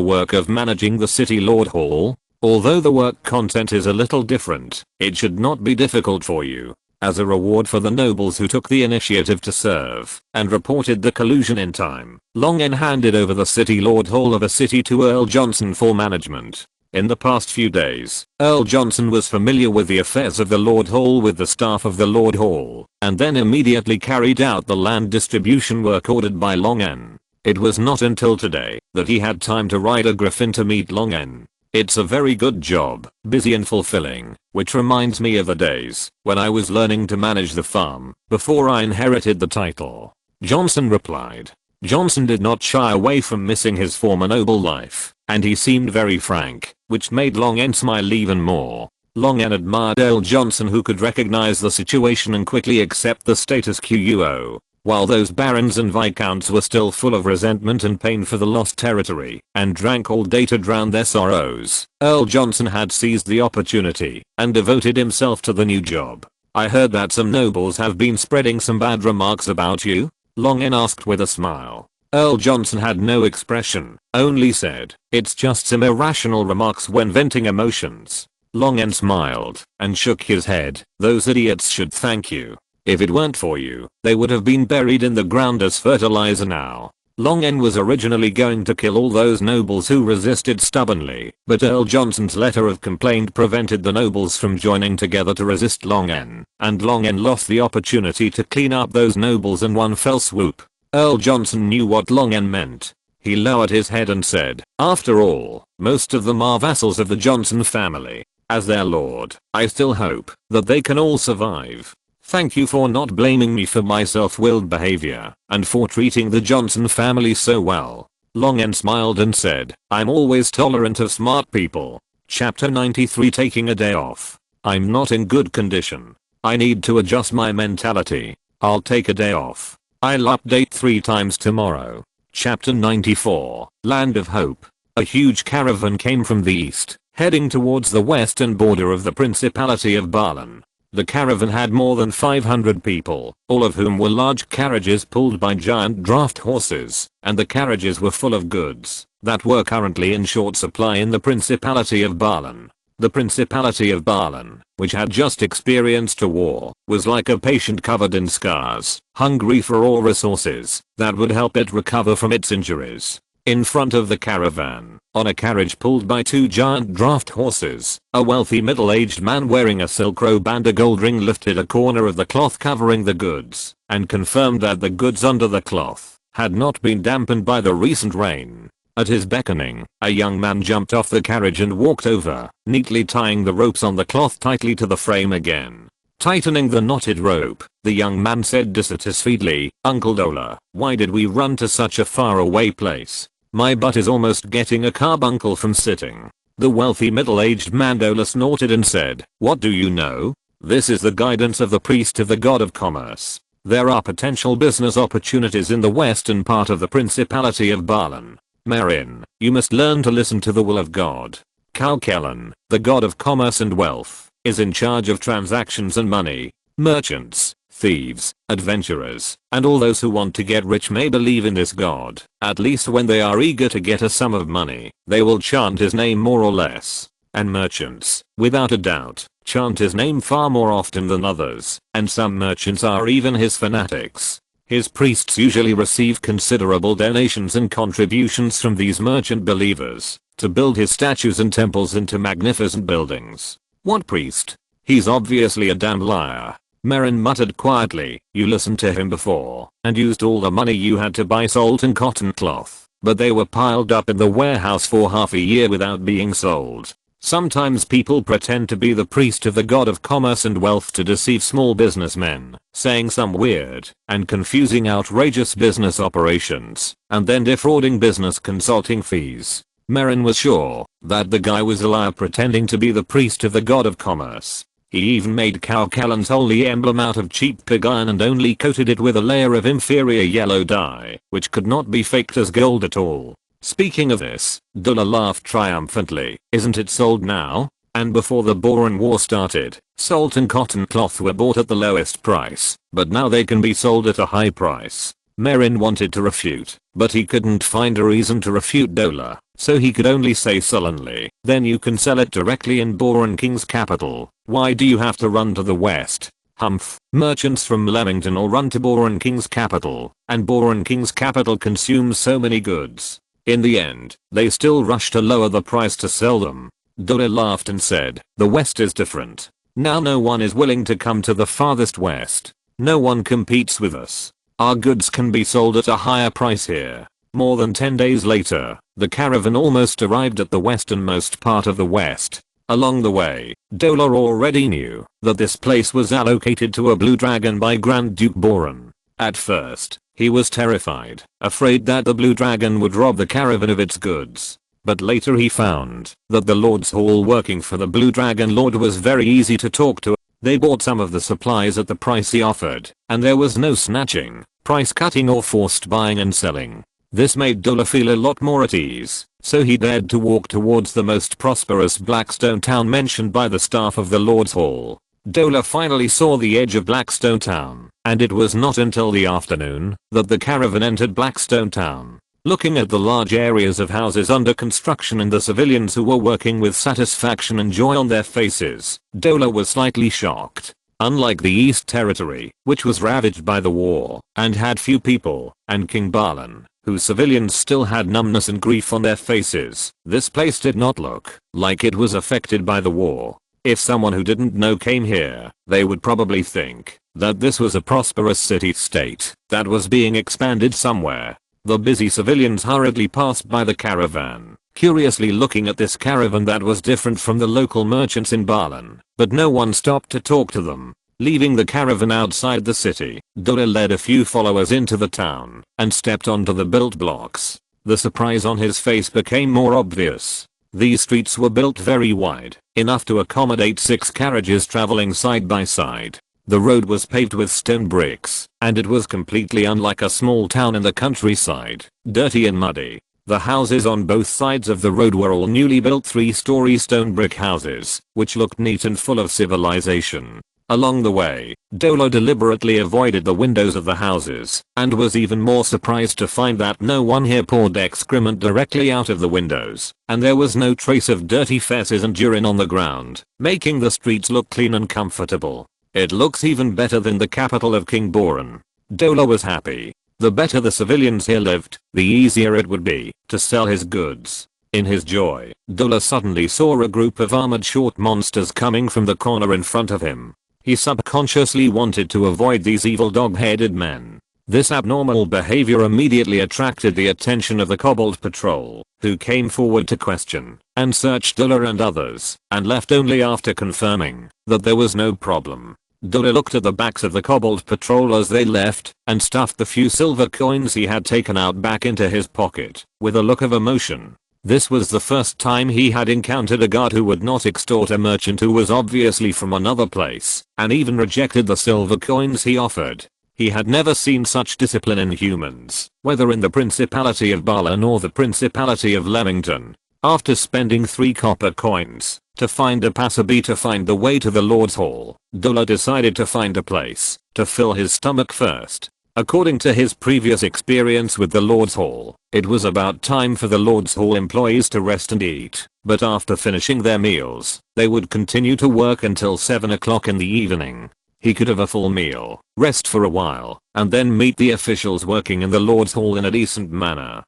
work of managing the city Lord Hall? Although the work content is a little different, it should not be difficult for you." As a reward for the nobles who took the initiative to serve and reported the collusion in time, Longen handed over the city Lord Hall of a city to Earl Johnson for management. In the past few days, Earl Johnson was familiar with the affairs of the Lord Hall with the staff of the Lord Hall, and then immediately carried out the land distribution work ordered by Longen. It was not until today that he had time to ride a griffin to meet Longen. "It's a very good job, busy and fulfilling, which reminds me of the days when I was learning to manage the farm before I inherited the title," Johnson replied. Johnson did not shy away from missing his former noble life, and he seemed very frank, which made Longen smile even more. Longen admired Earl Johnson, who could recognize the situation and quickly accept the status quo. while those barons and viscounts were still full of resentment and pain for the lost territory and drank all day to drown their sorrows, Earl Johnson had seized the opportunity and devoted himself to the new job. "I heard that some nobles have been spreading some bad remarks about you?" Long N asked with a smile. Earl Johnson had no expression, only said, "It's just some irrational remarks when venting emotions." Long N smiled and shook his head. "Those idiots should thank you. If it weren't for you, they would have been buried in the ground as fertilizer now." Long N was originally going to kill all those nobles who resisted stubbornly, but Earl Johnson's letter of complaint prevented the nobles from joining together to resist Long N, and Long N lost the opportunity to clean up those nobles in one fell swoop. Earl Johnson knew what Long N meant. He lowered his head and said, "After all, most of them are vassals of the Johnson family. As their lord, I still hope that they can all survive. Thank you for not blaming me for my self-willed behavior and for treating the Johnson family so well." Long N smiled and said, "I'm always tolerant of smart people." Chapter 93, Taking a Day Off. "I'm not in good condition. I need to adjust my mentality. I'll take a day off. I'll update 3 times tomorrow." Chapter 94, Land of Hope. A huge caravan came from the east, heading towards the western border of the Principality of Baalan. The caravan had more than 500 people, all of whom were large carriages pulled by giant draft horses, and the carriages were full of goods that were currently in short supply in the Principality of Baalan. The Principality of Baalan, which had just experienced a war, was like a patient covered in scars, hungry for all resources that would help it recover from its injuries. In front of the caravan, on a carriage pulled by 2 giant draft horses, a wealthy middle-aged man wearing a silk robe and a gold ring lifted a corner of the cloth covering the goods, and confirmed that the goods under the cloth had not been dampened by the recent rain. At his beckoning, a young man jumped off the carriage and walked over, neatly tying the ropes on the cloth tightly to the frame again. Tightening the knotted rope, the young man said dissatisfiedly, "Uncle Dola, why did we run to such a faraway place? My butt is almost getting a carbuncle from sitting." The wealthy middle-aged man Dola snorted and said, "What do you know? This is the guidance of the priest of the god of commerce. There are potential business opportunities in the western part of the Principality of Baalan. Marin, you must learn to listen to the will of God. Calkellan, the god of commerce and wealth, is in charge of transactions and money. Merchants, thieves, adventurers, and all those who want to get rich may believe in this god. At least when they are eager to get a sum of money, they will chant his name more or less. And merchants, without a doubt, chant his name far more often than others, and some merchants are even his fanatics. His priests usually receive considerable donations and contributions from these merchant believers to build his statues and temples into magnificent buildings." "What priest? He's obviously a damn liar." Marin muttered quietly. "You listened to him before and used all the money you had to buy salt and cotton cloth, but they were piled up in the warehouse for half a year without being sold. Sometimes people pretend to be the priest of the god of commerce and wealth to deceive small businessmen, saying some weird and confusing outrageous business operations, and then defrauding business consulting fees." Marin was sure that the guy was a liar pretending to be the priest of the god of commerce. He even made Calkellan's holy emblem out of cheap pig iron and only coated it with a layer of inferior yellow dye, which could not be faked as gold at all. Speaking of this, Dola laughed triumphantly. "Isn't it sold now? And before the Boran War started, salt and cotton cloth were bought at the lowest price, but now they can be sold at a high price." Marin wanted to refute, but he couldn't find a reason to refute Dola, so he could only say sullenly, "Then you can sell it directly in Boran King's capital. Why do you have to run to the west?" "Humph, merchants from Leamington all run to Boran King's capital, and Boran King's capital consumes so many goods. In the end, they still rush to lower the price to sell them." Dola laughed and said, "The west is different. Now no one is willing to come to the farthest west. No one competes with us. Our goods can be sold at a higher price here." More than 10 days later, the caravan almost arrived at the westernmost part of the west. Along the way, Dola already knew that this place was allocated to a blue dragon by Grand Duke Boran. At first, he was terrified, afraid that the blue dragon would rob the caravan of its goods. But later he found that the Lord's Hall working for the blue dragon lord was very easy to talk to. They bought some of the supplies at the price he offered, and there was no snatching, price cutting or forced buying and selling. This made Dola feel a lot more at ease, so he dared to walk towards the most prosperous Blackstone town mentioned by the staff of the Lord's Hall. Dola finally saw the edge of Blackstone town, and it was not until the afternoon that the caravan entered Blackstone town. Looking at the large areas of houses under construction and the civilians who were working with satisfaction and joy on their faces, Dola was slightly shocked. Unlike the East Territory, which was ravaged by the war and had few people, and King Balan, whose civilians still had numbness and grief on their faces, this place did not look like it was affected by the war. If someone who didn't know came here, they would probably think that this was a prosperous city-state that was being expanded somewhere. The busy civilians hurriedly passed by the caravan, curiously looking at this caravan that was different from the local merchants in Balan, but no one stopped to talk to them. Leaving the caravan outside the city, Dola led a few followers into the town and stepped onto the built blocks. The surprise on his face became more obvious. These streets were built very wide, enough to accommodate 6 carriages traveling side by side. The road was paved with stone bricks, and it was completely unlike a small town in the countryside, dirty and muddy. The houses on both sides of the road were all newly built 3-story stone brick houses, which looked neat and full of civilization. Along the way, Dola deliberately avoided the windows of the houses, and was even more surprised to find that no one here poured excrement directly out of the windows, and there was no trace of dirty feces and urine on the ground, making the streets look clean and comfortable. It looks even better than the capital of King Boran. Dola was happy. The better the civilians here lived, the easier it would be to sell his goods. In his joy, Dola suddenly saw a group of armored short monsters coming from the corner in front of him. He subconsciously wanted to avoid these evil dog-headed men. This abnormal behavior immediately attracted the attention of the Kobold Patrol, who came forward to question and search Dola and others, and left only after confirming that there was no problem. Dola looked at the backs of the Kobold Patrol as they left, and stuffed the few silver coins he had taken out back into his pocket, with a look of emotion. This was the first time he had encountered a guard who would not extort a merchant who was obviously from another place, and even rejected the silver coins he offered. He had never seen such discipline in humans, whether in the Principality of Balan or the Principality of Leamington. After spending 3 copper coins to find a passerby to find the way to the Lord's Hall, Dola decided to find a place to fill his stomach first. According to his previous experience with the Lord's Hall, it was about time for the Lord's Hall employees to rest and eat, but after finishing their meals, they would continue to work until 7 o'clock in the evening. He could have a full meal, rest for a while, and then meet the officials working in the Lord's Hall in a decent manner.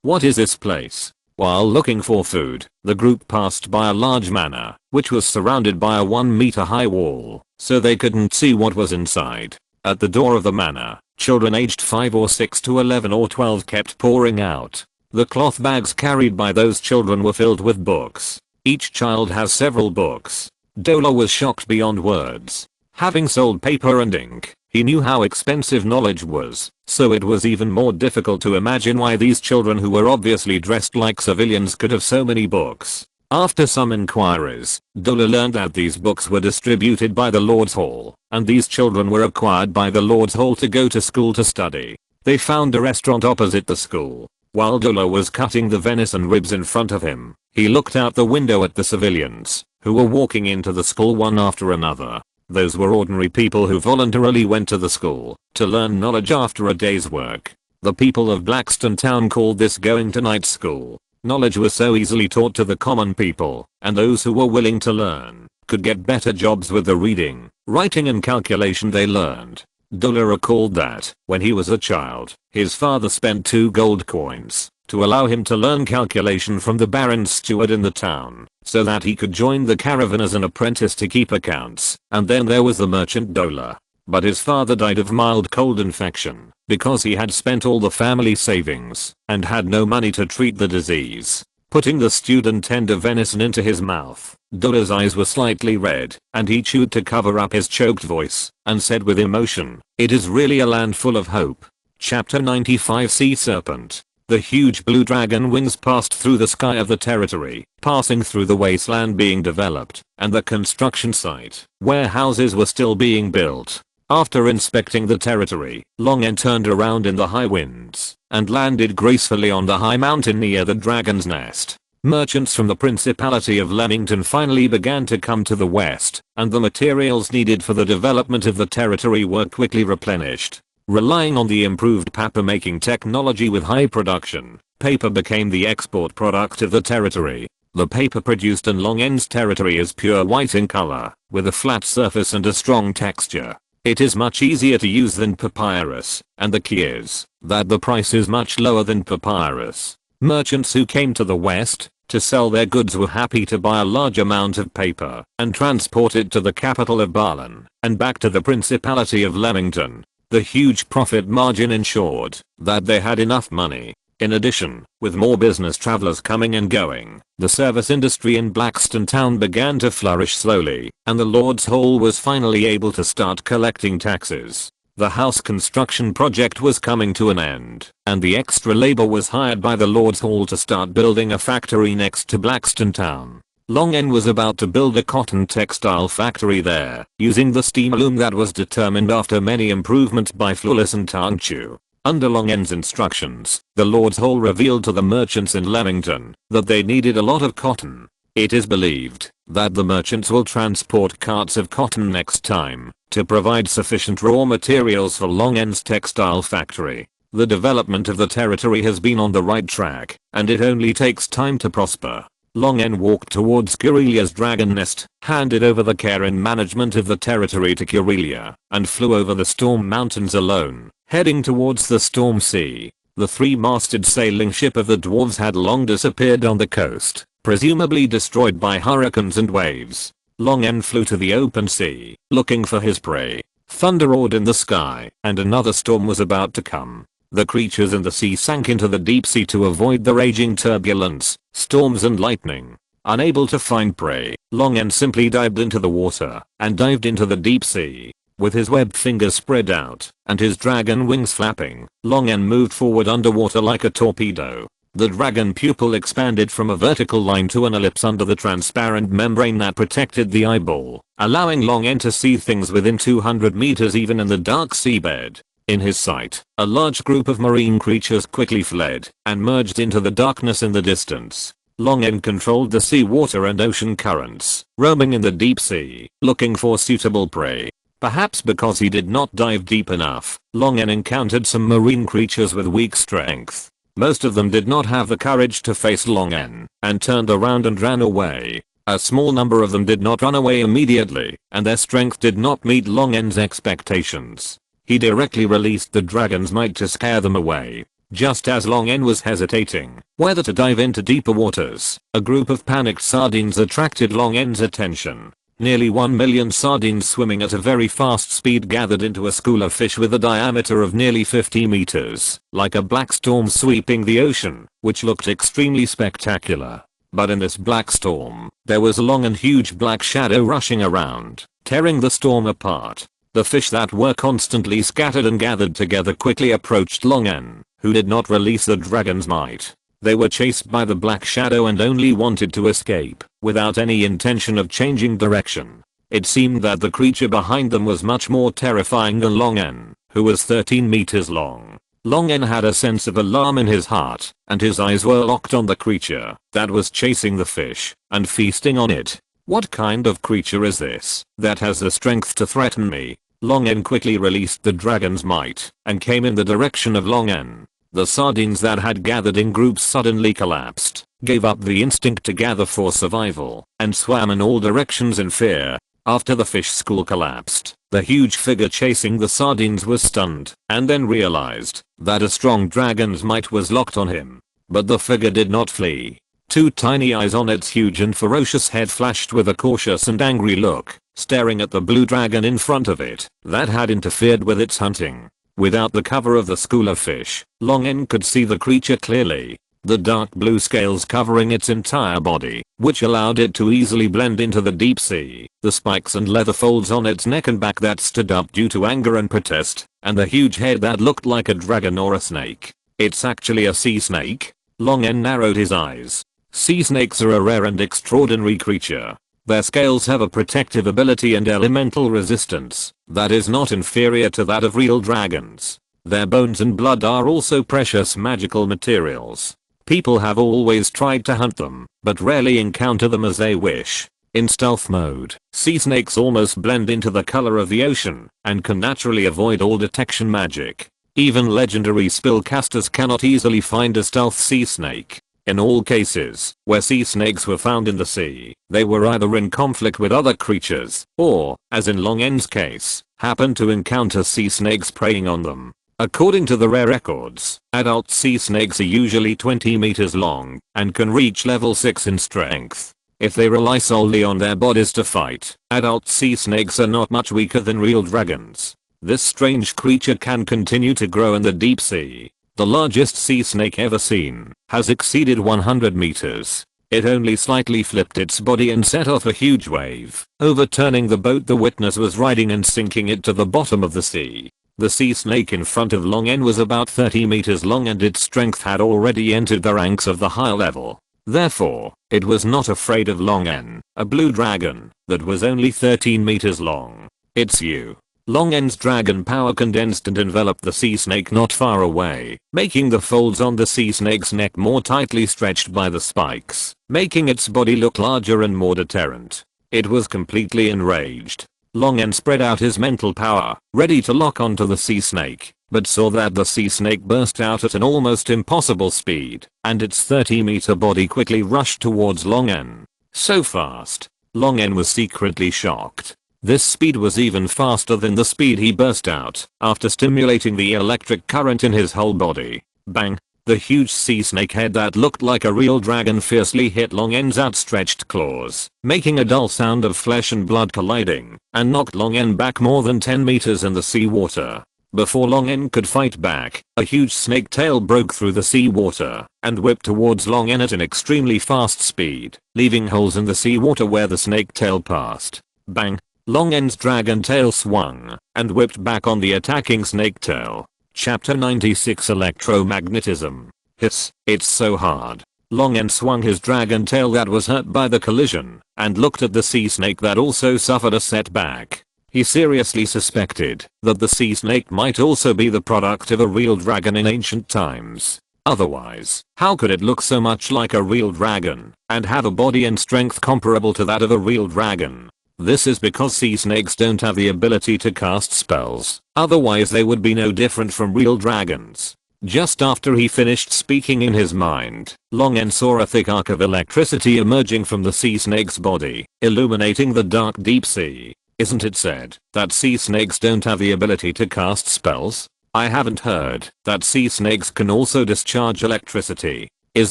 What is this place? While looking for food, the group passed by a large manor, which was surrounded by a 1-meter high wall, so they couldn't see what was inside. At the door of the manor, children aged 5 or 6 to 11 or 12 kept pouring out. The cloth bags carried by those children were filled with books. Each child has several books. Dola was shocked beyond words. Having sold paper and ink, he knew how expensive knowledge was, so it was even more difficult to imagine why these children who were obviously dressed like civilians could have so many books. After some inquiries, Dola learned that these books were distributed by the Lord's Hall, and these children were acquired by the Lord's Hall to go to school to study. They found a restaurant opposite the school. While Dola was cutting the venison ribs in front of him, he looked out the window at the civilians, who were walking into the school one after another. Those were ordinary people who voluntarily went to the school to learn knowledge after a day's work. The people of Blackstone Town called this going to night school. Knowledge was so easily taught to the common people, and those who were willing to learn could get better jobs with the reading, writing and calculation they learned. Dola recalled that, when he was a child, his father spent 2 gold coins to allow him to learn calculation from the Baron's steward in the town, so that he could join the caravan as an apprentice to keep accounts. And then there was the merchant Dola. But his father died of mild cold infection, because he had spent all the family savings, and had no money to treat the disease. Putting the stewed and tender venison into his mouth, Dola's eyes were slightly red, and he chewed to cover up his choked voice, and said with emotion, "It is really a land full of hope." Chapter 95 Sea Serpent. The huge blue dragon wings passed through the sky of the territory, passing through the wasteland being developed, and the construction site, where houses were still being built. After inspecting the territory, Long N turned around in the high winds, and landed gracefully on the high mountain near the dragon's nest. Merchants from the Principality of Leamington finally began to come to the west, and the materials needed for the development of the territory were quickly replenished. Relying on the improved paper-making technology with high production, paper became the export product of the territory. The paper produced in Long N's territory is pure white in color, with a flat surface and a strong texture. It is much easier to use than papyrus, and the key is that the price is much lower than papyrus. Merchants who came to the west to sell their goods were happy to buy a large amount of paper and transport it to the capital of Barlin and back to the Principality of Leamington. The huge profit margin ensured that they had enough money. In addition, with more business travelers coming and going, the service industry in Blackstone Town began to flourish slowly, and the Lord's Hall was finally able to start collecting taxes. The house construction project was coming to an end, and the extra labor was hired by the Lord's Hall to start building a factory next to Blackstone Town. Long N was about to build a cotton textile factory there, using the steam loom that was determined after many improvements by Flawless and Tangchu. Under Long N's instructions, the Lord's Hall revealed to the merchants in Leamington that they needed a lot of cotton. It is believed that the merchants will transport carts of cotton next time to provide sufficient raw materials for Long N's textile factory. The development of the territory has been on the right track, and it only takes time to prosper. Long N walked towards Curelia's dragon nest, handed over the care and management of the territory to Curelia, and flew over the Storm Mountains alone, heading towards the Storm Sea. The three-masted sailing ship of the dwarves had long disappeared on the coast, presumably destroyed by hurricanes and waves. Long N flew to the open sea, looking for his prey. Thunder roared in the sky, and another storm was about to come. The creatures in the sea sank into the deep sea to avoid the raging turbulence, storms and lightning. Unable to find prey, Long N simply dived into the water and dived into the deep sea. With his webbed fingers spread out and his dragon wings flapping, Long N moved forward underwater like a torpedo. The dragon pupil expanded from a vertical line to an ellipse under the transparent membrane that protected the eyeball, allowing Long N to see things within 200 meters even in the dark seabed. In his sight, a large group of marine creatures quickly fled and merged into the darkness in the distance. Long N controlled the sea water and ocean currents, roaming in the deep sea, looking for suitable prey. Perhaps because he did not dive deep enough, Long N encountered some marine creatures with weak strength. Most of them did not have the courage to face Long N and turned around and ran away. A small number of them did not run away immediately, and their strength did not meet Long N's expectations. He directly released the dragon's might to scare them away. Just as Long N was hesitating whether to dive into deeper waters, a group of panicked sardines attracted Long N's attention. Nearly 1 million sardines swimming at a very fast speed gathered into a school of fish with a diameter of nearly 50 meters, like a black storm sweeping the ocean, which looked extremely spectacular. But in this black storm, there was a long and huge black shadow rushing around, tearing the storm apart. The fish that were constantly scattered and gathered together quickly approached Long N, who did not release the dragon's might. They were chased by the black shadow and only wanted to escape, without any intention of changing direction. It seemed that the creature behind them was much more terrifying than Long N, who was 13 meters long. Long N had a sense of alarm in his heart, and his eyes were locked on the creature that was chasing the fish and feasting on it. What kind of creature is this that has the strength to threaten me? Long N quickly released the dragon's might and came in the direction of Long N. The sardines that had gathered in groups suddenly collapsed, gave up the instinct to gather for survival, and swam in all directions in fear. After the fish school collapsed, the huge figure chasing the sardines was stunned and then realized that a strong dragon's might was locked on him. But the figure did not flee. Two tiny eyes on its huge and ferocious head flashed with a cautious and angry look, staring at the blue dragon in front of it that had interfered with its hunting. Without the cover of the school of fish, Long N could see the creature clearly. The dark blue scales covering its entire body, which allowed it to easily blend into the deep sea, the spikes and leather folds on its neck and back that stood up due to anger and protest, and the huge head that looked like a dragon or a snake. It's actually a sea snake? Long N narrowed his eyes. Sea snakes are a rare and extraordinary creature. Their scales have a protective ability and elemental resistance that is not inferior to that of real dragons. Their bones and blood are also precious magical materials. People have always tried to hunt them, but rarely encounter them as they wish. In stealth mode, sea snakes almost blend into the color of the ocean and can naturally avoid all detection magic. Even legendary spellcasters cannot easily find a stealth sea snake. In all cases where sea snakes were found in the sea, they were either in conflict with other creatures or, as in Long N's case, happened to encounter sea snakes preying on them. According to the rare records, adult sea snakes are usually 20 meters long and can reach level 6 in strength. If they rely solely on their bodies to fight, adult sea snakes are not much weaker than real dragons. This strange creature can continue to grow in the deep sea. The largest sea snake ever seen has exceeded 100 meters. It only slightly flipped its body and set off a huge wave, overturning the boat the witness was riding and sinking it to the bottom of the sea. The sea snake in front of Long N was about 30 meters long and its strength had already entered the ranks of the high level. Therefore, it was not afraid of Long N, a blue dragon that was only 13 meters long. It's you. Long N's dragon power condensed and enveloped the sea snake not far away, making the folds on the sea snake's neck more tightly stretched by the spikes, making its body look larger and more deterrent. It was completely enraged. Long N spread out his mental power, ready to lock onto the sea snake, but saw that the sea snake burst out at an almost impossible speed, and its 30-meter body quickly rushed towards Long N. So fast. Long N was secretly shocked. This speed was even faster than the speed he burst out after stimulating the electric current in his whole body. Bang! The huge sea snake head that looked like a real dragon fiercely hit Long N's outstretched claws, making a dull sound of flesh and blood colliding, and knocked Long N back more than 10 meters in the seawater. Before Long N could fight back, a huge snake tail broke through the seawater and whipped towards Long N at an extremely fast speed, leaving holes in the seawater where the snake tail passed. Bang! Long N's dragon tail swung and whipped back on the attacking snake tail. Chapter 96 Electromagnetism. Hiss, it's so hard. Long N swung his dragon tail that was hurt by the collision and looked at the sea snake that also suffered a setback. He seriously suspected that the sea snake might also be the product of a real dragon in ancient times. Otherwise, how could it look so much like a real dragon and have a body and strength comparable to that of a real dragon? This is because sea snakes don't have the ability to cast spells, otherwise they would be no different from real dragons. Just after he finished speaking in his mind, Long N saw a thick arc of electricity emerging from the sea snake's body, illuminating the dark deep sea. Isn't it said that sea snakes don't have the ability to cast spells? I haven't heard that sea snakes can also discharge electricity. Is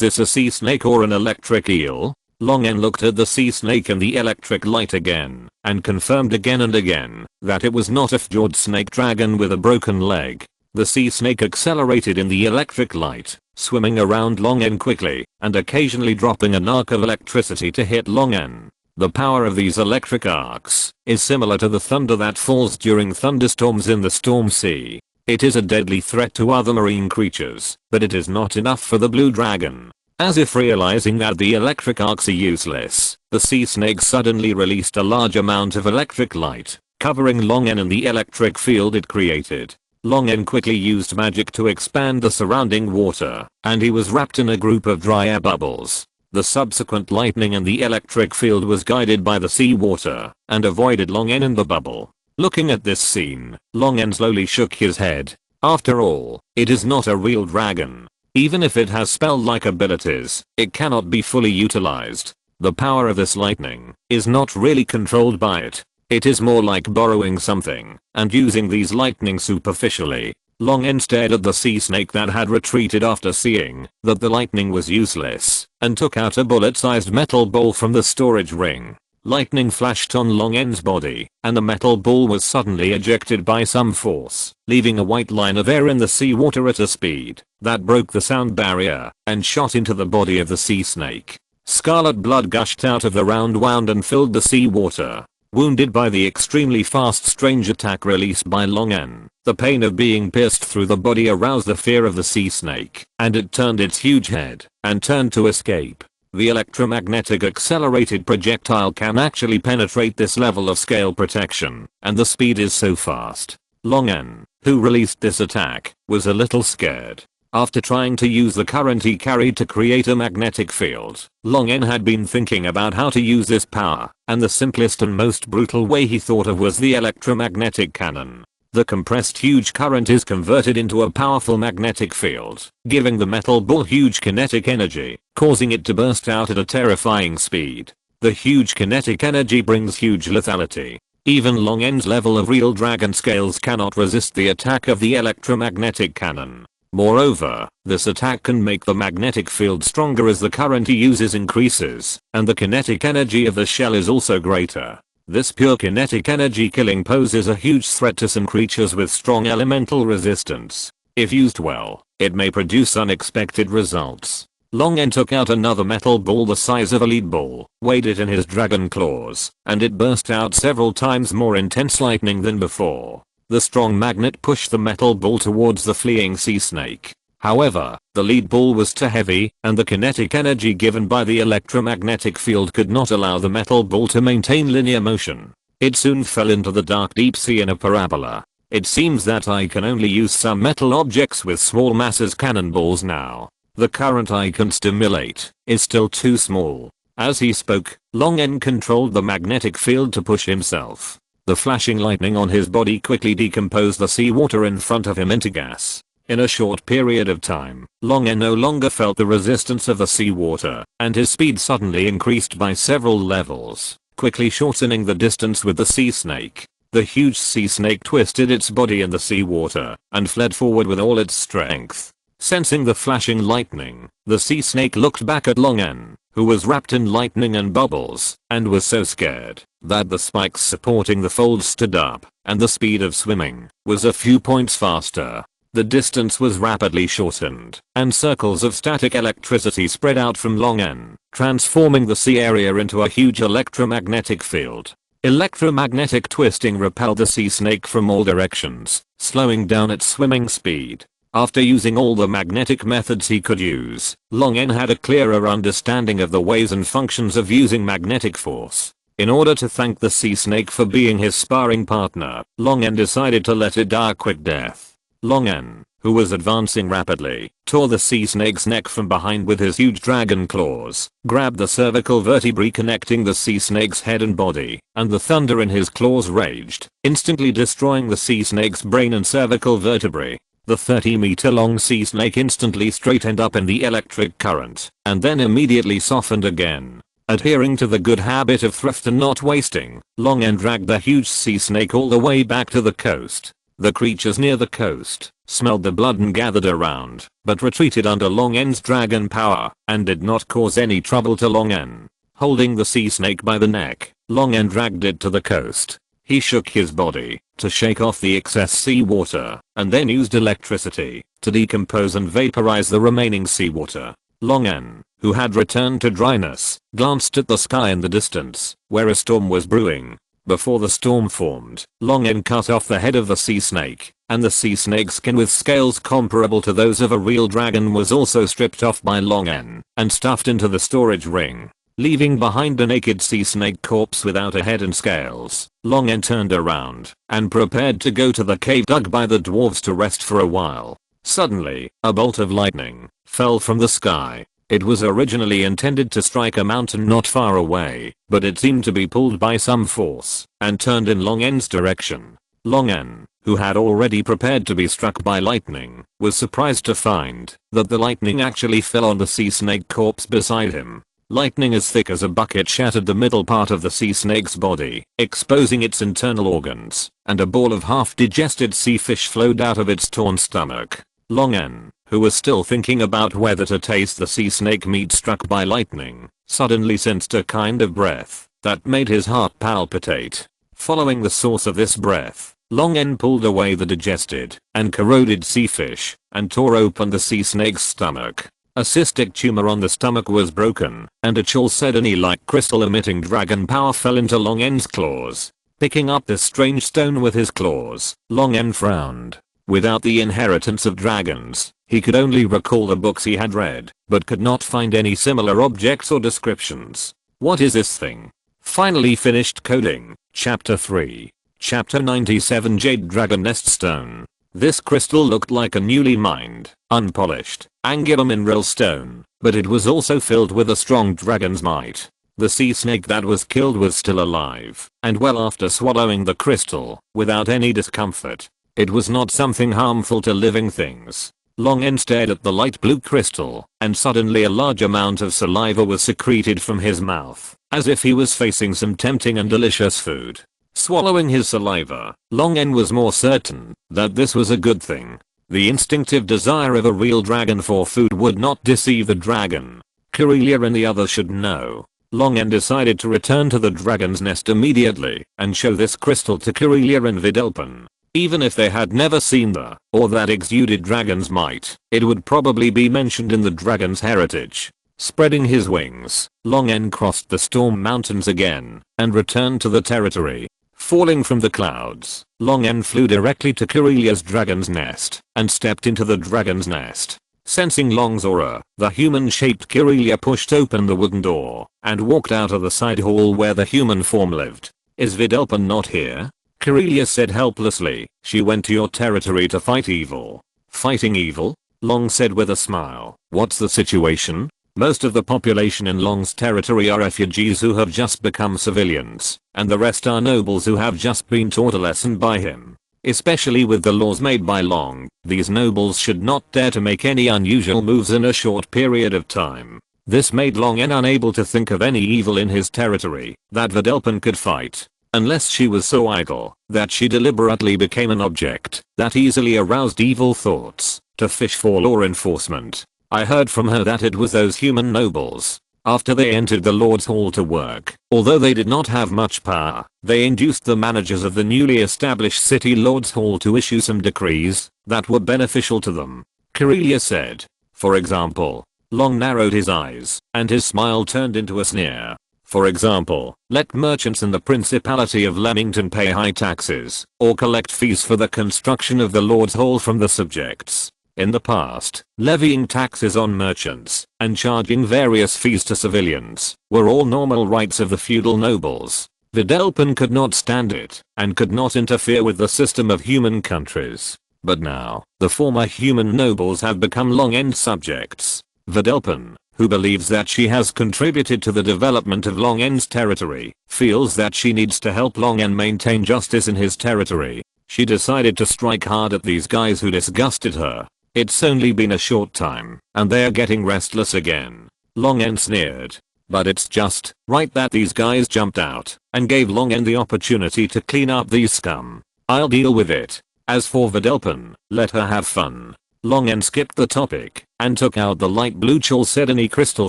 this a sea snake or an electric eel? Long N looked at the sea snake and the electric light again, and confirmed again and again that it was not a fjord snake dragon with a broken leg. The sea snake accelerated in the electric light, swimming around Long N quickly, and occasionally dropping an arc of electricity to hit Long N. The power of these electric arcs is similar to the thunder that falls during thunderstorms in the storm sea. It is a deadly threat to other marine creatures, but it is not enough for the blue dragon. As if realizing that the electric arcs are useless, the sea snake suddenly released a large amount of electric light, covering Long N and the electric field it created. Long N quickly used magic to expand the surrounding water, and he was wrapped in a group of dry air bubbles. The subsequent lightning in the electric field was guided by the sea water, and avoided Long N in the bubble. Looking at this scene, Long N slowly shook his head. After all, it is not a real dragon. Even if it has spell-like abilities, it cannot be fully utilized. The power of this lightning is not really controlled by it. It is more like borrowing something and using these lightning superficially. Long N stared at the sea snake that had retreated after seeing that the lightning was useless, and took out a bullet-sized metal ball from the storage ring. Lightning flashed on Long N's body, and the metal ball was suddenly ejected by some force, leaving a white line of air in the seawater at a speed that broke the sound barrier and shot into the body of the sea snake. Scarlet blood gushed out of the round wound and filled the seawater. Wounded by the extremely fast strange attack released by Long N, the pain of being pierced through the body aroused the fear of the sea snake, and it turned its huge head and turned to escape. The electromagnetic accelerated projectile can actually penetrate this level of scale protection, and the speed is so fast. Long N, who released this attack, was a little scared. After trying to use the current he carried to create a magnetic field, Long N had been thinking about how to use this power, and the simplest and most brutal way he thought of was the electromagnetic cannon. The compressed huge current is converted into a powerful magnetic field, giving the metal ball huge kinetic energy, causing it to burst out at a terrifying speed. The huge kinetic energy brings huge lethality. Even Long N's level of real dragon scales cannot resist the attack of the electromagnetic cannon. Moreover, this attack can make the magnetic field stronger as the current he uses increases, and the kinetic energy of the shell is also greater. This pure kinetic energy killing poses a huge threat to some creatures with strong elemental resistance. If used well, it may produce unexpected results. Long N took out another metal ball the size of a lead ball, weighed it in his dragon claws, and it burst out several times more intense lightning than before. The strong magnet pushed the metal ball towards the fleeing sea snake. However, the lead ball was too heavy, and the kinetic energy given by the electromagnetic field could not allow the metal ball to maintain linear motion. It soon fell into the dark deep sea in a parabola. It seems that I can only use some metal objects with small mass as cannonballs now. The current I can stimulate is still too small. As he spoke, Long N controlled the magnetic field to push himself. The flashing lightning on his body quickly decomposed the seawater in front of him into gas. In a short period of time, Long N no longer felt the resistance of the seawater, and his speed suddenly increased by several levels, quickly shortening the distance with the sea snake. The huge sea snake twisted its body in the seawater and fled forward with all its strength. Sensing the flashing lightning, the sea snake looked back at Long N, who was wrapped in lightning and bubbles, and was so scared that the spikes supporting the folds stood up, and the speed of swimming was a few points faster. The distance was rapidly shortened, and circles of static electricity spread out from Long N, transforming the sea area into a huge electromagnetic field. Electromagnetic twisting repelled the sea snake from all directions, slowing down its swimming speed. After using all the magnetic methods he could use, Long N had a clearer understanding of the ways and functions of using magnetic force. In order to thank the sea snake for being his sparring partner, Long N decided to let it die a quick death. Long N, who was advancing rapidly, tore the sea snake's neck from behind with his huge dragon claws, grabbed the cervical vertebrae connecting the sea snake's head and body, and the thunder in his claws raged, instantly destroying the sea snake's brain and cervical vertebrae. The 30-meter long sea snake instantly straightened up in the electric current, and then immediately softened again. Adhering to the good habit of thrift and not wasting, Long N dragged the huge sea snake all the way back to the coast. The creatures near the coast smelled the blood and gathered around, but retreated under Long N's dragon power, and did not cause any trouble to Long N. Holding the sea snake by the neck, Long N dragged it to the coast. He shook his body to shake off the excess seawater, and then used electricity to decompose and vaporize the remaining seawater. Long N, who had returned to dryness, glanced at the sky in the distance, where a storm was brewing. Before the storm formed, Long N cut off the head of the sea snake, and the sea snake's skin with scales comparable to those of a real dragon was also stripped off by Long N and stuffed into the storage ring. Leaving behind a naked sea snake corpse without a head and scales, Long N turned around and prepared to go to the cave dug by the dwarves to rest for a while. Suddenly, a bolt of lightning fell from the sky. It was originally intended to strike a mountain not far away, but it seemed to be pulled by some force and turned in Long N's direction. Long N, who had already prepared to be struck by lightning, was surprised to find that the lightning actually fell on the sea snake corpse beside him. Lightning as thick as a bucket shattered the middle part of the sea snake's body, exposing its internal organs, and a ball of half-digested sea fish flowed out of its torn stomach. Long N, who was still thinking about whether to taste the sea snake meat struck by lightning, suddenly sensed a kind of breath that made his heart palpitate. Following the source of this breath, Long N pulled away the digested and corroded sea fish and tore open the sea snake's stomach. A cystic tumor on the stomach was broken, and a chalcedony-like crystal-emitting dragon power fell into Long N's claws. Picking up this strange stone with his claws, Long N frowned. Without the inheritance of dragons, he could only recall the books he had read, but could not find any similar objects or descriptions. What is this thing? Finally finished coding. Chapter 3. Chapter 97 Jade Dragon Nest Stone. This crystal looked like a newly mined, unpolished, angular mineral stone, but it was also filled with a strong dragon's might. The sea snake that was killed was still alive, and well after swallowing the crystal, without any discomfort. It was not something harmful to living things. Long N stared at the light blue crystal, and suddenly a large amount of saliva was secreted from his mouth, as if he was facing some tempting and delicious food. Swallowing his saliva, Long N was more certain that this was a good thing. The instinctive desire of a real dragon for food would not deceive the dragon. Corellia and the others should know. Long N decided to return to the dragon's nest immediately and show this crystal to Corellia and Vidalpin. Even if they had never seen the or that exuded dragon's might, it would probably be mentioned in the dragon's heritage. Spreading his wings, Long N crossed the storm mountains again and returned to the territory. Falling from the clouds, Long N flew directly to Corellia's dragon's nest and stepped into the dragon's nest. Sensing Long's aura, the human-shaped Corellia pushed open the wooden door and walked out of the side hall where the human form lived. Is Vidalpin not here? Corellia said helplessly. She went to your territory to fight evil. Fighting evil? Long said with a smile. What's the situation? Most of the population in Long's territory are refugees who have just become civilians, and the rest are nobles who have just been taught a lesson by him. Especially with the laws made by Long, these nobles should not dare to make any unusual moves in a short period of time. This made Long N unable to think of any evil in his territory that Vidalpin could fight, unless she was so idle that she deliberately became an object that easily aroused evil thoughts to fish for law enforcement. I heard from her that it was those human nobles. After they entered the Lord's Hall to work, although they did not have much power, they induced the managers of the newly established city Lord's Hall to issue some decrees that were beneficial to them. Corellia said. For example. Long narrowed his eyes, and his smile turned into a sneer. For example, let merchants in the Principality of Leamington pay high taxes, or collect fees for the construction of the Lord's Hall from the subjects. In the past, levying taxes on merchants and charging various fees to civilians were all normal rights of the feudal nobles. Vidalpin could not stand it and could not interfere with the system of human countries. But now, the former human nobles have become Long N's subjects. Vidalpin, who believes that she has contributed to the development of Long N's territory, feels that she needs to help Long N maintain justice in his territory. She decided to strike hard at these guys who disgusted her. It's only been a short time, and they're getting restless again. Long N sneered. But it's just right that these guys jumped out and gave Long N the opportunity to clean up these scum. I'll deal with it. As for Vidalpin, let her have fun. Long N skipped the topic and took out the light blue chalcedony crystal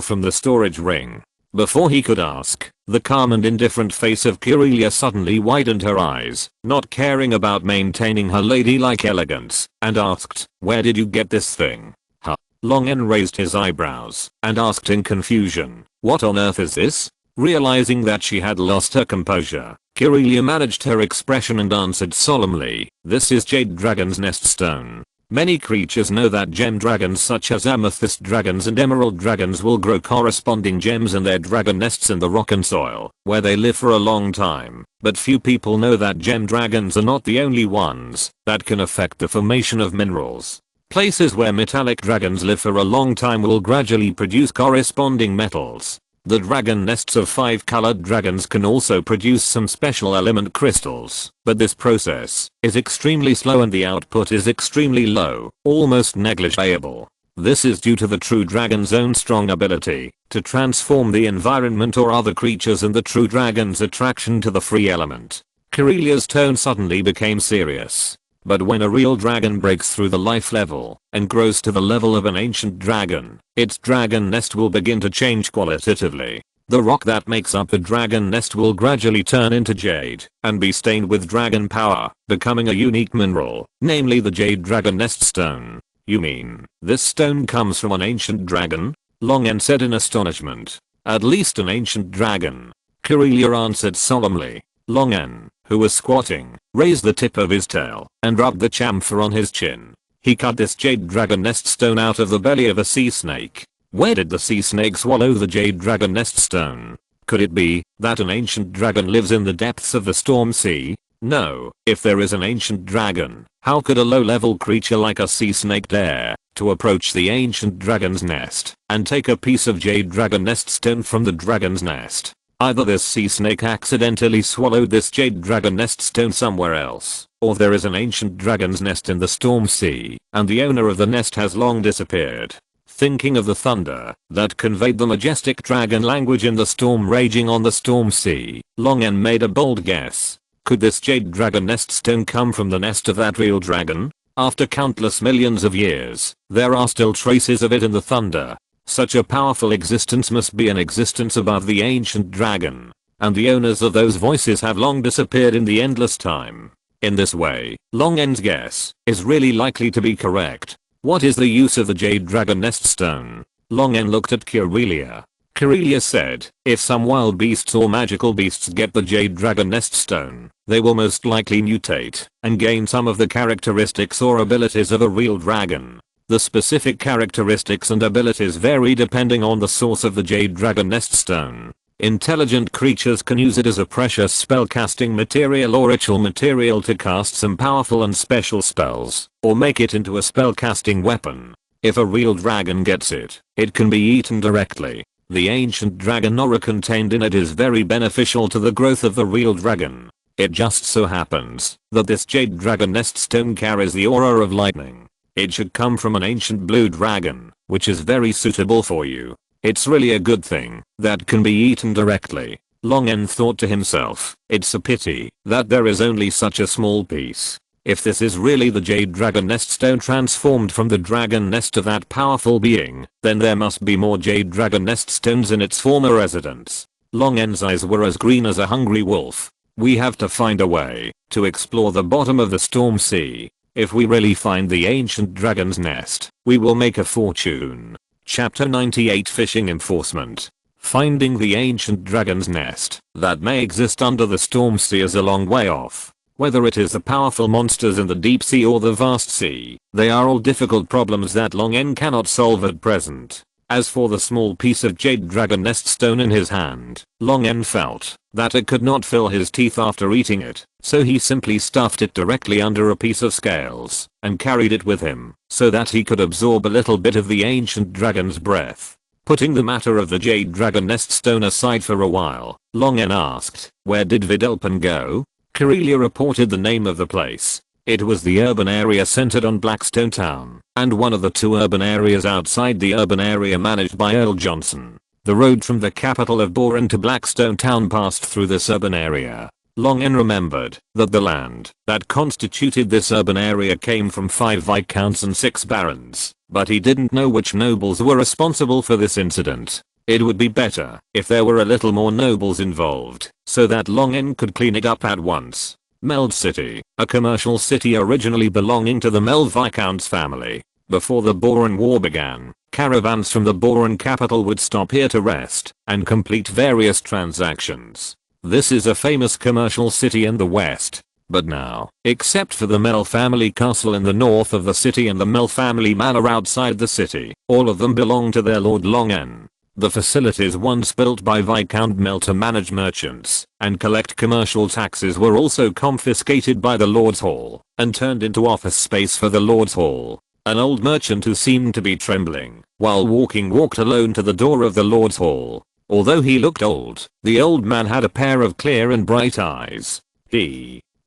from the storage ring. Before he could ask, the calm and indifferent face of Corellia suddenly widened her eyes, not caring about maintaining her ladylike elegance, and asked, "Where did you get this thing?" Huh? Long N raised his eyebrows and asked in confusion, "What on earth is this?" Realizing that she had lost her composure, Corellia managed her expression and answered solemnly, "This is Jade Dragon's Nest Stone. Many creatures know that gem dragons such as amethyst dragons and emerald dragons will grow corresponding gems in their dragon nests in the rock and soil, where they live for a long time. But few people know that gem dragons are not the only ones that can affect the formation of minerals. Places where metallic dragons live for a long time will gradually produce corresponding metals. The dragon nests of 5-colored dragons can also produce some special element crystals, but this process is extremely slow and the output is extremely low, almost negligible. This is due to the true dragon's own strong ability to transform the environment or other creatures and the true dragon's attraction to the free element. Corellia's tone suddenly became serious. But when a real dragon breaks through the life level and grows to the level of an ancient dragon, its dragon nest will begin to change qualitatively. The rock that makes up the dragon nest will gradually turn into jade and be stained with dragon power, becoming a unique mineral, namely the Jade Dragon Nest Stone. You mean, this stone comes from an ancient dragon? Longen said in astonishment. At least an ancient dragon. Kirelia answered solemnly. Longen, who was squatting, raised the tip of his tail and rubbed the chamfer on his chin. He cut this jade dragon nest stone out of the belly of a sea snake. Where did the sea snake swallow the jade dragon nest stone? Could it be that an ancient dragon lives in the depths of the storm sea? No, if there is an ancient dragon, how could a low-level creature like a sea snake dare to approach the ancient dragon's nest and take a piece of jade dragon nest stone from the dragon's nest? Either this sea snake accidentally swallowed this jade dragon nest stone somewhere else, or there is an ancient dragon's nest in the storm sea, and the owner of the nest has long disappeared. Thinking of the thunder that conveyed the majestic dragon language in the storm raging on the storm sea, Longen made a bold guess. Could this jade dragon nest stone come from the nest of that real dragon? After countless millions of years, there are still traces of it in the thunder. Such a powerful existence must be an existence above the ancient dragon, and the owners of those voices have long disappeared in the endless time. In this way, Longen's guess is really likely to be correct. What is the use of the jade dragon nest stone? Longen looked at Kirelia. Kirelia said, if some wild beasts or magical beasts get the jade dragon nest stone, they will most likely mutate and gain some of the characteristics or abilities of a real dragon. The specific characteristics and abilities vary depending on the source of the jade dragon nest stone. Intelligent creatures can use it as a precious spellcasting material or ritual material to cast some powerful and special spells, or make it into a spellcasting weapon. If a real dragon gets it, it can be eaten directly. The ancient dragon aura contained in it is very beneficial to the growth of the real dragon. It just so happens that this jade dragon nest stone carries the aura of lightning. It should come from an ancient blue dragon, which is very suitable for you. It's really a good thing that can be eaten directly. Longen thought to himself, it's a pity that there is only such a small piece. If this is really the jade dragon nest stone transformed from the dragon nest of that powerful being, then there must be more jade dragon nest stones in its former residence. Longen's eyes were as green as a hungry wolf. We have to find a way to explore the bottom of the storm sea. If we really find the ancient dragon's nest, we will make a fortune. Chapter 98 Fishing Enforcement. Finding the ancient dragon's nest that may exist under the storm sea is a long way off. Whether it is the powerful monsters in the deep sea or the vast sea, they are all difficult problems that Longen cannot solve at present. As for the small piece of jade dragon nest stone in his hand, Longen felt that it could not fill his teeth after eating it, so he simply stuffed it directly under a piece of scales and carried it with him so that he could absorb a little bit of the ancient dragon's breath. Putting the matter of the jade dragon nest stone aside for a while, Longen asked, where did Vidalpin go? Kirelia reported the name of the place. It was the urban area centered on Blackstone Town, and one of the two urban areas outside the urban area managed by Earl Johnson. The road from the capital of Boren to Blackstone Town passed through this urban area. Longen remembered that the land that constituted this urban area came from 5 viscounts and 6 barons, but he didn't know which nobles were responsible for this incident. It would be better if there were a little more nobles involved, so that Longen could clean it up at once. Meld City, a commercial city originally belonging to the Meld Viscounts family. Before the Boran War began, caravans from the Boran capital would stop here to rest and complete various transactions. This is a famous commercial city in the west. But now, except for the Mel family castle in the north of the city and the Mel family manor outside the city, all of them belong to their lord Longen. The facilities once built by Viscount Mel to manage merchants and collect commercial taxes were also confiscated by the Lord's Hall and turned into office space for the Lord's Hall. An old merchant who seemed to be trembling while walked alone to the door of the Lord's Hall. Although he looked old, the old man had a pair of clear and bright eyes.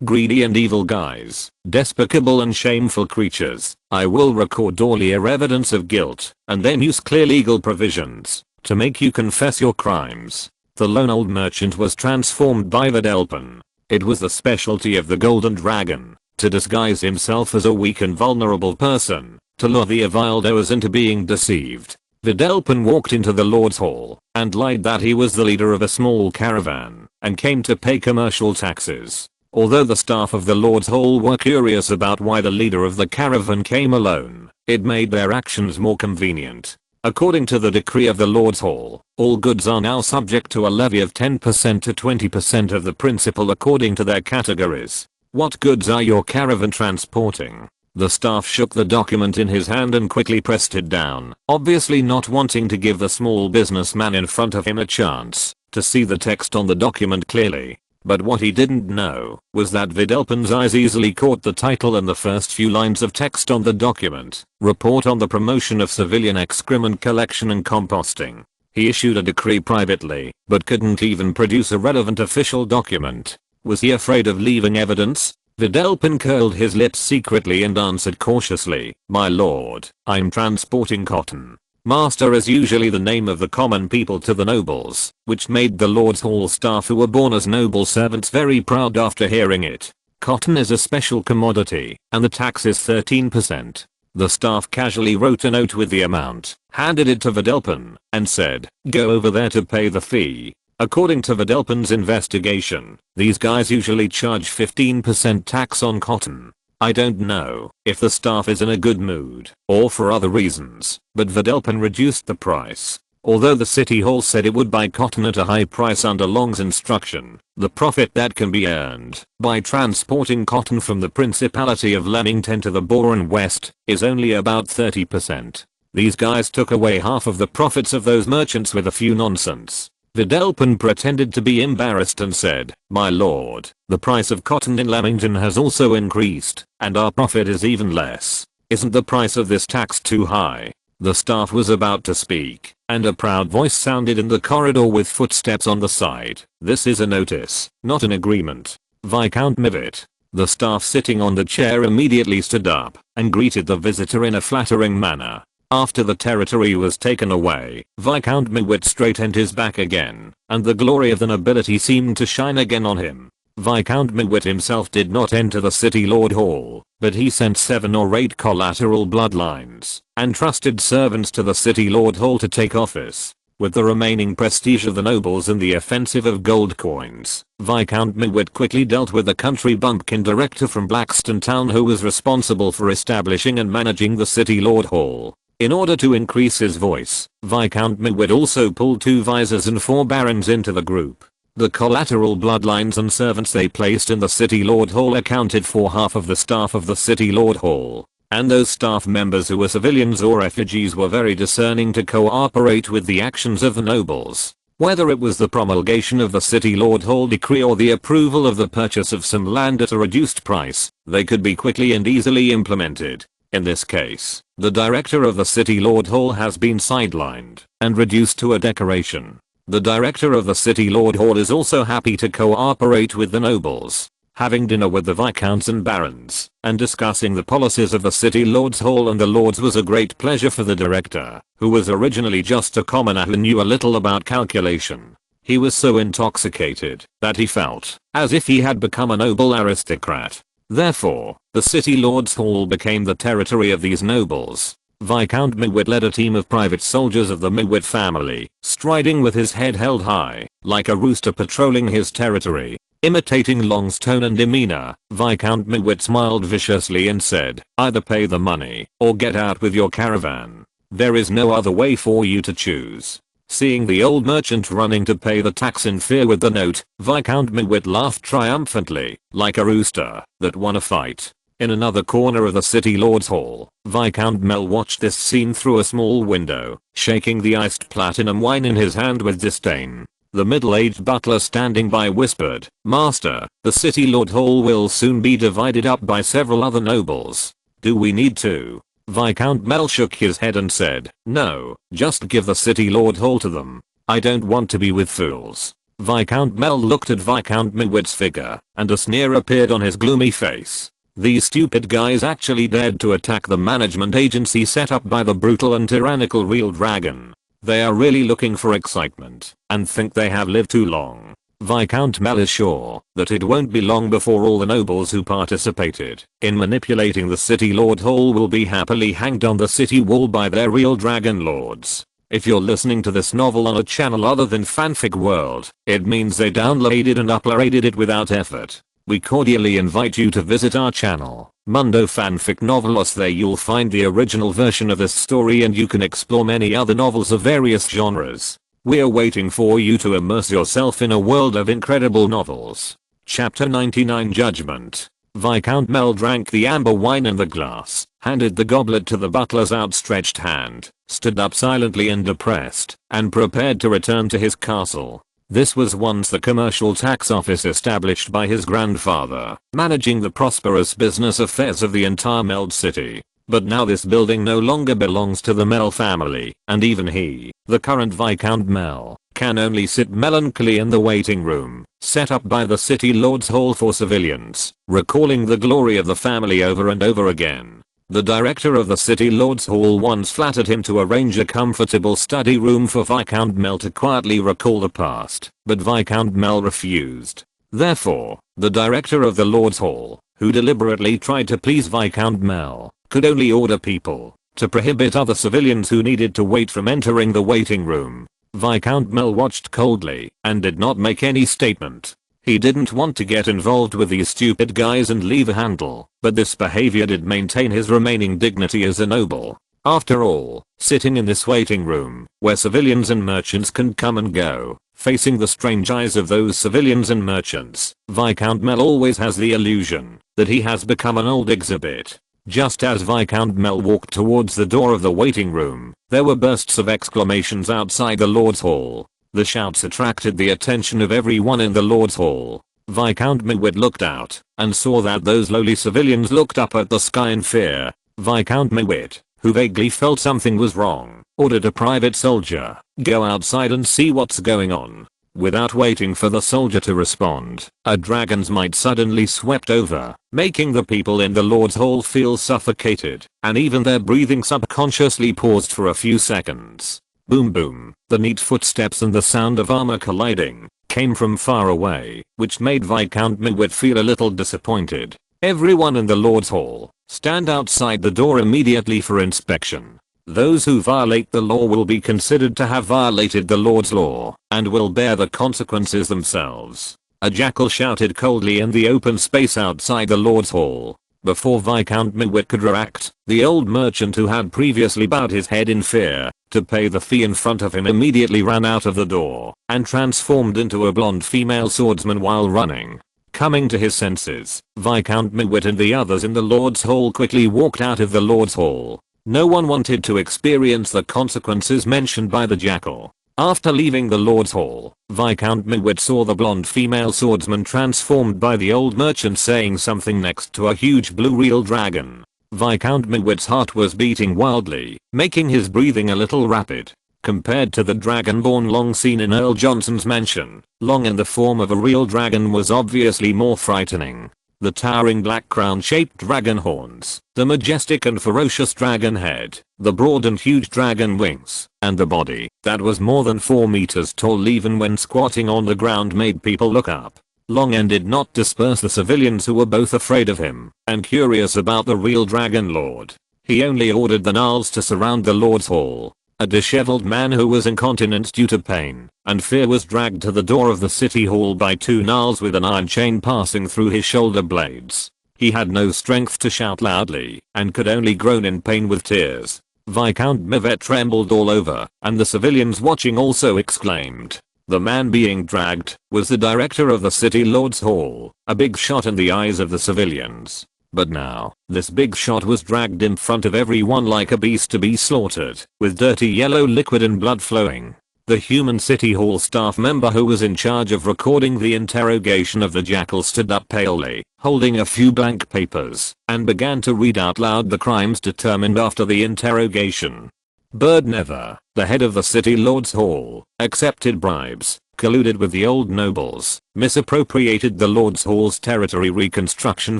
Greedy and evil guys, despicable and shameful creatures, I will record all your evidence of guilt, and then use clear legal provisions to make you confess your crimes. The lone old merchant was transformed by Vidalpin. It was the specialty of the Golden Dragon to disguise himself as a weak and vulnerable person, to lure the evildoers into being deceived. Vidalpin walked into the Lord's Hall and lied that he was the leader of a small caravan and came to pay commercial taxes. Although the staff of the Lord's Hall were curious about why the leader of the caravan came alone, it made their actions more convenient. According to the decree of the Lord's Hall, all goods are now subject to a levy of 10% to 20% of the principal according to their categories. What goods are your caravan transporting? The staff shook the document in his hand and quickly pressed it down, obviously not wanting to give the small businessman in front of him a chance to see the text on the document clearly. But what he didn't know was that Videlpin's eyes easily caught the title and the first few lines of text on the document. Report on the promotion of civilian excrement collection and composting. He issued a decree privately, but couldn't even produce a relevant official document. Was he afraid of leaving evidence? Videlpin curled his lips secretly and answered cautiously, "My lord, I'm transporting cotton." Master is usually the name of the common people to the nobles, which made the Lord's Hall staff who were born as noble servants very proud after hearing it. Cotton is a special commodity, and the tax is 13%. The staff casually wrote a note with the amount, handed it to Videlpin, and said, "Go over there to pay the fee." According to Videlpin's investigation, these guys usually charge 15% tax on cotton. I don't know if the staff is in a good mood or for other reasons, but Videlpin reduced the price. Although the city hall said it would buy cotton at a high price under Long's instruction, the profit that can be earned by transporting cotton from the Principality of Leamington to the Boran West is only about 30%. These guys took away half of the profits of those merchants with a few nonsense. Videlpin pretended to be embarrassed and said, "My lord, the price of cotton in Leamington has also increased, and our profit is even less. Isn't the price of this tax too high?" The staff was about to speak, and a proud voice sounded in the corridor with footsteps on the side. "This is a notice, not an agreement. Viscount Mivet." The staff sitting on the chair immediately stood up and greeted the visitor in a flattering manner. After the territory was taken away, Viscount Mivet straightened his back again, and the glory of the nobility seemed to shine again on him. Viscount Mivet himself did not enter the City Lord Hall, but he sent 7 or 8 collateral bloodlines and trusted servants to the City Lord Hall to take office. With the remaining prestige of the nobles and the offensive of gold coins, Viscount Mivet quickly dealt with the country bumpkin director from Blackstone Town who was responsible for establishing and managing the City Lord Hall. In order to increase his voice, Viscount Mivet also pulled 2 visors and 4 barons into the group. The collateral bloodlines and servants they placed in the City Lord Hall accounted for half of the staff of the City Lord Hall, and those staff members who were civilians or refugees were very discerning to cooperate with the actions of the nobles. Whether it was the promulgation of the City Lord Hall decree or the approval of the purchase of some land at a reduced price, they could be quickly and easily implemented. In this case, the director of the City Lord Hall has been sidelined and reduced to a decoration. The director of the City Lord Hall is also happy to cooperate with the nobles. Having dinner with the viscounts and barons and discussing the policies of the City Lord's Hall and the lords was a great pleasure for the director, who was originally just a commoner who knew a little about calculation. He was so intoxicated that he felt as if he had become a noble aristocrat. Therefore, the City Lord's Hall became the territory of these nobles. Viscount Mivet led a team of private soldiers of the Mivet family, striding with his head held high, like a rooster patrolling his territory. Imitating Long's tone and demeanor, Viscount Mivet smiled viciously and said, "Either pay the money, or get out with your caravan. There is no other way for you to choose." Seeing the old merchant running to pay the tax in fear with the note, Viscount Mivet laughed triumphantly, like a rooster that won a fight. In another corner of the City Lord's Hall, Viscount Mel watched this scene through a small window, shaking the iced platinum wine in his hand with disdain. The middle-aged butler standing by whispered, "Master, the City Lord Hall will soon be divided up by several other nobles. Do we need to?" Viscount Mel shook his head and said, "No, just give the City Lord Hall to them. I don't want to be with fools." Viscount Mel looked at Viscount Mivet's figure, and a sneer appeared on his gloomy face. These stupid guys actually dared to attack the management agency set up by the brutal and tyrannical Real Dragon. They are really looking for excitement, and think they have lived too long. Viscount Mel is sure that it won't be long before all the nobles who participated in manipulating the City Lord Hall will be happily hanged on the city wall by their Real Dragon lords. If you're listening to this novel on a channel other than Fanfic World, it means they downloaded and uploaded it without effort. we cordially invite you to visit our channel, Mundo Fanfic Novelos. There you'll find the original version of this story and you can explore many other novels of various genres. We're waiting for you to immerse yourself in a world of incredible novels. Chapter 99 Judgment. Viscount Mel drank the amber wine in the glass, handed the goblet to the butler's outstretched hand, stood up silently and depressed, and prepared to return to his castle. This was once the commercial tax office established by his grandfather, managing the prosperous business affairs of the entire Meld city. But now this building no longer belongs to the Mel family, and even he, the current Viscount Mel, can only sit melancholy in the waiting room, set up by the city lord's hall for civilians, recalling the glory of the family over and over again. The director of the city lord's hall once flattered him to arrange a comfortable study room for Viscount Mel to quietly recall the past, but Viscount Mel refused. Therefore, the director of the lord's hall, who deliberately tried to please Viscount Mel, could only order people to prohibit other civilians who needed to wait from entering the waiting room. Viscount Mel watched coldly and did not make any statement. He didn't want to get involved with these stupid guys and leave a handle, but this behavior did maintain his remaining dignity as a noble. After all, sitting in this waiting room, where civilians and merchants can come and go, facing the strange eyes of those civilians and merchants, Viscount Mel always has the illusion that he has become an old exhibit. Just as Viscount Mel walked towards the door of the waiting room, there were bursts of exclamations outside the Lord's Hall. The shouts attracted the attention of everyone in the Lord's Hall. Viscount Mewit looked out and saw that those lowly civilians looked up at the sky in fear. Viscount Mewit, who vaguely felt something was wrong, ordered a private soldier, "Go outside and see what's going on." Without waiting for the soldier to respond, a dragon's might suddenly swept over, making the people in the Lord's Hall feel suffocated, and even their breathing subconsciously paused for a few seconds. Boom boom, the neat footsteps and the sound of armor colliding came from far away, which made Viscount Mewit feel a little disappointed. Everyone in the Lord's Hall, stand outside the door immediately for inspection. Those who violate the law will be considered to have violated the Lord's law, and will bear the consequences themselves. A jackal shouted coldly in the open space outside the Lord's Hall. Before Viscount Mewit could react, the old merchant who had previously bowed his head in fear to pay the fee in front of him immediately ran out of the door, and transformed into a blonde female swordsman while running. Coming to his senses, Viscount Mewit and the others in the Lord's Hall quickly walked out of the Lord's Hall. No one wanted to experience the consequences mentioned by the jackal. After leaving the Lord's Hall, Viscount Mewit saw the blonde female swordsman transformed by the old merchant saying something next to a huge blue real dragon. Viscount Mewit's heart was beating wildly, making his breathing a little rapid. Compared to the dragonborn long seen in Earl Johnson's mansion, long in the form of a real dragon was obviously more frightening. The towering black crown-shaped dragon horns, the majestic and ferocious dragon head, the broad and huge dragon wings, and the body that was more than 4 meters tall even when squatting on the ground made people look up. Longen did not disperse the civilians who were both afraid of him and curious about the real dragon lord. He only ordered the gnarls to surround the Lord's Hall. A disheveled man who was incontinent due to pain and fear was dragged to the door of the city hall by 2 gnarls with an iron chain passing through his shoulder blades. He had no strength to shout loudly and could only groan in pain with tears. Viscount Mewit trembled all over, and the civilians watching also exclaimed. The man being dragged was the director of the city lord's hall, a big shot in the eyes of the civilians. But now, this big shot was dragged in front of everyone like a beast to be slaughtered, with dirty yellow liquid and blood flowing. The human city hall staff member who was in charge of recording the interrogation of the jackal stood up palely, holding a few blank papers, and began to read out loud the crimes determined after the interrogation. Bird Nether, the head of the city lord's hall, accepted bribes, colluded with the old nobles, misappropriated the lord's hall's territory reconstruction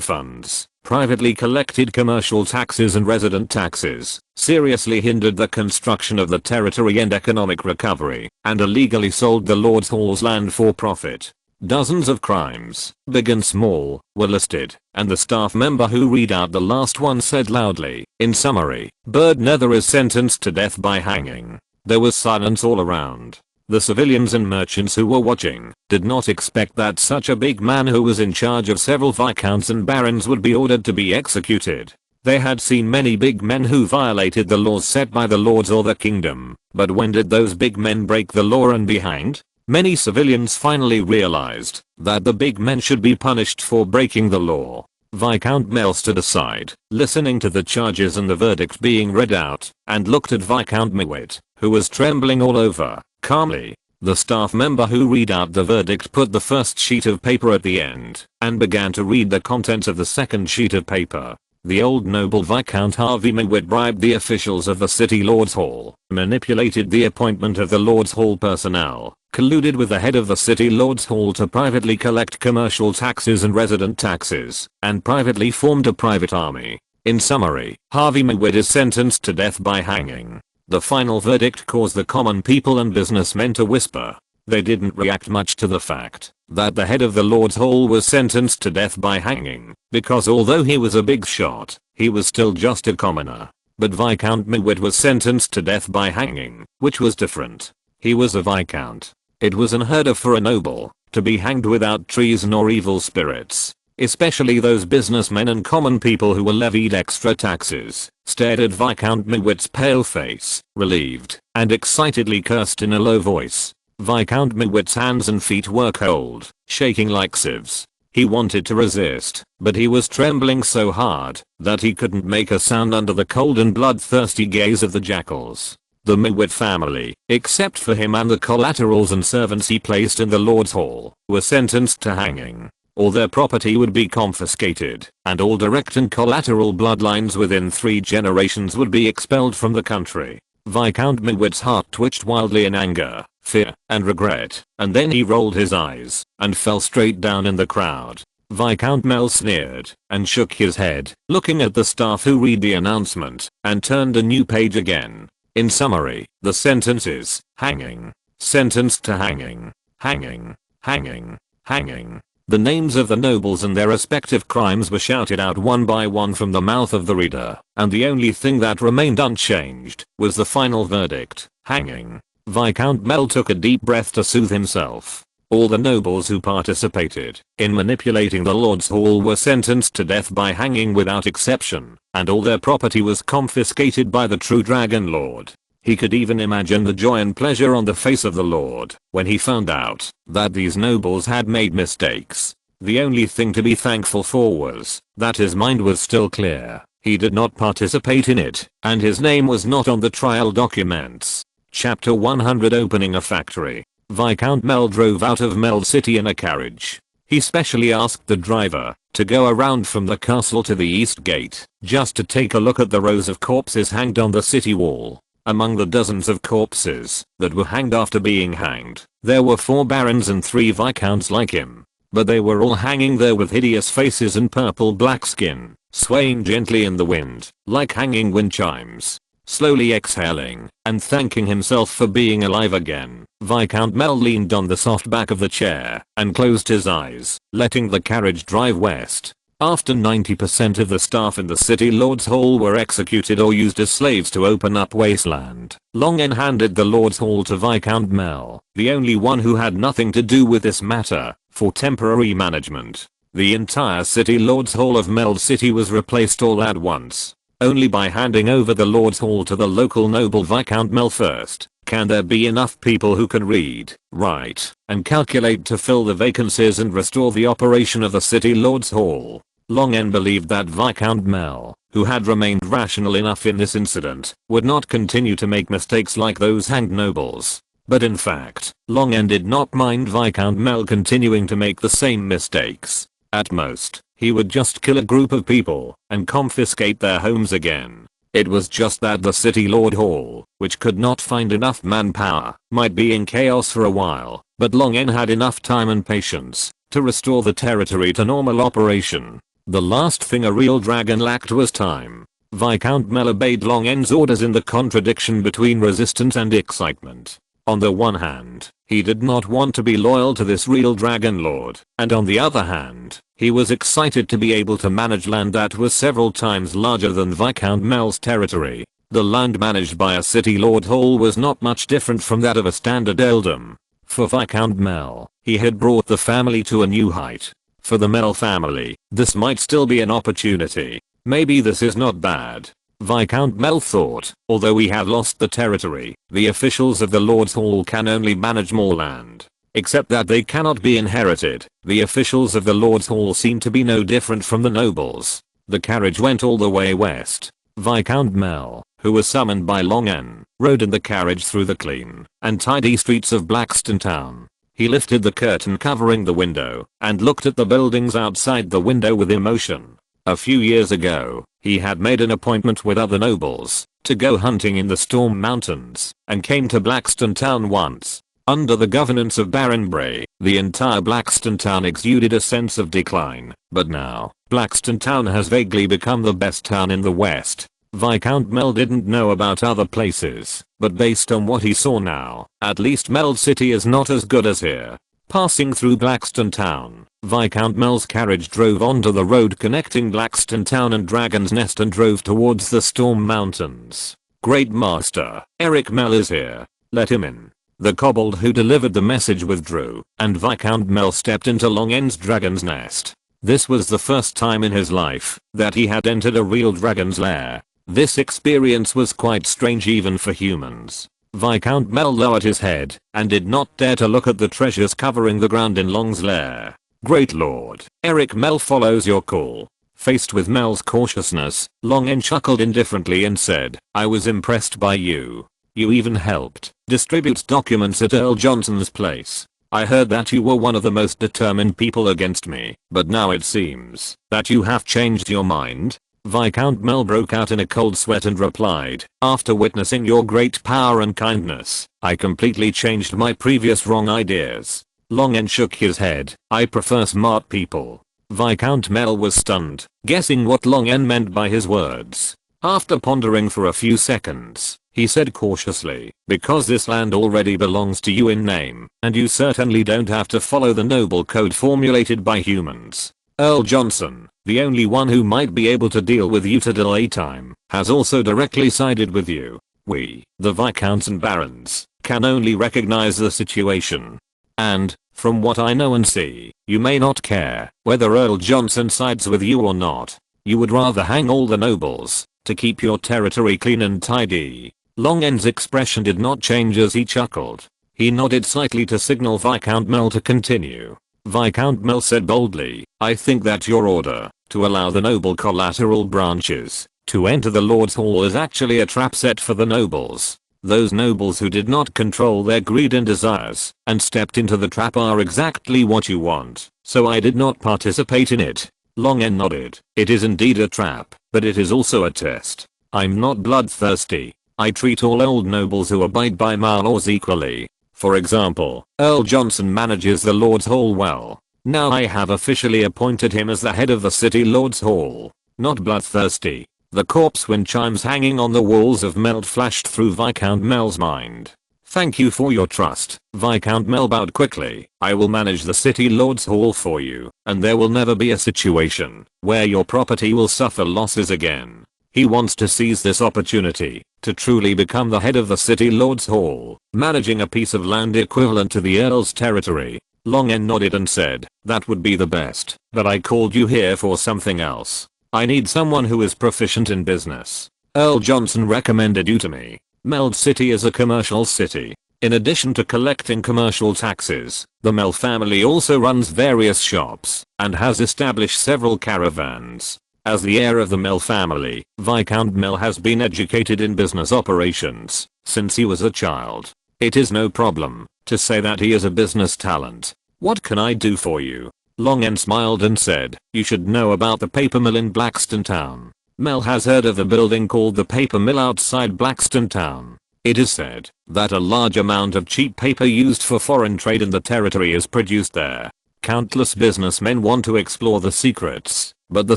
funds, privately collected commercial taxes and resident taxes, seriously hindered the construction of the territory and economic recovery, and illegally sold the Lord's Hall's land for profit. Dozens of crimes, big and small, were listed, and the staff member who read out the last one said loudly, in summary, Bird Nether is sentenced to death by hanging. There was silence all around. The civilians and merchants who were watching did not expect that such a big man who was in charge of several viscounts and barons would be ordered to be executed. They had seen many big men who violated the laws set by the lords or the kingdom, but when did those big men break the law and be hanged? Many civilians finally realized that the big men should be punished for breaking the law. Viscount Mel stood aside, listening to the charges and the verdict being read out, and looked at Viscount Mewit, who was trembling all over. Calmly, the staff member who read out the verdict put the first sheet of paper at the end, and began to read the contents of the second sheet of paper. The old noble Viscount Harvey Mewit bribed the officials of the City Lord's Hall, manipulated the appointment of the Lord's Hall personnel, colluded with the head of the City Lord's Hall to privately collect commercial taxes and resident taxes, and privately formed a private army. In summary, Harvey Mewit is sentenced to death by hanging. The final verdict caused the common people and businessmen to whisper. They didn't react much to the fact that the head of the Lord's Hall was sentenced to death by hanging, because although he was a big shot, he was still just a commoner. But Viscount Mewit was sentenced to death by hanging, which was different. He was a viscount. It was unheard of for a noble to be hanged without treason or evil spirits. Especially those businessmen and common people who were levied extra taxes, stared at Viscount Mewit's pale face, relieved, and excitedly cursed in a low voice. Viscount Mewit's hands and feet were cold, shaking like sieves. He wanted to resist, but he was trembling so hard that he couldn't make a sound under the cold and bloodthirsty gaze of the jackals. The Mewit family, except for him and the collaterals and servants he placed in the Lord's Hall, were sentenced to hanging. All their property would be confiscated, and all direct and collateral bloodlines within 3 generations would be expelled from the country. Viscount Mewit's heart twitched wildly in anger, fear, and regret, and then he rolled his eyes and fell straight down in the crowd. Viscount Mel sneered and shook his head, looking at the staff who read the announcement, and turned a new page again. In summary, the sentence is hanging. Sentenced to hanging. Hanging. Hanging. Hanging. The names of the nobles and their respective crimes were shouted out one by one from the mouth of the reader, and the only thing that remained unchanged was the final verdict, hanging. Viscount Mel took a deep breath to soothe himself. All the nobles who participated in manipulating the Lord's Hall were sentenced to death by hanging without exception, and all their property was confiscated by the true Dragon Lord. He could even imagine the joy and pleasure on the face of the Lord when he found out that these nobles had made mistakes. The only thing to be thankful for was that his mind was still clear. He did not participate in it, and his name was not on the trial documents. Chapter 100 Opening a Factory. Viscount Mel drove out of Mel City in a carriage. He specially asked the driver to go around from the castle to the east gate, just to take a look at the rows of corpses hanged on the city wall. Among the dozens of corpses that were hanged after being hanged, there were 4 barons and 3 viscounts like him. But they were all hanging there with hideous faces and purple-black skin, swaying gently in the wind, like hanging wind chimes. Slowly exhaling and thanking himself for being alive again, Viscount Mel leaned on the soft back of the chair and closed his eyes, letting the carriage drive west. After 90% of the staff in the City Lord's Hall were executed or used as slaves to open up wasteland, Longen handed the Lord's Hall to Viscount Mel, the only one who had nothing to do with this matter, for temporary management. The entire City Lord's Hall of Mel City was replaced all at once. Only by handing over the Lord's Hall to the local noble Viscount Mel first, can there be enough people who can read, write, and calculate to fill the vacancies and restore the operation of the City Lord's Hall. Longen believed that Viscount Mel, who had remained rational enough in this incident, would not continue to make mistakes like those hanged nobles. But in fact, Longen did not mind Viscount Mel continuing to make the same mistakes. At most, he would just kill a group of people and confiscate their homes again. It was just that the City Lord Hall, which could not find enough manpower, might be in chaos for a while, but Longen had enough time and patience to restore the territory to normal operation. The last thing a real dragon lacked was time. Viscount Mel obeyed Longen's orders in the contradiction between resistance and excitement. On the one hand, he did not want to be loyal to this real dragon lord, and on the other hand, he was excited to be able to manage land that was several times larger than Viscount Mel's territory. The land managed by a city lord hall was not much different from that of a standard earldom. For Viscount Mel, he had brought the family to a new height. For the Mel family, this might still be an opportunity. Maybe this is not bad. Viscount Mel thought, although we have lost the territory, the officials of the Lord's Hall can only manage more land. Except that they cannot be inherited. The officials of the Lord's Hall seem to be no different from the nobles. The carriage went all the way west. Viscount Mel, who was summoned by Long N, rode in the carriage through the clean and tidy streets of Blackstone Town. He lifted the curtain covering the window and looked at the buildings outside the window with emotion. A few years ago, he had made an appointment with other nobles to go hunting in the Storm Mountains and came to Blackstone Town once. Under the governance of Baron Bray, the entire Blackstone Town exuded a sense of decline, but now, Blackstone Town has vaguely become the best town in the West. Viscount Mel didn't know about other places, but based on what he saw now, at least Mel City is not as good as here. Passing through Blackstone Town, Viscount Mel's carriage drove onto the road connecting Blackstone Town and Dragon's Nest and drove towards the Storm Mountains. Great Master, Eric Mel is here. Let him in. The kobold who delivered the message withdrew, and Viscount Mel stepped into Long N's Dragon's Nest. This was the first time in his life that he had entered a real dragon's lair. This experience was quite strange even for humans. Viscount Mel lowered his head and did not dare to look at the treasures covering the ground in Long's lair. Great Lord, Eric Mel follows your call. Faced with Mel's cautiousness, Long N chuckled indifferently and said, I was impressed by you. You even helped distribute documents at Earl Johnson's place. I heard that you were one of the most determined people against me, but now it seems that you have changed your mind. Viscount Mel broke out in a cold sweat and replied, after witnessing your great power and kindness, I completely changed my previous wrong ideas. Long N shook his head, I prefer smart people. Viscount Mel was stunned, guessing what Long N meant by his words. After pondering for a few seconds, he said cautiously, because this land already belongs to you in name, and you certainly don't have to follow the noble code formulated by humans. Earl Johnson, the only one who might be able to deal with you to delay time, has also directly sided with you. We, the Viscounts and Barons, can only recognize the situation. And, from what I know and see, you may not care whether Earl Johnson sides with you or not. You would rather hang all the nobles to keep your territory clean and tidy. Long N's expression did not change as he chuckled. He nodded slightly to signal Viscount Mel to continue. Viscount Mel said boldly, I think that your order to allow the noble collateral branches to enter the Lord's Hall is actually a trap set for the nobles. Those nobles who did not control their greed and desires and stepped into the trap are exactly what you want, so I did not participate in it. Long N nodded. It is indeed a trap, but it is also a test. I'm not bloodthirsty. I treat all old nobles who abide by my laws equally. For example, Earl Johnson manages the Lord's Hall well. Now I have officially appointed him as the head of the City Lord's Hall. Not bloodthirsty. The corpse wind chimes hanging on the walls of Meld flashed through Viscount Mel's mind. Thank you for your trust. Viscount Mel bowed quickly. I will manage the City Lord's Hall for you, and there will never be a situation where your property will suffer losses again. He wants to seize this opportunity to truly become the head of the City Lord's Hall, managing a piece of land equivalent to the Earl's territory. Long N nodded and said, that would be the best, but I called you here for something else. I need someone who is proficient in business. Earl Johnson recommended you to me. Meld City is a commercial city. In addition to collecting commercial taxes, the Mel family also runs various shops and has established several caravans. As the heir of the Mel family, Viscount Mel has been educated in business operations since he was a child. It is no problem to say that he is a business talent. What can I do for you? Long N smiled and said, you should know about the paper mill in Blackstone Town. Mel has heard of a building called the paper mill outside Blackstone Town. It is said that a large amount of cheap paper used for foreign trade in the territory is produced there. Countless businessmen want to explore the secrets, but the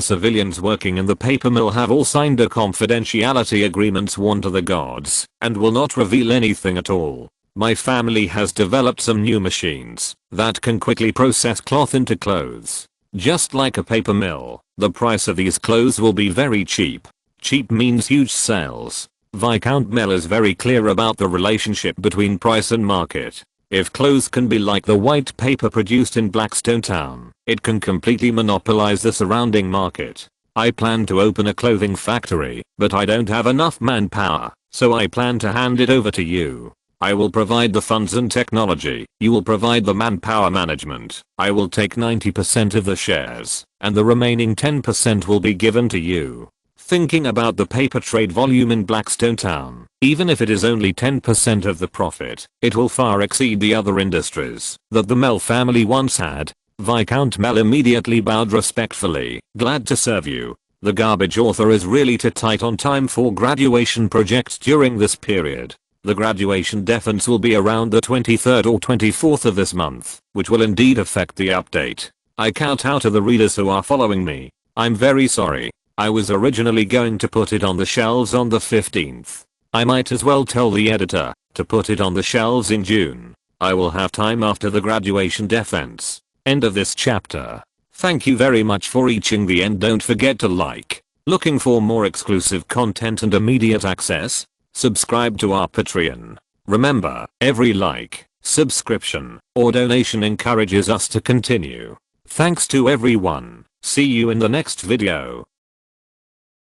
civilians working in the paper mill have all signed a confidentiality agreement sworn to the gods and will not reveal anything at all. My family has developed some new machines that can quickly process cloth into clothes. Just like a paper mill, the price of these clothes will be very cheap. Cheap means huge sales. Viscount Mel is very clear about the relationship between price and market. If clothes can be like the white paper produced in Blackstone Town, it can completely monopolize the surrounding market. I plan to open a clothing factory, but I don't have enough manpower, so I plan to hand it over to you. I will provide the funds and technology, you will provide the manpower management, I will take 90% of the shares, and the remaining 10% will be given to you. Thinking about the paper trade volume in Blackstone Town, even if it is only 10% of the profit, it will far exceed the other industries that the Mel family once had. Viscount Mel immediately bowed respectfully. Glad to serve you. The garbage author is really too tight on time for graduation projects during this period. The graduation defense will be around the 23rd or 24th of this month, which will indeed affect the update. I kowtow to the readers who are following me. I'm very sorry. I was originally going to put it on the shelves on the 15th. I might as well tell the editor to put it on the shelves in June. I will have time after the graduation defense. End of this chapter. Thank you very much for reaching the end. Don't forget to like. Looking for more exclusive content and immediate access? Subscribe to our Patreon. Remember, every like, subscription, or donation encourages us to continue. Thanks to everyone. See you in the next video.